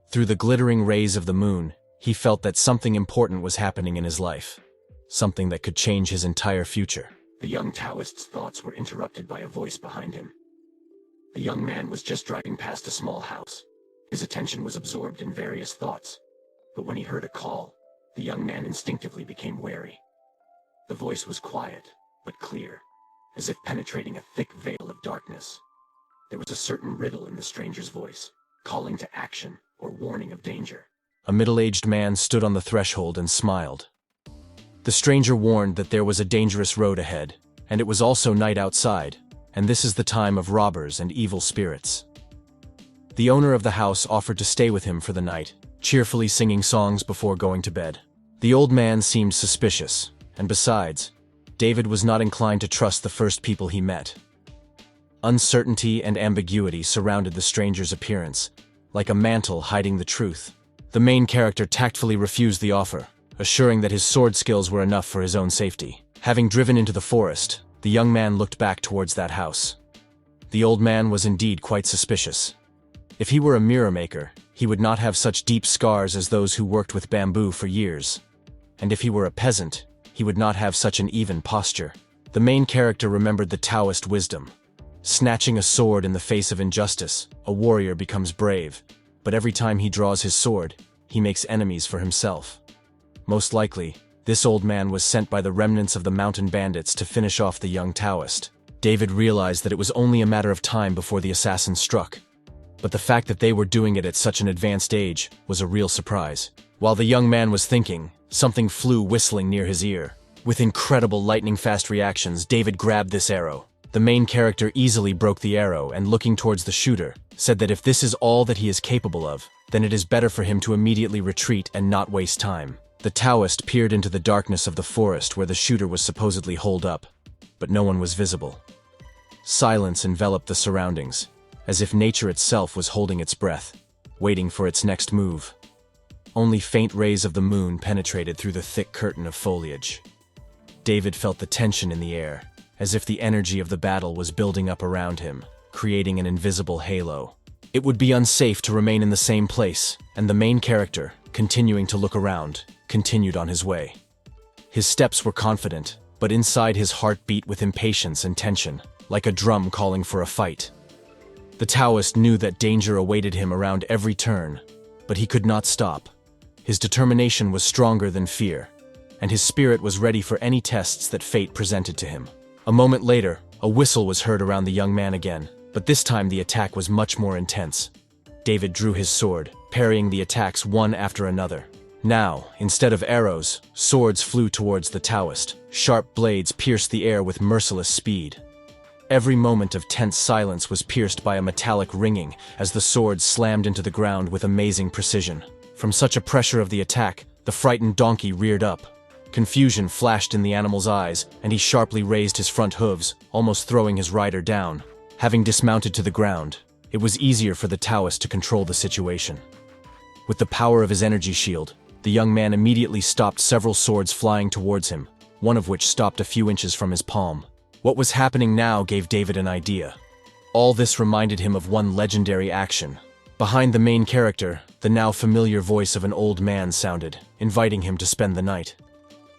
Through the glittering rays of the moon, he felt that something important was happening in his life, something that could change his entire future. The young Taoist's thoughts were interrupted by a voice behind him. The young man was just driving past a small house. His attention was absorbed in various thoughts, but when he heard a call, the young man instinctively became wary. The voice was quiet, but clear, as if penetrating a thick veil of darkness. There was a certain riddle in the stranger's voice, calling to action or warning of danger. A middle-aged man stood on the threshold and smiled. The stranger warned that there was a dangerous road ahead, and it was also night outside, and this is the time of robbers and evil spirits. The owner of the house offered to stay with him for the night, cheerfully singing songs before going to bed. The old man seemed suspicious, and besides, David was not inclined to trust the first people he met. Uncertainty and ambiguity surrounded the stranger's appearance, like a mantle hiding the truth. The main character tactfully refused the offer, assuring that his sword skills were enough for his own safety. Having driven into the forest, the young man looked back towards that house. The old man was indeed quite suspicious. If he were a mirror maker, he would not have such deep scars as those who worked with bamboo for years. And if he were a peasant, he would not have such an even posture. The main character remembered the Taoist wisdom. Snatching a sword in the face of injustice, a warrior becomes brave, but every time he draws his sword, he makes enemies for himself. Most likely, this old man was sent by the remnants of the mountain bandits to finish off the young Taoist. David realized that it was only a matter of time before the assassins struck. But the fact that they were doing it at such an advanced age was a real surprise. While the young man was thinking, something flew whistling near his ear. With incredible lightning-fast reactions, David grabbed this arrow. The main character easily broke the arrow and, looking towards the shooter, said that if this is all that he is capable of, then it is better for him to immediately retreat and not waste time. The Taoist peered into the darkness of the forest where the shooter was supposedly holed up, but no one was visible. Silence enveloped the surroundings, as if nature itself was holding its breath, waiting for its next move. Only faint rays of the moon penetrated through the thick curtain of foliage. David felt the tension in the air, as if the energy of the battle was building up around him, creating an invisible halo. It would be unsafe to remain in the same place, and the main character, continuing to look around, continued on his way. His steps were confident, but inside his heart beat with impatience and tension, like a drum calling for a fight. The Taoist knew that danger awaited him around every turn, but he could not stop. His determination was stronger than fear, and his spirit was ready for any tests that fate presented to him. A moment later, a whistle was heard around the young man again, but this time the attack was much more intense. David drew his sword, parrying the attacks one after another. Now, instead of arrows, swords flew towards the Taoist. Sharp blades pierced the air with merciless speed. Every moment of tense silence was pierced by a metallic ringing as the swords slammed into the ground with amazing precision. From such a pressure of the attack, the frightened donkey reared up. Confusion flashed in the animal's eyes, and he sharply raised his front hooves, almost throwing his rider down. Having dismounted to the ground, it was easier for the Taoist to control the situation. With the power of his energy shield, the young man immediately stopped several swords flying towards him, one of which stopped a few inches from his palm. What was happening now gave David an idea. All this reminded him of one legendary action. Behind the main character, the now familiar voice of an old man sounded, inviting him to spend the night.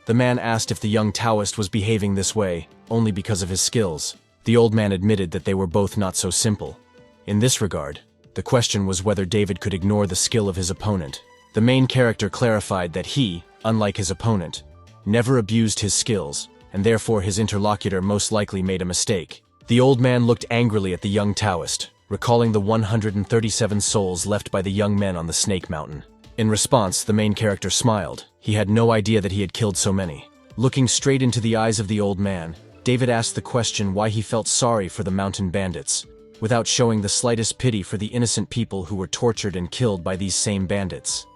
The man asked if the young Taoist was behaving this way only because of his skills. The old man admitted that they were both not so simple. In this regard, the question was whether David could ignore the skill of his opponent. The main character clarified that he, unlike his opponent, never abused his skills, and therefore his interlocutor most likely made a mistake. The old man looked angrily at the young Taoist, recalling the 137 souls left by the young men on the Snake Mountain. In response, the main character smiled. He had no idea that he had killed so many. Looking straight into the eyes of the old man, David asked the question why he felt sorry for the mountain bandits, without showing the slightest pity for the innocent people who were tortured and killed by these same bandits.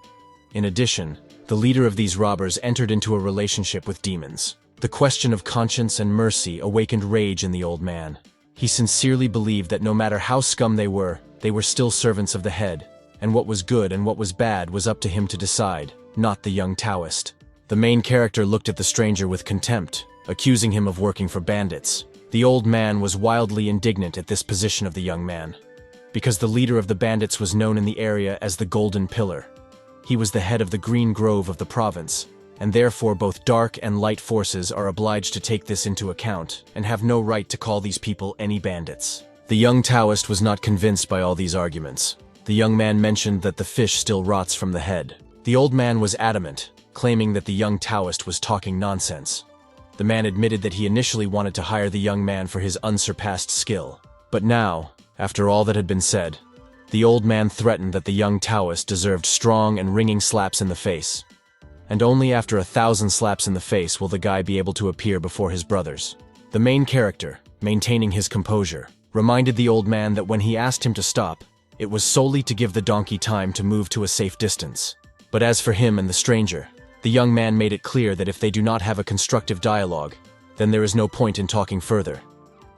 In addition, the leader of these robbers entered into a relationship with demons. The question of conscience and mercy awakened rage in the old man. He sincerely believed that no matter how scum they were still servants of the head, and what was good and what was bad was up to him to decide, not the young Taoist. The main character looked at the stranger with contempt, accusing him of working for bandits. The old man was wildly indignant at this position of the young man, because the leader of the bandits was known in the area as the Golden Pillar. He was the head of the Green Grove of the province, and therefore both dark and light forces are obliged to take this into account and have no right to call these people any bandits. The young Taoist was not convinced by all these arguments. The young man mentioned that the fish still rots from the head. The old man was adamant, claiming that the young Taoist was talking nonsense. The man admitted that he initially wanted to hire the young man for his unsurpassed skill. But now, after all that had been said, the old man threatened that the young Taoist deserved strong and ringing slaps in the face. And only after 1,000 slaps in the face will the guy be able to appear before his brothers. The main character, maintaining his composure, reminded the old man that when he asked him to stop, it was solely to give the donkey time to move to a safe distance. But as for him and the stranger, the young man made it clear that if they do not have a constructive dialogue, then there is no point in talking further.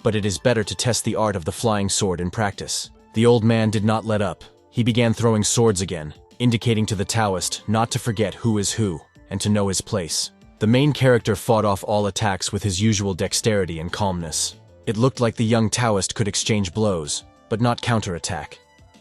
But it is better to test the art of the flying sword in practice. The old man did not let up. He began throwing swords again, indicating to the Taoist not to forget who is who, and to know his place. The main character fought off all attacks with his usual dexterity and calmness. It looked like the young Taoist could exchange blows, but not counterattack.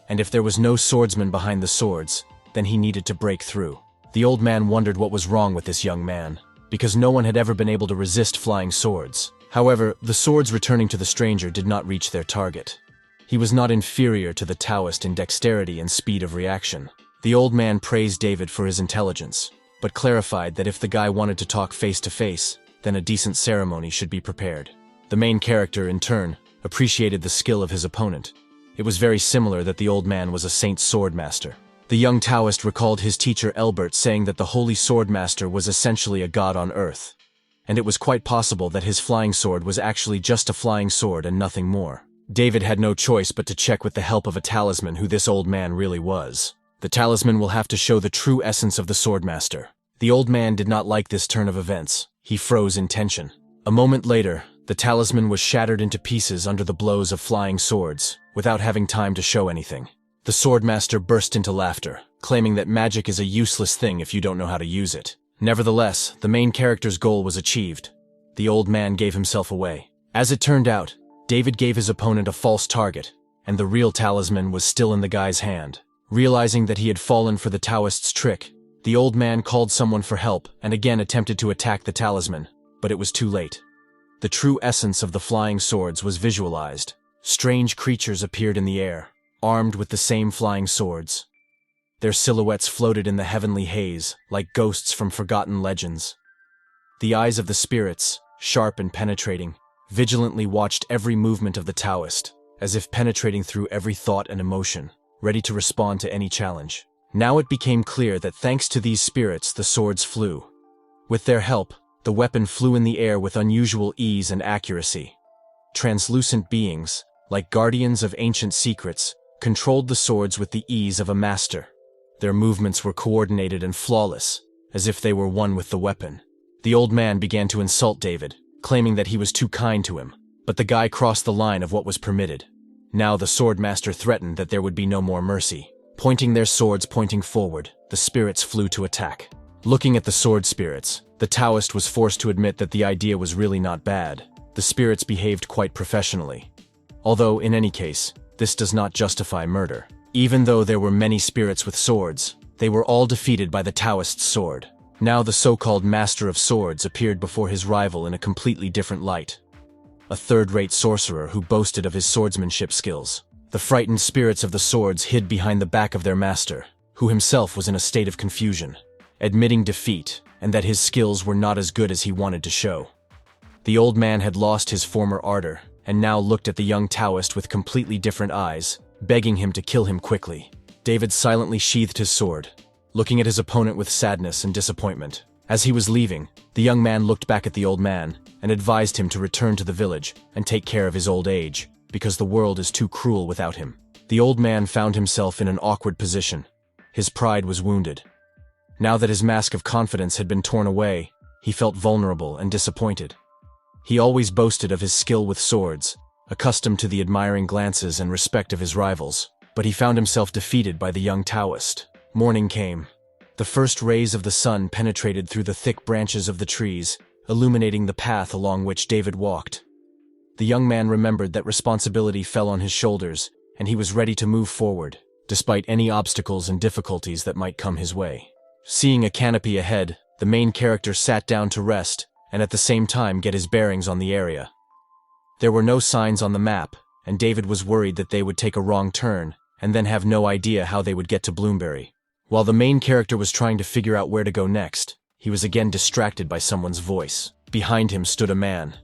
And if there was no swordsman behind the swords, then he needed to break through. The old man wondered what was wrong with this young man, because no one had ever been able to resist flying swords. However, the swords returning to the stranger did not reach their target. He was not inferior to the Taoist in dexterity and speed of reaction. The old man praised David for his intelligence, but clarified that if the guy wanted to talk face to face, then a decent ceremony should be prepared. The main character, in turn, appreciated the skill of his opponent. It was very similar that the old man was a saint swordmaster. The young Taoist recalled his teacher Elbert saying that the holy swordmaster was essentially a god on earth, and it was quite possible that his flying sword was actually just a flying sword and nothing more. David had no choice but to check with the help of a talisman who this old man really was. The talisman will have to show the true essence of the swordmaster. The old man did not like this turn of events. He froze in tension. A moment later, the talisman was shattered into pieces under the blows of flying swords, without having time to show anything. The swordmaster burst into laughter, claiming that magic is a useless thing if you don't know how to use it. Nevertheless, the main character's goal was achieved. The old man gave himself away. As it turned out, David gave his opponent a false target, and the real talisman was still in the guy's hand. Realizing that he had fallen for the Taoist's trick, the old man called someone for help and again attempted to attack the talisman, but it was too late. The true essence of the flying swords was visualized. Strange creatures appeared in the air, armed with the same flying swords. Their silhouettes floated in the heavenly haze, like ghosts from forgotten legends. The eyes of the spirits, sharp and penetrating, vigilantly watched every movement of the Taoist, as if penetrating through every thought and emotion, ready to respond to any challenge. Now it became clear that thanks to these spirits the swords flew. With their help, the weapon flew in the air with unusual ease and accuracy. Translucent beings, like guardians of ancient secrets, controlled the swords with the ease of a master. Their movements were coordinated and flawless, as if they were one with the weapon. The old man began to insult David, claiming that he was too kind to him, but the guy crossed the line of what was permitted. Now the swordmaster threatened that there would be no more mercy. Pointing their swords forward, the spirits flew to attack. Looking at the sword spirits, the Taoist was forced to admit that the idea was really not bad. The spirits behaved quite professionally. Although, in any case, this does not justify murder. Even though there were many spirits with swords, they were all defeated by the Taoist's sword. Now the so-called Master of Swords appeared before his rival in a completely different light. A third-rate sorcerer who boasted of his swordsmanship skills. The frightened spirits of the swords hid behind the back of their master, who himself was in a state of confusion, admitting defeat and that his skills were not as good as he wanted to show. The old man had lost his former ardor, and now looked at the young Taoist with completely different eyes, begging him to kill him quickly. David silently sheathed his sword, looking at his opponent with sadness and disappointment. As he was leaving, the young man looked back at the old man and advised him to return to the village and take care of his old age, because the world is too cruel without him. The old man found himself in an awkward position. His pride was wounded. Now that his mask of confidence had been torn away, he felt vulnerable and disappointed. He always boasted of his skill with swords, accustomed to the admiring glances and respect of his rivals, but he found himself defeated by the young Taoist. Morning came. The first rays of the sun penetrated through the thick branches of the trees, illuminating the path along which David walked. The young man remembered that responsibility fell on his shoulders, and he was ready to move forward, despite any obstacles and difficulties that might come his way. Seeing a canopy ahead, the main character sat down to rest, and at the same time get his bearings on the area. There were no signs on the map, and David was worried that they would take a wrong turn, and then have no idea how they would get to Bloomberry. While the main character was trying to figure out where to go next, he was again distracted by someone's voice. Behind him stood a man.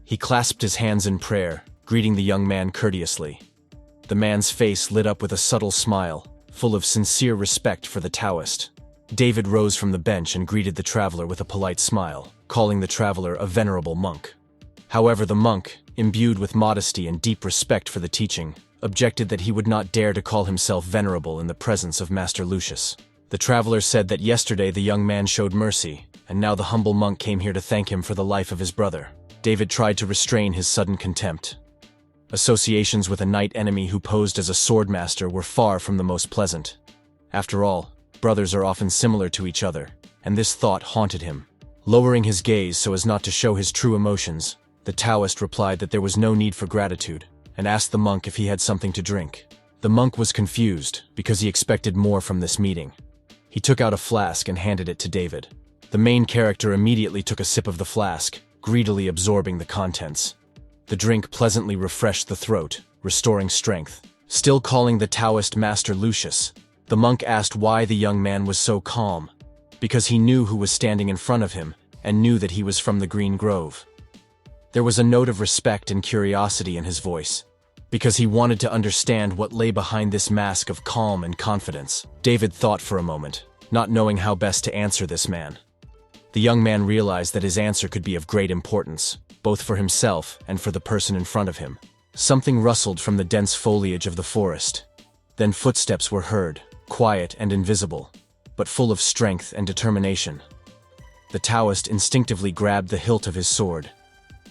He clasped his hands in prayer, greeting the young man courteously. The man's face lit up with a subtle smile, full of sincere respect for the Taoist. David rose from the bench and greeted the traveler with a polite smile, calling the traveler a venerable monk. However, the monk, imbued with modesty and deep respect for the teaching, objected that he would not dare to call himself venerable in the presence of Master Lucius. The traveler said that yesterday the young man showed mercy, and now the humble monk came here to thank him for the life of his brother. David tried to restrain his sudden contempt. Associations with a knight enemy who posed as a swordmaster were far from the most pleasant. After all, brothers are often similar to each other, and this thought haunted him. Lowering his gaze so as not to show his true emotions, the Taoist replied that there was no need for gratitude, and asked the monk if he had something to drink. The monk was confused, because he expected more from this meeting. He took out a flask and handed it to David. The main character immediately took a sip of the flask, greedily absorbing the contents. The drink pleasantly refreshed the throat, restoring strength. Still calling the Taoist Master Lucius, the monk asked why the young man was so calm. Because he knew who was standing in front of him, and knew that he was from the Green Grove. There was a note of respect and curiosity in his voice, because he wanted to understand what lay behind this mask of calm and confidence. David thought for a moment, not knowing how best to answer this man. The young man realized that his answer could be of great importance, both for himself and for the person in front of him. Something rustled from the dense foliage of the forest. Then footsteps were heard, quiet and invisible, but full of strength and determination. The Taoist instinctively grabbed the hilt of his sword.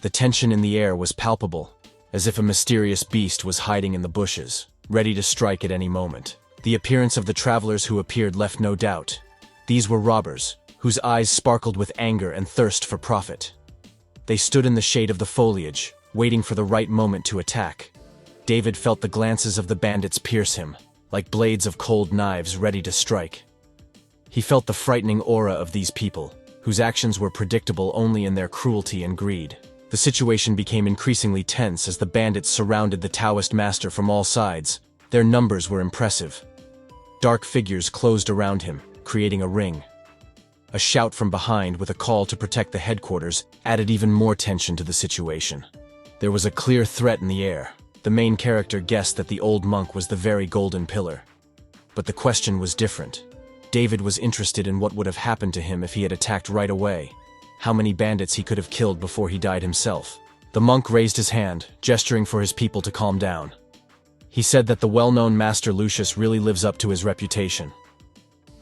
The tension in the air was palpable, as if a mysterious beast was hiding in the bushes, ready to strike at any moment. The appearance of the travelers who appeared left no doubt. These were robbers, whose eyes sparkled with anger and thirst for profit. They stood in the shade of the foliage, waiting for the right moment to attack. David felt the glances of the bandits pierce him, like blades of cold knives ready to strike. He felt the frightening aura of these people, whose actions were predictable only in their cruelty and greed. The situation became increasingly tense as the bandits surrounded the Taoist master from all sides. Their numbers were impressive. Dark figures closed around him, creating a ring. A shout from behind with a call to protect the headquarters added even more tension to the situation. There was a clear threat in the air. The main character guessed that the old monk was the very golden pillar. But the question was different. David was interested in what would have happened to him if he had attacked right away. How many bandits he could have killed before he died himself. The monk raised his hand, gesturing for his people to calm down. He said that the well-known Master Lucius really lives up to his reputation.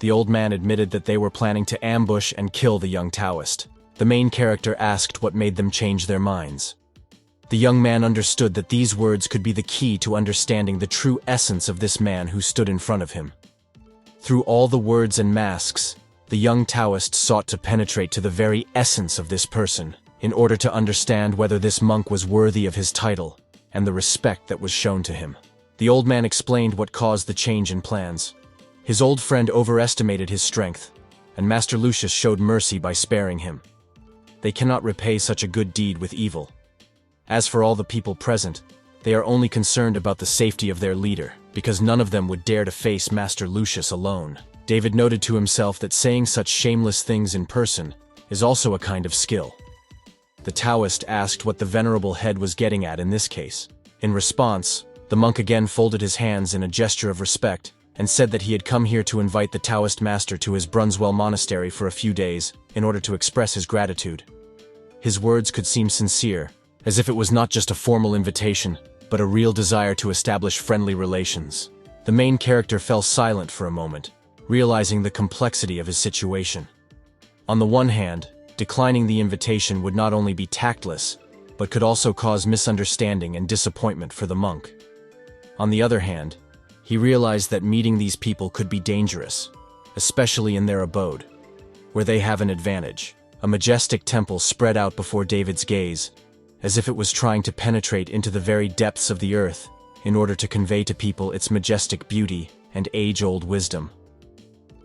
The old man admitted that they were planning to ambush and kill the young Taoist. The main character asked what made them change their minds. The young man understood that these words could be the key to understanding the true essence of this man who stood in front of him. Through all the words and masks, the young Taoist sought to penetrate to the very essence of this person, in order to understand whether this monk was worthy of his title and the respect that was shown to him. The old man explained what caused the change in plans. His old friend overestimated his strength, and Master Lucius showed mercy by sparing him. They cannot repay such a good deed with evil. As for all the people present, they are only concerned about the safety of their leader, because none of them would dare to face Master Lucius alone. David noted to himself that saying such shameless things in person is also a kind of skill. The Taoist asked what the venerable head was getting at in this case. In response, the monk again folded his hands in a gesture of respect and said that he had come here to invite the Taoist master to his Brunswell monastery for a few days in order to express his gratitude. His words could seem sincere, as if it was not just a formal invitation, but a real desire to establish friendly relations. The main character fell silent for a moment, realizing the complexity of his situation. On the one hand, declining the invitation would not only be tactless, but could also cause misunderstanding and disappointment for the monk. On the other hand, he realized that meeting these people could be dangerous, especially in their abode, where they have an advantage. A majestic temple spread out before David's gaze, as if it was trying to penetrate into the very depths of the earth in order to convey to people its majestic beauty and age-old wisdom.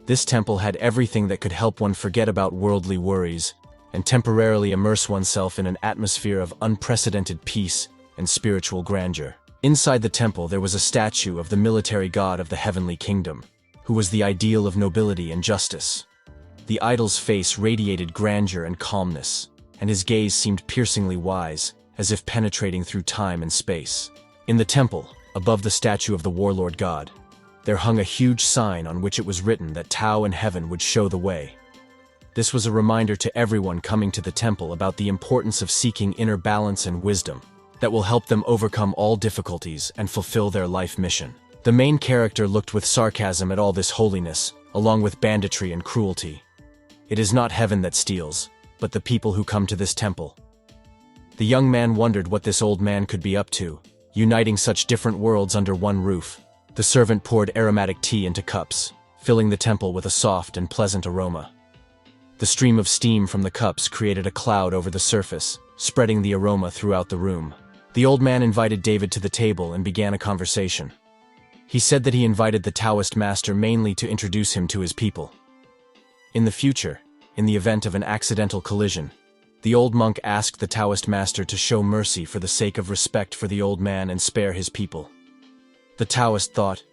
This temple had everything that could help one forget about worldly worries and temporarily immerse oneself in an atmosphere of unprecedented peace and spiritual grandeur. Inside the temple there was a statue of the military god of the heavenly kingdom, who was the ideal of nobility and justice. The idol's face radiated grandeur and calmness, and his gaze seemed piercingly wise, as if penetrating through time and space. In the temple, above the statue of the warlord god, there hung a huge sign on which it was written that Tao and heaven would show the way. This was a reminder to everyone coming to the temple about the importance of seeking inner balance and wisdom that will help them overcome all difficulties and fulfill their life mission. The main character looked with sarcasm at all this holiness, along with banditry and cruelty. It is not heaven that steals, but the people who come to this temple. The young man wondered what this old man could be up to, uniting such different worlds under one roof. The servant poured aromatic tea into cups, filling the temple with a soft and pleasant aroma. The stream of steam from the cups created a cloud over the surface, spreading the aroma throughout the room. The old man invited David to the table and began a conversation. He said that he invited the Taoist master mainly to introduce him to his people. In the future, in the event of an accidental collision, the old monk asked the Taoist master to show mercy for the sake of respect for the old man and spare his people. The Taoist thought,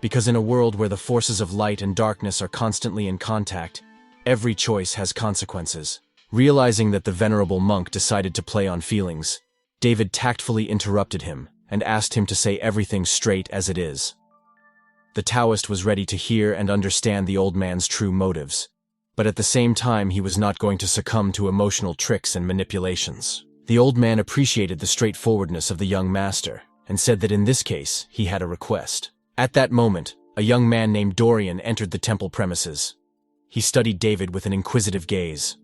because in a world where the forces of light and darkness are constantly in contact, every choice has consequences. Realizing that the venerable monk decided to play on feelings, David tactfully interrupted him and asked him to say everything straight as it is. The Taoist was ready to hear and understand the old man's true motives, but at the same time he was not going to succumb to emotional tricks and manipulations. The old man appreciated the straightforwardness of the young master, and said that in this case, he had a request. At that moment, a young man named Dorian entered the temple premises. He studied David with an inquisitive gaze.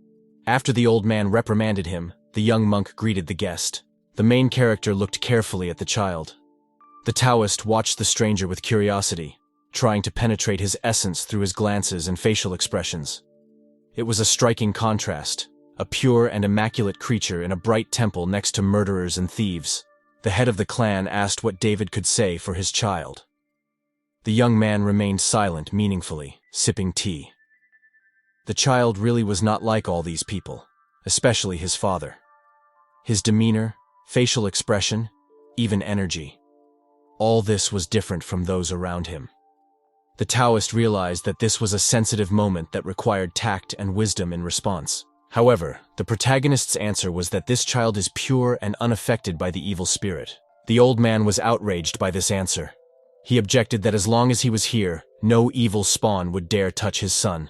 After the old man reprimanded him, the young monk greeted the guest. The main character looked carefully at the child. The Taoist watched the stranger with curiosity, trying to penetrate his essence through his glances and facial expressions. It was a striking contrast, a pure and immaculate creature in a bright temple next to murderers and thieves. The head of the clan asked what David could say for his child. The young man remained silent meaningfully, sipping tea. The child really was not like all these people, especially his father. His demeanor, facial expression, even energy. All this was different from those around him. The Taoist realized that this was a sensitive moment that required tact and wisdom in response. However, the protagonist's answer was that this child is pure and unaffected by the evil spirit. The old man was outraged by this answer. He objected that as long as he was here, no evil spawn would dare touch his son.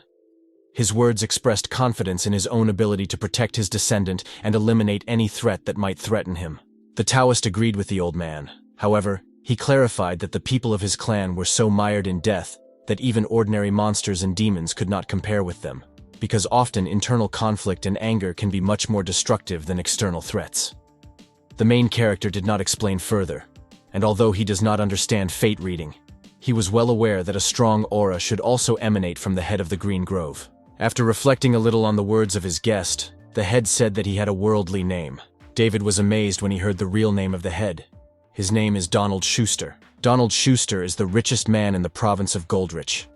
His words expressed confidence in his own ability to protect his descendant and eliminate any threat that might threaten him. The Taoist agreed with the old man. However, he clarified that the people of his clan were so mired in death that even ordinary monsters and demons could not compare with them, because often internal conflict and anger can be much more destructive than external threats. The main character did not explain further, and although he does not understand fate reading, he was well aware that a strong aura should also emanate from the head of the Green Grove. After reflecting a little on the words of his guest, the head said that he had a worldly name. David was amazed when he heard the real name of the head. His name is Donald Schuster. Donald Schuster is the richest man in the province of Goldrich.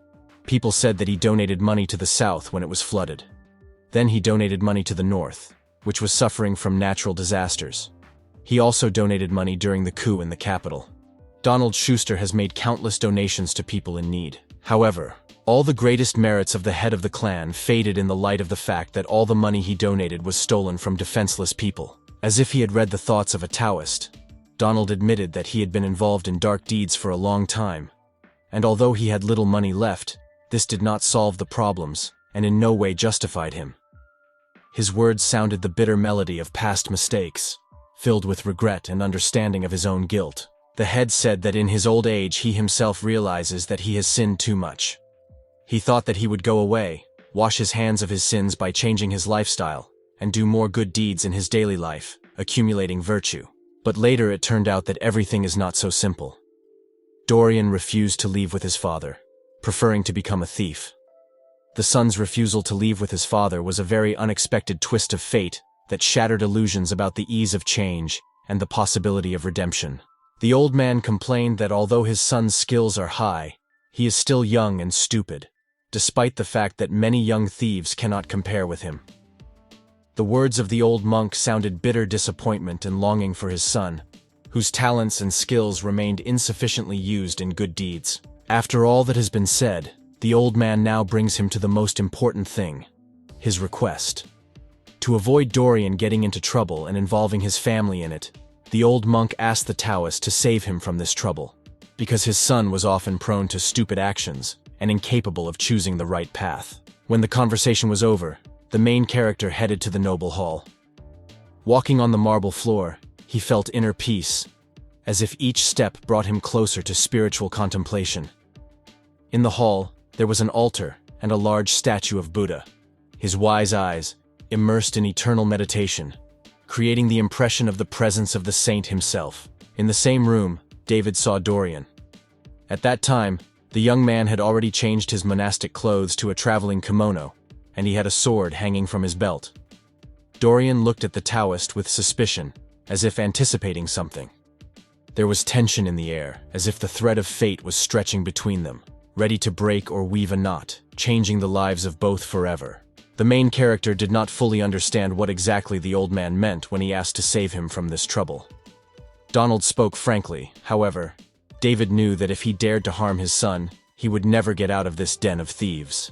People said that he donated money to the south when it was flooded. Then he donated money to the north, which was suffering from natural disasters. He also donated money during the coup in the capital. Donald Schuster has made countless donations to people in need. However, all the greatest merits of the head of the clan faded in the light of the fact that all the money he donated was stolen from defenseless people. As if he had read the thoughts of a Taoist, Donald admitted that he had been involved in dark deeds for a long time, and although he had little money left, this did not solve the problems and in no way justified him. His words sounded the bitter melody of past mistakes, filled with regret and understanding of his own guilt. The head said that in his old age he himself realizes that he has sinned too much. He thought that he would go away, wash his hands of his sins by changing his lifestyle, and do more good deeds in his daily life, accumulating virtue. But later it turned out that everything is not so simple. Dorian refused to leave with his father, preferring to become a thief. The son's refusal to leave with his father was a very unexpected twist of fate that shattered illusions about the ease of change and the possibility of redemption. The old man complained that although his son's skills are high, he is still young and stupid, despite the fact that many young thieves cannot compare with him. The words of the old monk sounded bitter disappointment and longing for his son, whose talents and skills remained insufficiently used in good deeds. After all that has been said, the old man now brings him to the most important thing, his request. To avoid Dorian getting into trouble and involving his family in it, the old monk asked the Taoist to save him from this trouble, because his son was often prone to stupid actions and incapable of choosing the right path. When the conversation was over, the main character headed to the noble hall. Walking on the marble floor, he felt inner peace, as if each step brought him closer to spiritual contemplation. In the hall, there was an altar and a large statue of Buddha, his wise eyes immersed in eternal meditation, creating the impression of the presence of the saint himself. In the same room, David saw Dorian. At that time, the young man had already changed his monastic clothes to a traveling kimono, and he had a sword hanging from his belt. Dorian looked at the Taoist with suspicion, as if anticipating something. There was tension in the air, as if the thread of fate was stretching between them, ready to break or weave a knot, changing the lives of both forever. The main character did not fully understand what exactly the old man meant when he asked to save him from this trouble. Donald spoke frankly, however. David knew that if he dared to harm his son, he would never get out of this den of thieves.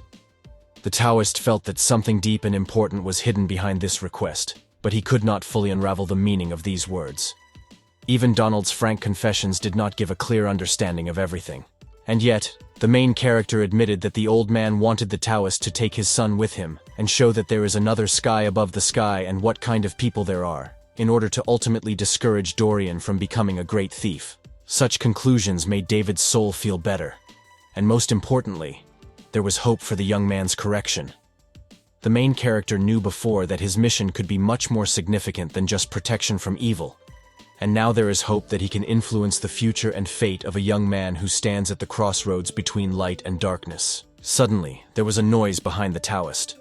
The Taoist felt that something deep and important was hidden behind this request, but he could not fully unravel the meaning of these words. Even Donald's frank confessions did not give a clear understanding of everything. And yet, the main character admitted that the old man wanted the Taoist to take his son with him and show that there is another sky above the sky and what kind of people there are, in order to ultimately discourage Dorian from becoming a great thief. Such conclusions made David's soul feel better. And most importantly, there was hope for the young man's correction. The main character knew before that his mission could be much more significant than just protection from evil. And now there is hope that he can influence the future and fate of a young man who stands at the crossroads between light and darkness. Suddenly, there was a noise behind the Taoist.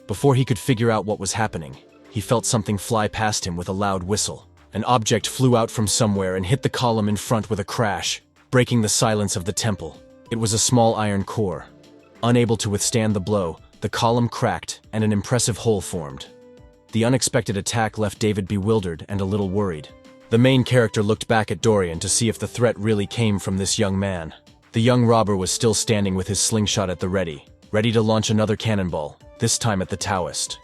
Before he could figure out what was happening, he felt something fly past him with a loud whistle. An object flew out from somewhere and hit the column in front with a crash, breaking the silence of the temple. It was a small iron core. Unable to withstand the blow, the column cracked and an impressive hole formed. The unexpected attack left David bewildered and a little worried. The main character looked back at Dorian to see if the threat really came from this young man. The young robber was still standing with his slingshot at the ready to launch another cannonball, this time at the Taoist.